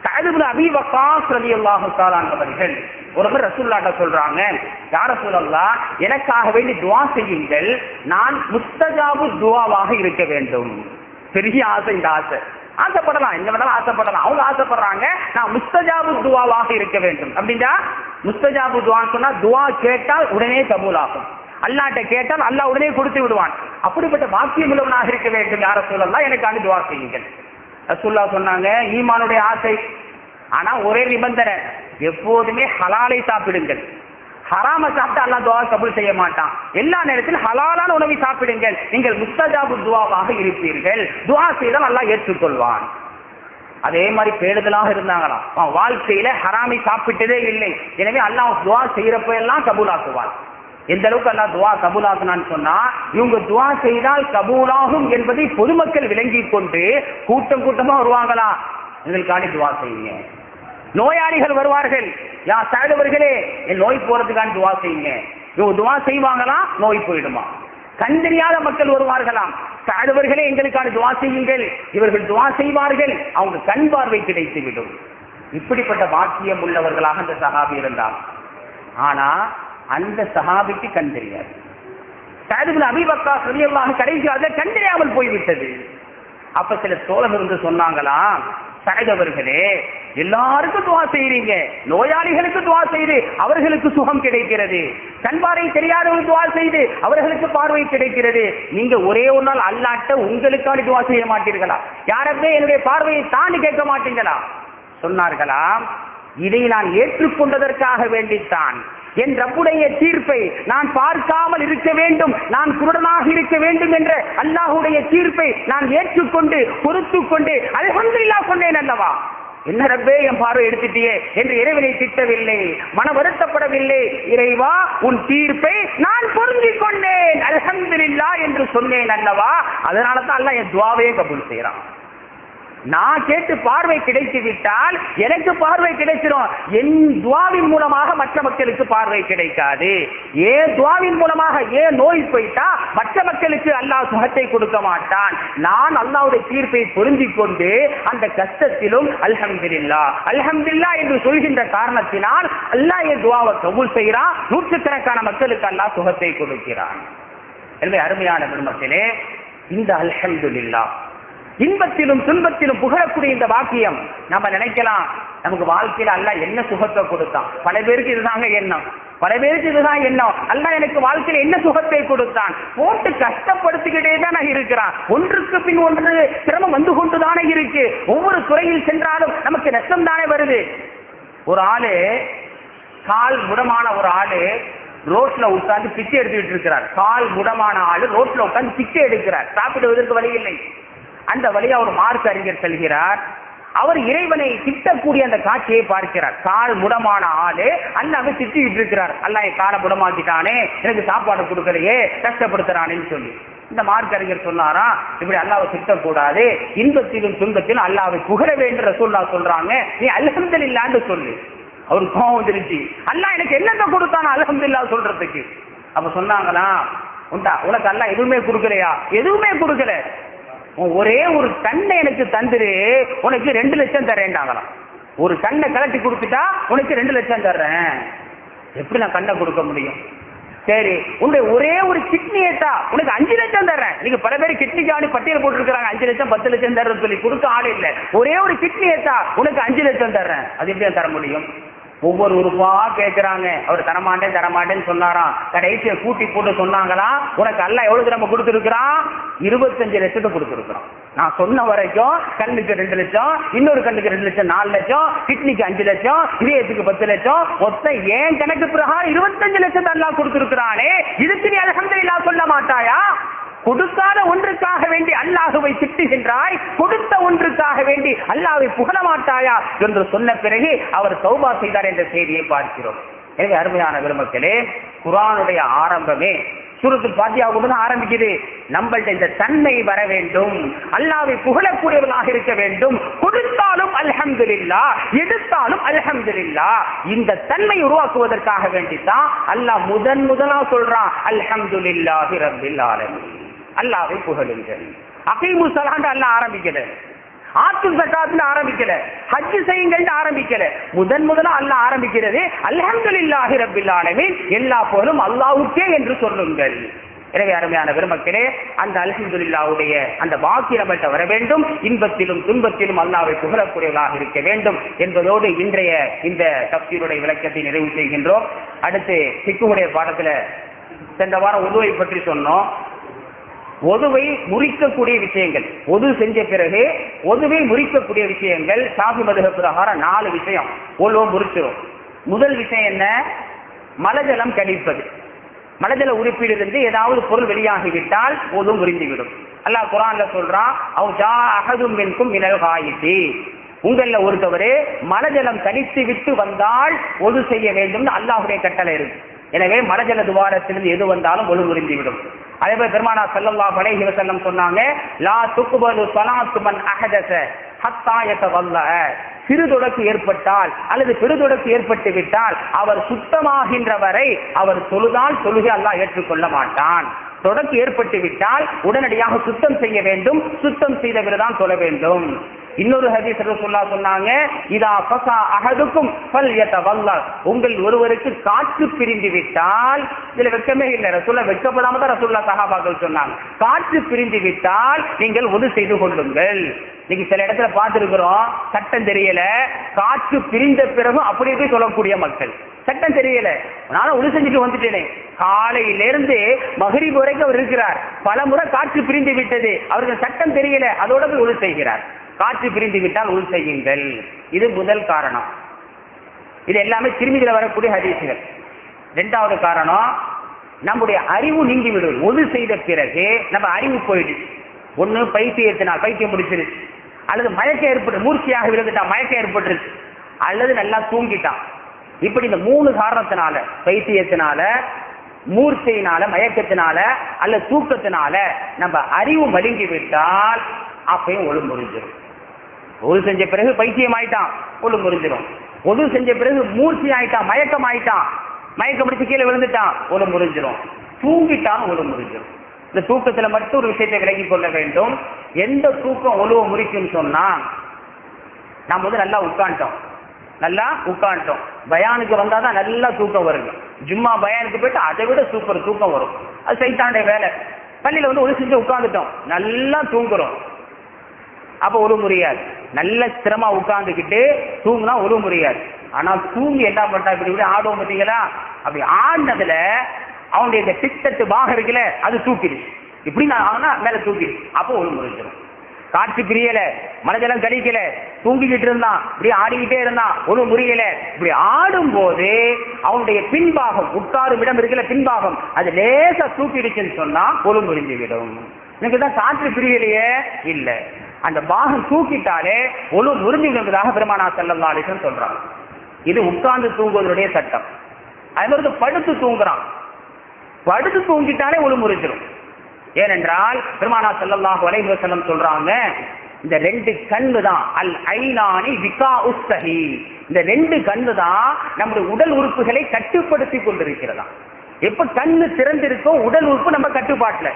சஅத் இப்னு அபீ வக்காஸ் ரலியல்லாஹு தஆலா அவர்கள் ஒருவர் ரசூலுல்லாஹ்ட்ட சொல்றாங்க, யா ரசூலல்லாஹ் எனக்காக வேண்டி துஆ செய்யுங்கள், நான் முஸ்தஜாபு துஆவாக இருக்க வேண்டும். பெரிய ஆசை, இந்த ஆசை ஆசைப்படலாம், எங்க வேணாலும் ஆசைப்படலாம். அவங்க ஆசைப்படுறாங்க நான் முஸ்தஜாபு துஆவாக இருக்க வேண்டும். அப்படின்னா முஸ்தஜாபு துஆன்னு சொன்னா துஆ கேட்டால் உடனே கபூல் ஆகும், அல்லாஹ்ட்ட கேட்டால் அல்லாஹ் உடனே கொடுத்து விடுவான். அப்படிப்பட்ட பாக்கியம் உள்ளவனாக இருக்க வேண்டும் யா ரசூலல்லாஹ், எனக்காக துஆ செய்யுங்கள். ரசூலுல்லாஹ் சொன்னாங்க, ஈமானுடைய ஆசை, ஆனா ஒரே நிபந்தனை, எப்போதுமே ஹலாலை சாப்பிடுங்கள். ஹராம சாப்பிட்டு அல்லாஹ் துஆ கபூல் செய்ய மாட்டான். எல்லா நேரத்திலும் ஹலாலான உணவை சாப்பிடுங்கள், நீங்கள் முஸ்தஜாபு துஆவாக இருப்பீர்கள், துஆ செய்தால் அல்லாஹ் ஏற்றுக்கொள்வான். அதே மாதிரி பேடுதலாக இருந்தாங்களாம், வாழ்க்கையில ஹராமை சாப்பிட்டதே இல்லை, எனவே அல்லாஹ் துஆ செய்யறப்ப எல்லாம் கபூலாக்குவான். எந்த அளவுக்கு அல்லாஹ் துஆ கபூலாக்குனான்னு சொன்னா, இவங்க துஆ செய்தால் கபூலாகும் என்பதை பொதுமக்கள் விளங்கி கொண்டு கூட்டம் கூட்டமா வருவாங்களா, எங்களுக்காண்டி துஆ செய்யுங்க. நோயாளிகள் வருவார்கள், யா சஅத் அவர்களே என் நோய் போறதுக்காண்டி துஆ செய்யுங்க. இவங்க துஆ செய்வாங்களா, நோய் போயிடுமா. கண் தெரியாத மக்கள் வருவார்களாம், சஅத் அவர்களே எங்களுக்கான துஆ செய்யுங்கள். இவர்கள் துஆ செய்வார்கள், அவங்க கண் பார்வை கிடைத்து விடும். இப்படிப்பட்ட பாக்கியம் உள்ளவர்களாக அந்த சஹாபி இருந்தார். ஆனா அந்த சஹாபிக்கு கண் தெரியாது. சஅத் இப்னு அபீ வக்காஸ் ரலியல்லாஹு கடைசியாக கண் தெரியாமல் போய்விட்டது. அப்ப சில தோழர்கள் இருந்து சொன்னாங்களா, சஅத் அவர்களே எல்லாருக்கும் துஆ செய்றீங்க, நோயாளிகளுக்கு துஆ செய்து அவர்களுக்கு சுகம் கிடைக்கிறது, கண் பார்வை தெரியாதவங்க துஆ செய்து அவர்களுக்கு பார்வை கிடைக்கிறது, நீங்க ஒரே ஒரு நாள் அல்லாஹ்ட்ட உங்களுக்கான துஆ செய்ய மாட்டீர்களா? யாரப்பே என்னுடைய பார்வையை தாண்டி கேட்க மாட்டீங்களா? சொன்னார்களா, இதை நான் ஏற்றுக்கொண்டதற்காக வேண்டித்தான், என் ரப்புடைய தீர்ப்பை நான் பார்க்காமல் இருக்க வேண்டும், நான் குருடனாக இருக்க வேண்டும் என்ற அல்லாஹ்வுடைய தீர்ப்பை நான் ஏற்றுக்கொண்டு பொறுத்துக் கொண்டு அல்ஹம்துலில்லாஹ் சொன்னேன் அல்லவா. என்ன ரப்பே என் பார்வை எடுத்துட்டியே என்று இறைவனை திட்டவில்லை, மன வருத்தப்படவில்லை. இறைவா உன் தீர்ப்பை நான் பொருந்திக் கொண்டேன், அல்ஹம்துலில்லாஹ் என்று சொன்னேன் அல்லவா. அதனால தான் அல்லாஹ் என் துஆவையே கபூல் செய்யறான். நான் கேட்டு பார்வை கிடைத்து விட்டால் எனக்கு பார்வை கிடைச்சிடும். என் துஆவின் மூலமாக மற்ற மக்களுக்கு பார்வை கிடைக்காது. ஏன் துஆவின் மூலமாக ஏன் நோய் போயிட்டா மற்ற மக்களுக்கு அல்லாஹ் சுகத்தை கொடுக்க மாட்டான். நான் அல்லாஹ்வுடைய தீர்ப்பை பொருந்திக் கொண்டு அந்த கஷ்டத்திலும் அல்ஹம்துலில்லாஹ் அல்ஹம்துலில்லாஹ் என்று சொல்கின்ற காரணத்தினால் அல்லாஹ் என் துஆவை கபூல் செய்கிறான். நூற்றுக்கணக்கான மக்களுக்கு அல்லாஹ் சுகத்தை கொடுக்கிறான். எனவே அருமையான பெருமக்களே, இந்த அல்ஹம்துலில்லாஹ் இன்பத்திலும் துன்பத்திலும் புகழக்கூடிய இந்த வாக்கியம், நம்ம நினைக்கலாம் நமக்கு வாழ்க்கையில அல்லாஹ் என்ன சுகத்தை கொடுத்தான். பல பேருக்கு இதுதாங்க எண்ணம், பல பேருக்கு இதுதான் எண்ணம், அல்லாஹ் எனக்கு வாழ்க்கையில என்ன சுகத்தை கொடுத்தான். போட்டு கஷ்டப்படுத்திக்கிட்டே தான் இருக்கிறான். ஒன்றுக்கு பின் ஒன்று சிரமம் வந்து கொண்டுதானே இருக்கு. ஒவ்வொரு துறையில் சென்றாலும் நமக்கு நஷ்டம் தானே வருது. ஒரு ஆளு, கால் முடமான ஒரு ஆளு ரோட்ல உட்கார்ந்து பிச்சை எடுத்துக்கிட்டு இருக்கிறார். கால் முடமான ஆளு ரோட்ல உட்கார்ந்து பிச்சை எடுக்கிறார், சாப்பிடுவதற்கு வழி இல்லை. அந்த வழியா ஒரு மார்க்க அறிஞர் செல்கிறார். அவர் இறைவனை திட்டக்கூடிய அந்த காட்சியை பார்க்கிறார். கால் முடமான ஆளு அல்லாஹ்வை திட்டிட்டு இருக்கிறார், அல்லாஹ் என் காலை முடமாக்கிட்டானே, எனக்கு சாப்பாடு கொடுக்கலையே, கஷ்டப்படுத்துறானேன்னு சொல்லி. இந்த மார்க்க அறிஞர் சொன்னாரா, இப்படி அல்லாஹ்வை திட்டக்கூடாது, இன்பத்திலும் துன்பத்திலும் அல்லாஹ்வை புகழ வேண்டும் ரசூலுல்லாஹ் சொல்றாங்க, நீ அல்ஹம்துலில்லாஹ்னு சொல்லு. அவருக்கு கோபம் வந்துருச்சு, அல்லாஹ் எனக்கு என்னத்தை கொடுத்தானோ அல்ஹம்துலில்லாஹ் சொல்றதுக்கு. அப்ப சொன்னாங்களா, உண்டா? உனக்கு அல்லாஹ் எதுவுமே கொடுக்கலையா? எதுவுமே கொடுக்கல. ஒரே ஒரு கண்ணை எனக்கு தந்துரு, உனக்கு 2 லட்சம் தரேன்டாங்களாம். ஒரு கண்ணை கலட்டி கொடுத்துட்டா உனக்கு 2 லட்சம் தர்றேன். எப்படி நான் கண்ணை கொடுக்க முடியும்? சரி, உன்னுடைய ஒரே ஒரு கிட்னியேட்டா உனக்கு 5 லட்சம் தர்றேன். நீங்க பல பேர் கிட்னிக்காண்டி பட்டியல் போட்டுருக்காங்க, 5 லட்சம் 10 லட்சம் தர்றேன்னு சொல்லி கொடுக்க ஆள் இல்ல. ஒரே ஒரு கிட்னியேட்டா உனக்கு 5 லட்சம் தர்றேன். அது எப்படி தர முடியும்? ஒவ்வொரு உறுப்பா கேட்கிறாங்க. அவர் தரமாட்டேன்னு சொன்னாராம். கடைசியை கூட்டி போட்டு சொன்னாங்களா, உனக்கு அல்லாஹ் எவ்வளவு நம்ம கொடுத்துருக்கிறான்? 25 லட்சத்தை கொடுத்துருக்கிறோம். நான் சொன்ன வரைக்கும் கண்ணுக்கு 2 லட்சம், இன்னொரு கண்ணுக்கு 2 லட்சம், 4 லட்சம், கிட்னிக்கு 5 லட்சம், இதயத்துக்கு 10 லட்சம், மொத்தம் ஏன் கணக்கு பிரகாரம் 25 லட்சத்தை அல்லாஹ் கொடுத்திருக்கிறானே. இதுக்கு நீ அல்ஹம்துலில்லாஹ் சொல்ல மாட்டாயா? கொடுக்காத ஒன்றுக்காக வேண்டி அல்லாஹுவை திட்டுகின்றாய், கொடுத்த ஒன்றுக்காக வேண்டி அல்லாஹ்வை புகழ மாட்டாயா என்று சொன்ன பிறகு அவர் தௌபா செய்தார் என்ற செய்தியை பார்க்கிறோம். எனவே அருமையான பெருமக்களே, குர்ஆனுடைய ஆரம்பமே சூரத்துல் ஃபாத்திஹாவுடன் ஆரம்பிக்குது. நம்மள்ட்ட இந்த தன்மை வர வேண்டும், அல்லாஹ்வை புகழக்கூடியவர்களாக இருக்க வேண்டும். கொடுத்தாலும் அல்ஹம்துலில்லாஹ், எடுத்தாலும் அல்ஹம்துலில்லாஹ். இந்த தன்மை உருவாக்குவதற்காக வேண்டித்தான் அல்லாஹ் முதலா சொல்றான், அல்ஹம்துலில்லாஹி ரப்பில் ஆலமீன். அல்லாஹ்வை புகழுங்கள். அகீமு ஸலாத் அல்லாஹ் ஆரம்பிக்கல, ஆத்து ஸகாத்னு ஆரம்பிக்கல, ஹஜ் செய்யுங்கள் ஆரம்பிக்கல. முதலா அல்லாஹ் ஆரம்பிக்கிறது அல்ஹம்துலில்லாஹி ரப்பில் ஆலமீன். எல்லா புகழும் அல்லாஹ்வுக்கே என்று சொல்லுங்கள். எனவே அருமையான பெருமக்களே, அந்த அல்ஹம்துலில்லாஹ்வுடைய அந்த வாக்கி நம்மள்ட்ட வர வேண்டும். இன்பத்திலும் துன்பத்திலும் அல்லாஹ்வை புகழக்கூடியவர்களாக இருக்க வேண்டும் என்பதோடு இன்றைய இந்த தஃசீருடைய விளக்கத்தை நிறைவு செய்கின்றோம். அடுத்து ஃபிக்ஹுடைய பாடத்தில் சென்ற வாரம் உதுவை பற்றி சொன்னோம். ஒதுவை முறிக்கக்கூடிய விஷயங்கள், ஒது செஞ்ச பிறகு ஒதுவை முறிக்கக்கூடிய விஷயங்கள் ஷாஃபி மதுஹப் பிரகாரம் 4 விஷயம் ஒதுவை முறிச்சிடும். முதல் விஷயம் என்ன? மலஜலம் கழிப்பது. மலஜல உறுப்பிலிருந்து ஏதாவது பொருள் வெளியாகிவிட்டால் ஒது முறிந்துவிடும். அல்லாஹ் குர்ஆன்ல சொல்றான், அவ் ஜா அஹதும் மின்கும் மினல் காயிதி, உங்கள ஒருத்தவரே மலஜலம் கழித்து விட்டு வந்தால் ஒது செய்ய வேண்டும் அல்லாஹ்வுடைய கட்டளை இருக்கு. எனவே மலஜல துவாரத்திலிருந்து எது வந்தாலும் ஒது முறிந்துவிடும். அதேபோல் பெருமானார் ஸல்லல்லாஹு அலைஹி வஸல்லம் சொன்னாங்க, லா துக்பலு ஸலாத்து மன் அஹதஸ ஹத்தா யதவல்ல. சிறுதொடக்கு ஏற்பட்டால் அல்லது பெருதொடக்கு ஏற்பட்டு விட்டால் அவர் சுத்தமாகின்ற வரை அவர் தொழுதால் தொழுகை அல்லாஹ் ஏற்றுக்கொள்ள மாட்டான். தொடக்கு ஏற்பட்டு விட்டால் உடனடியாக சுத்தம் செய்ய வேண்டும், சுத்தம் செய்த பிறகுதான் தொழ வேண்டும். இன்னொரு ஹதீஸ் ரசூலுல்லாஹ் சொன்னாங்க, இதா ஃபஸா அஹதுக்கும் ஃபல்யதவல்ல, உங்கள் ஒருவருக்கு காற்று பிரிந்து விட்டால், இதுல வெட்கமே இல்லை, ரசூலுல்லாஹ் வெட்கப்படாம தான் ரசூலுல்லாஹ் சஹாபாக்கள் சொன்னாங்க, காற்று பிரிந்து விட்டால் நீங்கள் ஒது செய்து கொள்ளுங்கள். இன்னைக்கு சில இடத்துல பார்த்திருக்கிறோம், சட்டம் தெரியல, காற்று பிரிந்த பிறகு அப்படியே போய் சொல்லக்கூடிய மக்கள். சட்டம் தெரியல, நானும் ஒது செஞ்சுட்டு வந்துட்டேனே, காலையிலிருந்து மகரிப் வரைக்கும் அவர் இருக்கிறார், பல முறை காற்று பிரிந்து விட்டது, அவருக்கு சட்டம் தெரியல, அதோட போய் ஒது செய்கிறார். காற்று பிரிந்து விட்டால் ஒது செய்யுங்கள். இது முதல் காரணம். இது எல்லாமே திரும்பிதில் வரக்கூடிய ஹதீசுகள். 2வது காரணம், நம்முடைய அறிவு நீங்கி விடுவது. ஒது செய்த பிறகு நம்ம அறிவு போயிடுச்சு. ஒண்ணு பைத்தியத்தினால், பைத்தியம் முடிச்சிருச்சு, அல்லது மயக்கம் ஏற்பட்டு மூர்ச்சியாக விழுந்துட்டா, மயக்கம் ஏற்பட்டுருச்சு, அல்லது நல்லா தூங்கிட்டான். இப்படி இந்த 3 காரணத்தினால, பைத்தியத்தினால, மூர்ச்சையினால, மயக்கத்தினால அல்லது தூக்கத்தினால நம்ம அறிவு மழுங்கி விட்டால் அப்பயும் ஒழு முறிஞ்சிடும். ஒது செஞ்ச பிறகு பைத்தியம் ஆயிட்டான், ஒழு முறிஞ்சிடும். ஒது செஞ்ச பிறகு மூர்ச்சி ஆயிட்டான், மயக்கம் ஆயிட்டான், மயக்கம் பிடிச்சு கீழே விழுந்துட்டான், ஒழு முறிஞ்சிடும். தூங்கிட்டான், ஒழு முறிஞ்சிடும். இந்த தூக்கத்துல மட்டும் ஒரு விஷயத்தை விலகி கொள்ள வேண்டும். எந்த தூக்கம் ஒழுவ முறிக்கும் சொன்னா, நாம் நல்லா உட்காந்துட்டோம், பயானுக்கு வந்தாதான் நல்லா தூக்கம் வருங்க. ஜும்மா பயானுக்கு போயிட்டு அதை விட சூப்பர் தூக்கம் வரும். அது சைத்தானுடைய வேலை. பள்ளியில ஒழு செஞ்சு உட்காந்துட்டோம், நல்லா தூங்குறோம், அப்ப ஒழு முறியாது. நல்ல சிரமமா உட்கார்ந்துக்கிட்டு தூங்குனா ஒழு முறியாது. ஆனா தூங்கி என்ன பண்ணா இப்படி ஆடுவோம் பார்த்தீங்களா, அப்படி ஆடினதுல அவனுடைய இந்த பித்தட்டு பாகம் இருக்குல்ல, அது தூக்கிடுச்சு. இப்படி நான் மேல தூக்கிடுச்சு, அப்போ ஒழு முறிஞ்சிடும். காற்று பிரியல, மனஜலம் கழிக்கல, தூங்கிக்கிட்டு இருந்தான், இப்படி ஆடிக்கிட்டே இருந்தான், ஒழு முறியல. இப்படி ஆடும் போது அவனுடைய பின்பாகம், உட்காரும் இடம் இருக்குல்ல, பின்பாகம் அது லேசா தூக்கிடுச்சுன்னு சொன்னா ஒழு முறிஞ்சு விடும். எனக்கு தான் காற்று பிரியலையே இல்ல, அந்த பாகம் தூக்கிட்டாலே ஒழு முறிஞ்சு விடுவதாக பெருமானார் ஸல்லல்லாஹு அலைஹி வஸல்லம் சொல்றாங்க. இது உட்கார்ந்து தூங்குவதனுடைய சட்டம். அது மாதிரி படுத்து தூங்குறான், படுத்து தூங்கிட்டாலே ஒழு முறிஞ்சிடும். ஏனென்றால் பெருமானார் ஸல்லல்லாஹு அலைஹி வஸல்லம் சொல்றாங்க, இந்த 2 கண்ணு தான் அல் ஐனானி விகாஉஸ் ஸஹீஹ், இந்த 2 கண்ணு தான் நம்முடைய உடல் உறுப்புகளை கட்டுப்படுத்தி கொண்டிருக்கிறதா. எப்ப கண்ணு திறந்திருக்கோ உடல் உறுப்பு நம்ம கட்டுப்பாட்டுல.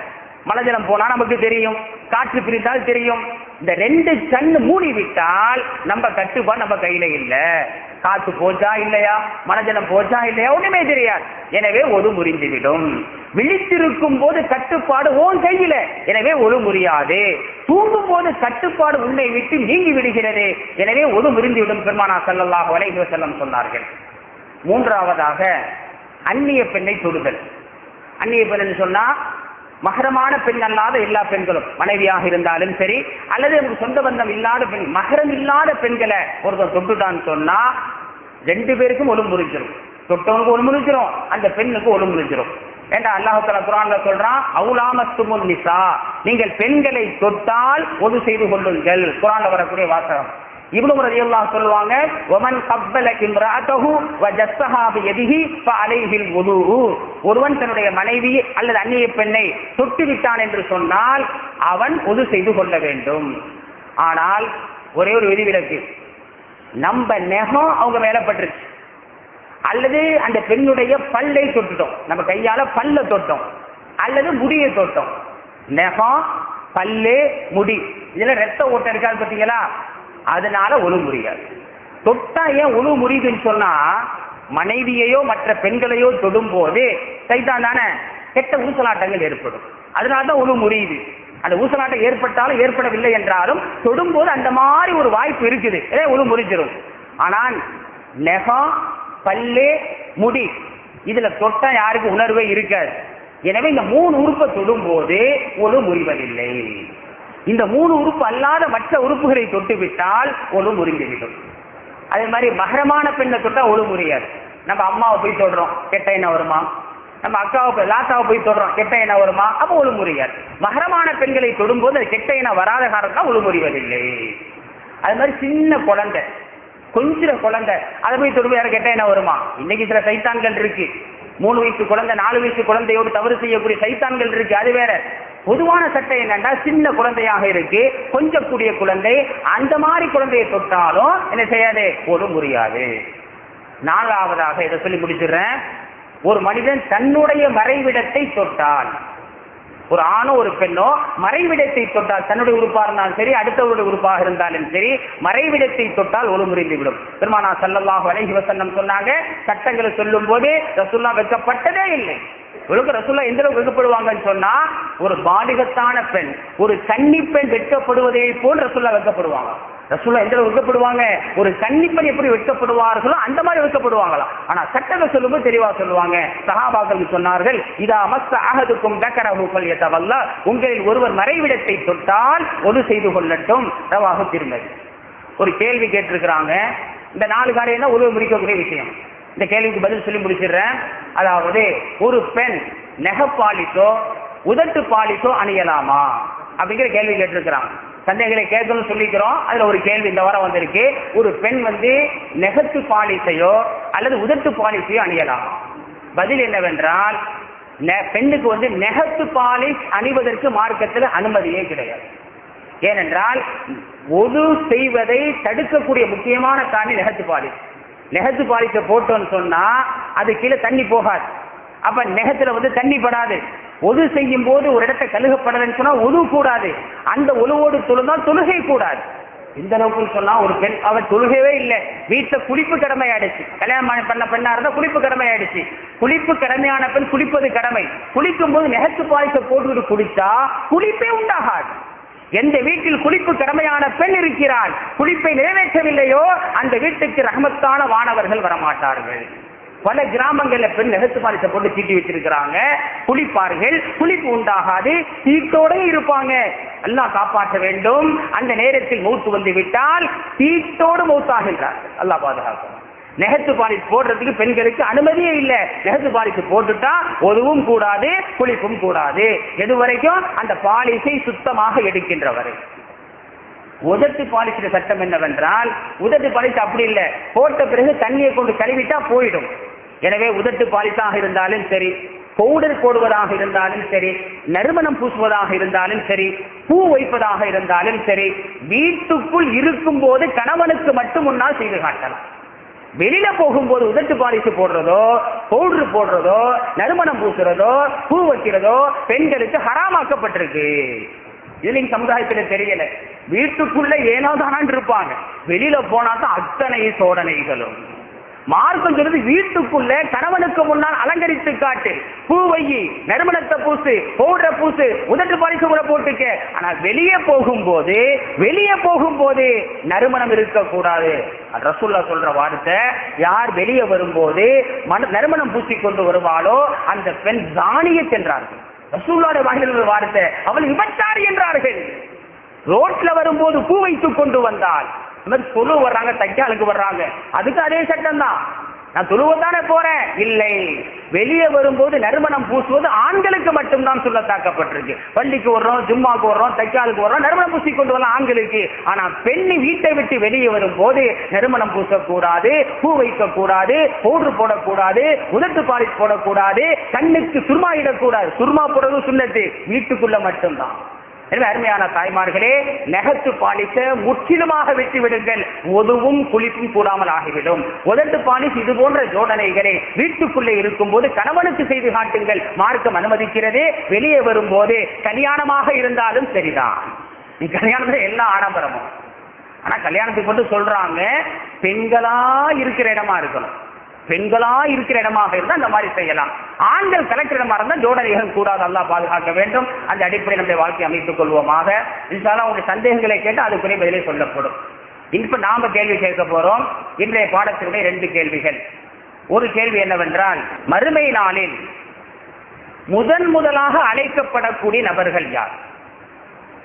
மலஜலம் போனா நமக்கு தெரியும், காற்று பிரித்தால் தெரியும். இந்த 2 கண்ணு மூடி விட்டால் நம்ம கட்டுப்பாடு நம்ம கையில இல்ல. காத்து போச்சா இல்லையா, மலஜலம் போச்சா இல்லையா ஒண்ணுமே தெரியாது. எனவே ஒது முறிந்துவிடும். விழித்திருக்கும் போது கட்டுப்பாடு உன் கையில, எனவே ஒது முறியாது. தூங்கும் போது கட்டுப்பாடு உன்னை விட்டு நீங்கி விடுகிறது, எனவே ஒது முறிந்துவிடும் பெருமானார் ஸல்லல்லாஹு அலைஹி வஸல்லம் சொன்னார்கள். மூன்றாவதாக அந்நிய பெண்ணை தொடுதல். அந்நிய பெண் சொன்னா மகரமான பெண் அல்லாத எல்லா பெண்களும், மனைவியாக இருந்தாலும் சரி அல்லது நமக்கு சொந்த பந்தம் இல்லாத பெண், மகரம் இல்லாத பெண்களை ஒருத்தர் தொட்டுட்டான்னு சொன்னா 2 பேருக்கும் ஒழுங்கு முறிஞ்சிடும். தொட்டவனுக்கு ஒழுங்கு முறிஞ்சிடும், அந்த பெண்ணுக்கு ஒழுங்கு முறிஞ்சிடும். ஏண்டா அல்லாஹ் தஆலா குர்ஆன்ல சொல்றான், அவுலாமஸ்துமுன் நிசா, நீங்கள் பெண்களை தொட்டால் ஒது செய்து கொள்ளுங்கள். குர்ஆன்ல வரக்கூடிய வாசகம். இப்னு உமர் ரலியல்லாஹு சொல்வாங்க, வமன் கப்பல இம்ராஅத்தஹு வஜஸ்ஸஹா பியதிஹி ஃபஅலைஹில் வுது. ஒருவன் தன்னுடைய மனைவி அல்லது அந்நிய பெண்ணை தொட்டு விட்டான் என்று சொன்னால் அவன் ஒது செய்து கொள்ள வேண்டும். ஆனால் ஒரே ஒரு விதிவிலக்கு, நம்ம நகம் அவங்க மேல பட்டுருச்சு அல்லது அந்த பெண்ணுடைய பல்லை தொட்டுட்டோம், நம்ம கையால பல்ல தொட்டோம் அல்லது முடியை தொட்டோம். நகம், பல்லு, முடி, இதுல ரத்த ஓட்டம் இருக்காது பார்த்தீங்களா, அதனால ஒழு முறியாது. தொட்டா ஏன் ஒழு முறியுதுன்னு சொன்னா, மனைவியையோ மற்ற பெண்களையோ தொடும் போது சைத்தான் தானே கெட்ட ஊசலாட்டங்கள் ஏற்படும், அதனாலதான் ஒழு முறியுது. அந்த ஊசலாட்டம் ஏற்பட்டாலும் ஏற்படவில்லை என்றாலும் தொடும்போது அந்த மாதிரி ஒரு வாய்ப்பு இருக்குது, ஒழு முறிஞ்சிடும். ஆனால் நெகம், பல்லு, முடி இதுல தொட்டா யாருக்கு உணர்வே இருக்காது. எனவே இந்த 3 உறுப்பை தொடும் போது ஒழு முறிவதில்லை. இந்த 3 உறுப்பு அல்லாத மற்ற உறுப்புகளை தொட்டு விட்டால் ஒழு முறிந்துவிடும். அதே மாதிரி மகரமான பெண்ணை தொட்டா ஒழு முறியாது. நம்ம அம்மாவை போய் தொடுறோம், கெட்ட எண்ணம் வருமா? நம்ம அக்காவை லாத்தாவை போய் தொடுறோம், கெட்ட எண்ணம் வருமா? அப்போ ஒழு முறியாது. மகரமான பெண்களை தொடும்போது அது கெட்ட எண்ணம் வராத காரணம் ஒழு முறிவதில்லை. அது மாதிரி சின்ன குழந்தை, கொஞ்சம் குழந்தை, அதை போய் தொடும்போது யாரும் கெட்ட எண்ணம் வருமா? இன்னைக்கு சில சைத்தான்கள் இருக்கு, 3 வயசு குழந்தை 4 வயசு குழந்தையோடு தவறு செய்யக்கூடிய சைத்தான்கள் இருக்கு, அது வேற. பொதுவான சட்டம் என்னன்னா, சின்ன குழந்தையாக இருக்கு, கொஞ்சம் கூடிய குழந்தை, அந்த மாதிரி குழந்தையை தொட்டாலும் என்ன செய்யாது, ஒழு முறியாது. 4ஆவதாக இதை சொல்லி முடிச்சிடுறேன். ஒரு மனிதன் தன்னுடைய மறைவிடத்தை தொட்டால், ஒரு ஆணோ ஒரு பெண்ணோ மறைவிடத்தை தொட்டால், தன்னுடைய உறுப்பா இருந்தாலும் சரி அடுத்தவருடைய உறுப்பாக இருந்தாலும் சரி, மறைவிடத்தை தொட்டால் ஒழு முறிந்து விடும். பெருமானார் ஸல்லல்லாஹு அலைஹி வஸல்லம் சொன்னாங்க, சட்டங்களை சொல்லும் போது ரசூலுல்லாஹ் வெட்கப்பட்டதே இல்லை. ரசூலுல்லாஹ் எந்த அளவுக்கு வெட்கப்படுவாங்கன்னு சொன்னா, ஒரு பாலிகத்தான பெண், ஒரு கன்னி பெண் வெட்கப்படுவதை போல் ரசூலுல்லாஹ் வெட்கப்படுவாங்க. ரசூலுல்லாஹ் எந்த அளவுக்கு வெட்கப்படுவாங்க, ஒரு கன்னி பெண் எப்படி வெட்கப்படுவார்களோ அந்த மாதிரி வெட்கப்படுவாங்களாம். ஆனா சட்டத்தை சொல்லும்போது தெளிவா சொல்லுவாங்க. சஹாபாக்கள் சொன்னார்கள், இதா மஸ்ஸ அஹதுக்கும் தக்கரஹு ஃபல்யதவல்லா, உங்களில் ஒருவர் மறைவிடத்தை தொட்டால் ஒது செய்து கொள்ளட்டும். ரவாஹு திர்மிதி. ஒரு கேள்வி கேட்டிருக்கிறாங்க, இந்த 4 காரியம் தான் ஒழுவு முடிக்கக்கூடிய விஷயம். இந்த கேள்விக்கு பதில் சொல்லி முடிச்சிடுறேன். அதாவது, ஒரு பெண் நெகப்பாலிசோ உதட்டு பாலிசோ அணியலாமா அப்படிங்கிற கேள்வி கேட்டிருக்கிறாங்க. சந்தேகங்களை கேட்கணும்னு சொல்லிக்கிறோம். அதுல ஒரு கேள்வி இந்த வாரம் வந்திருக்கு, ஒரு பெண் நெகத்து பாலிசையோ அல்லது உதட்டு பாலிசையோ அணியலாமா? பதில் என்னவென்றால், பெண்ணுக்கு நெகத்து பாலிஸ் அணிவதற்கு மார்க்கத்தில் அனுமதியே கிடையாது. ஏனென்றால் ஒது செய்வதை தடுக்கக்கூடிய முக்கியமான காரணி நெகத்து பாலிஸ். நெகத்து பாலிசை போட்டோன்னு சொன்னா அது கீழே தண்ணி போகாது, அப்ப நெகத்துல தண்ணி படாது. ஒது செய்யும் போது ஒரு இடத்தை கழுகப்படலன்னு சொன்னா ஒது கூடாது, அந்த ஒழுவோடு தொழுந்தா தொழுகை கூடாது. இந்த அளவுக்கு சொன்னா ஒரு பெண் அவன் தொழுகவே இல்லை, வீட்டுல குளிப்பு கடமை ஆயிடுச்சு. கல்யாணம் பண்ண பெண்ணா இருந்தா குளிப்பு கடமை ஆயிடுச்சு. குளிப்பு கடமையான பெண் குளிப்பது கடமை. குளிக்கும் போது நெகத்து பாலிசை போட்டுக்கிட்டு குளிச்சா குளிப்பே உண்டாகாது. எந்த வீட்டில் குளிப்பு கடமையான பெண் இருக்கிறாள், குளிப்பை நிறைவேற்றவில்லையோ அந்த வீட்டுக்கு ரஹ்மத்தான வானவர்கள் வரமாட்டார்கள். பல கிராமங்கள்ல பெண் நெகத்து பாலிசை போட்டு தீட்டி வச்சிருக்கிறாங்க, குளிப்பார்கள், குளிப்பு உண்டாகாது, தீட்டோட இருப்பாங்க. அல்லாஹ் காப்பாற்ற வேண்டும். அந்த நேரத்தில் மௌத்து வந்து விட்டால் தீட்டோடு மௌத்தாகின்றார். அல்லாஹ் பாதுகாக்கும். நெகத்து பாலிஸ் போடுறதுக்கு பெண்களுக்கு அனுமதியே இல்லை. நெகத்து பாலிஸ் போட்டுட்டா ஒதுவும் கூடாது, குளிப்பும் கூடாது. எது வரைக்கும் அந்த பாலிசை சுத்தமாக எடுக்கின்றவரை. உதட்டு பாலிசின் சட்டம் என்னவென்றால், உதட்டு பாலிஸ் அப்படி இல்லை, போட்ட பிறகு தண்ணியை கொண்டு கழுவிட்டா போயிடும். எனவே உதட்டு பாலிசாக இருந்தாலும் சரி, பவுடர் போடுவதாக இருந்தாலும் சரி, நறுமணம் பூசுவதாக இருந்தாலும் சரி, பூ வைப்பதாக இருந்தாலும் சரி, வீட்டுக்குள் இருக்கும் போது கணவனுக்கு மட்டும் முன்னால் செய்து காட்டலாம். வெளியில போகும்போது உதட்டு பாலிசு போடுறதோ, பவுடர் போடுறதோ, நறுமணம் பூசுறதோ, பூ வைக்கிறதோ பெண்களுக்கு ஹராமாக்கப்பட்டிருக்கு. இது நீங்க சமுதாயத்தில் தெரியல. வீட்டுக்குள்ள ஏனோதானான் இருப்பாங்க, வெளியில போனாதான் அத்தனை சோதனைகளும். மார்க்கம் சொல்றது வீட்டுக்குள்ள கணவனுக்கு முன்னால் அலங்கரித்து காட்டு, பூ வையி, நறுமணத்தை பூசு, பவுடரை பூசு, உதட்டு பாலிசு கூட போட்டுக்க. ஆனா வெளியே போகும்போது நறுமணம் இருக்கக்கூடாது. ரசூல்லா சொல்ற வார்த்தை, யார் வெளியே வரும்போது நறுமணம் பூசிக்கொண்டு வருவாளோ அந்த பெண் ஜானியத் என்றார்கள். ரசூலுல்லாஹ்வுடைய வாயிலில் வார்த்தை, அவள் விபச்சாரி என்றார்கள். ரோட்ல வரும்போது பூ வைத்துக் கொண்டு வந்தால், தொழு வர்றாங்க, தைக்காலுக்கு வர்றாங்க, அதுக்கு அதே சட்டம் தான். நான் தொழுவதானே போறேன், இல்லை. வெளியே வரும்போது நறுமணம் பூசுவது ஆண்களுக்கு மட்டும்தான் சொல்லத்தாக்கப்பட்டிருக்கு. பள்ளிக்கு வர்றோம், ஜும்மாக்கு வர்றோம், தைக்காலுக்கு வர்றோம், நறுமணம் பூசி கொண்டு வரலாம் ஆண்களுக்கு. ஆனா பெண் வீட்டை விட்டு வெளியே வரும்போது நறுமணம் பூசக்கூடாது, பூ வைக்கக்கூடாது, பவுடர் போடக்கூடாது, உதட்டு பாலிஷ் போடக்கூடாது, கண்ணுக்கு சுர்மா இடக்கூடாது. சுர்மா போடுறது சுன்னத்து, வீட்டுக்குள்ள மட்டும்தான். எனவே அருமையான தாய்மார்களே, நெகத்து பாலிச முற்றிலுமாக வெற்றி விடுங்கள், ஒதுவும் குளிப்பும் கூடாமல் ஆகிவிடும். உதட்டு பாலிஸ் இது போன்ற ஜோடனைகளை வீட்டுக்குள்ளே இருக்கும் போது கணவனுக்கு செய்து காட்டுங்கள், மார்க்கம் அனுமதிக்கிறது. வெளியே வரும்போது கல்யாணமாக இருந்தாலும் சரிதான், கல்யாணத்துல எல்லா ஆடம்பரமும். ஆனா கல்யாணத்துக்கு மட்டும் சொல்றாங்க, பெண்களா இருக்கிற இடமா இருக்கணும். பெண்களா இருக்கிற இடமாக இருந்தால் அந்த மாதிரி செய்யலாம். ஆண்கள் கலெக்டர் இடமா இருந்தால் ஜோடனைகள் கூடாது. அல்லாஹ் பாதுகாக்க வேண்டும். அந்த அடிப்படையில் நம்முடைய வாழ்க்கையை அமைத்துக் கொள்வோமாக. இன்ஷா அல்லாஹ் உங்களுடைய சந்தேகங்களை கேட்டு அதுக்குரிய பதிலே சொல்லப்படும். இப்ப நாம கேள்வி கேட்க போறோம். இன்றைய பாடத்தினுடைய 2 கேள்விகள். ஒரு கேள்வி என்னவென்றால், மறுமை நாளில் முதலாக அழைக்கப்படக்கூடிய நபர்கள் யார்?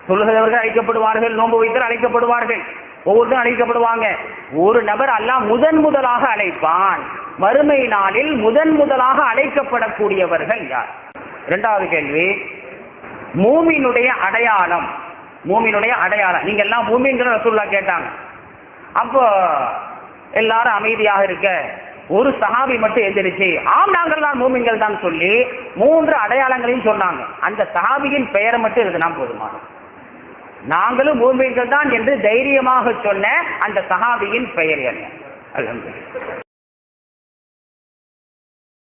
தொழுகிறவர்கள் அழைக்கப்படுவார்கள், நோன்பு வைத்தல் அழைக்கப்படுவார்கள், ஒவ்வொருத்தரும் அழைக்கப்படுவாங்க. ஒரு நபர் அல்லாஹ் முதலாக அழைப்பான். மறுமை நாளில் முதலாக அழைக்கப்படக்கூடியவர்கள் யார்? இரண்டாவது கேள்வி, மூமினுடைய அடையாளம். மூமினுடைய அடையாளம், நீங்க எல்லாம் மூமின்கள் ரசூலுல்லாஹ் கேட்டாங்க. அப்போ எல்லாரும் அமைதியாக இருக்க ஒரு சஹாபி மட்டும் எந்திரிச்சு, ஆம் நாங்கள் தான் மூமின்கள் தான் சொல்லி 3 அடையாளங்களையும் சொன்னாங்க. அந்த சஹாபியின் பெயரை மட்டும் எழுதினா போதுமானது. நாங்களும் மூமின்கள் தான் என்று தைரியமாக சொன்ன அந்த சஹாபியின் பெயர் என்ன? அல்ஹம்துலில்லாஹ்.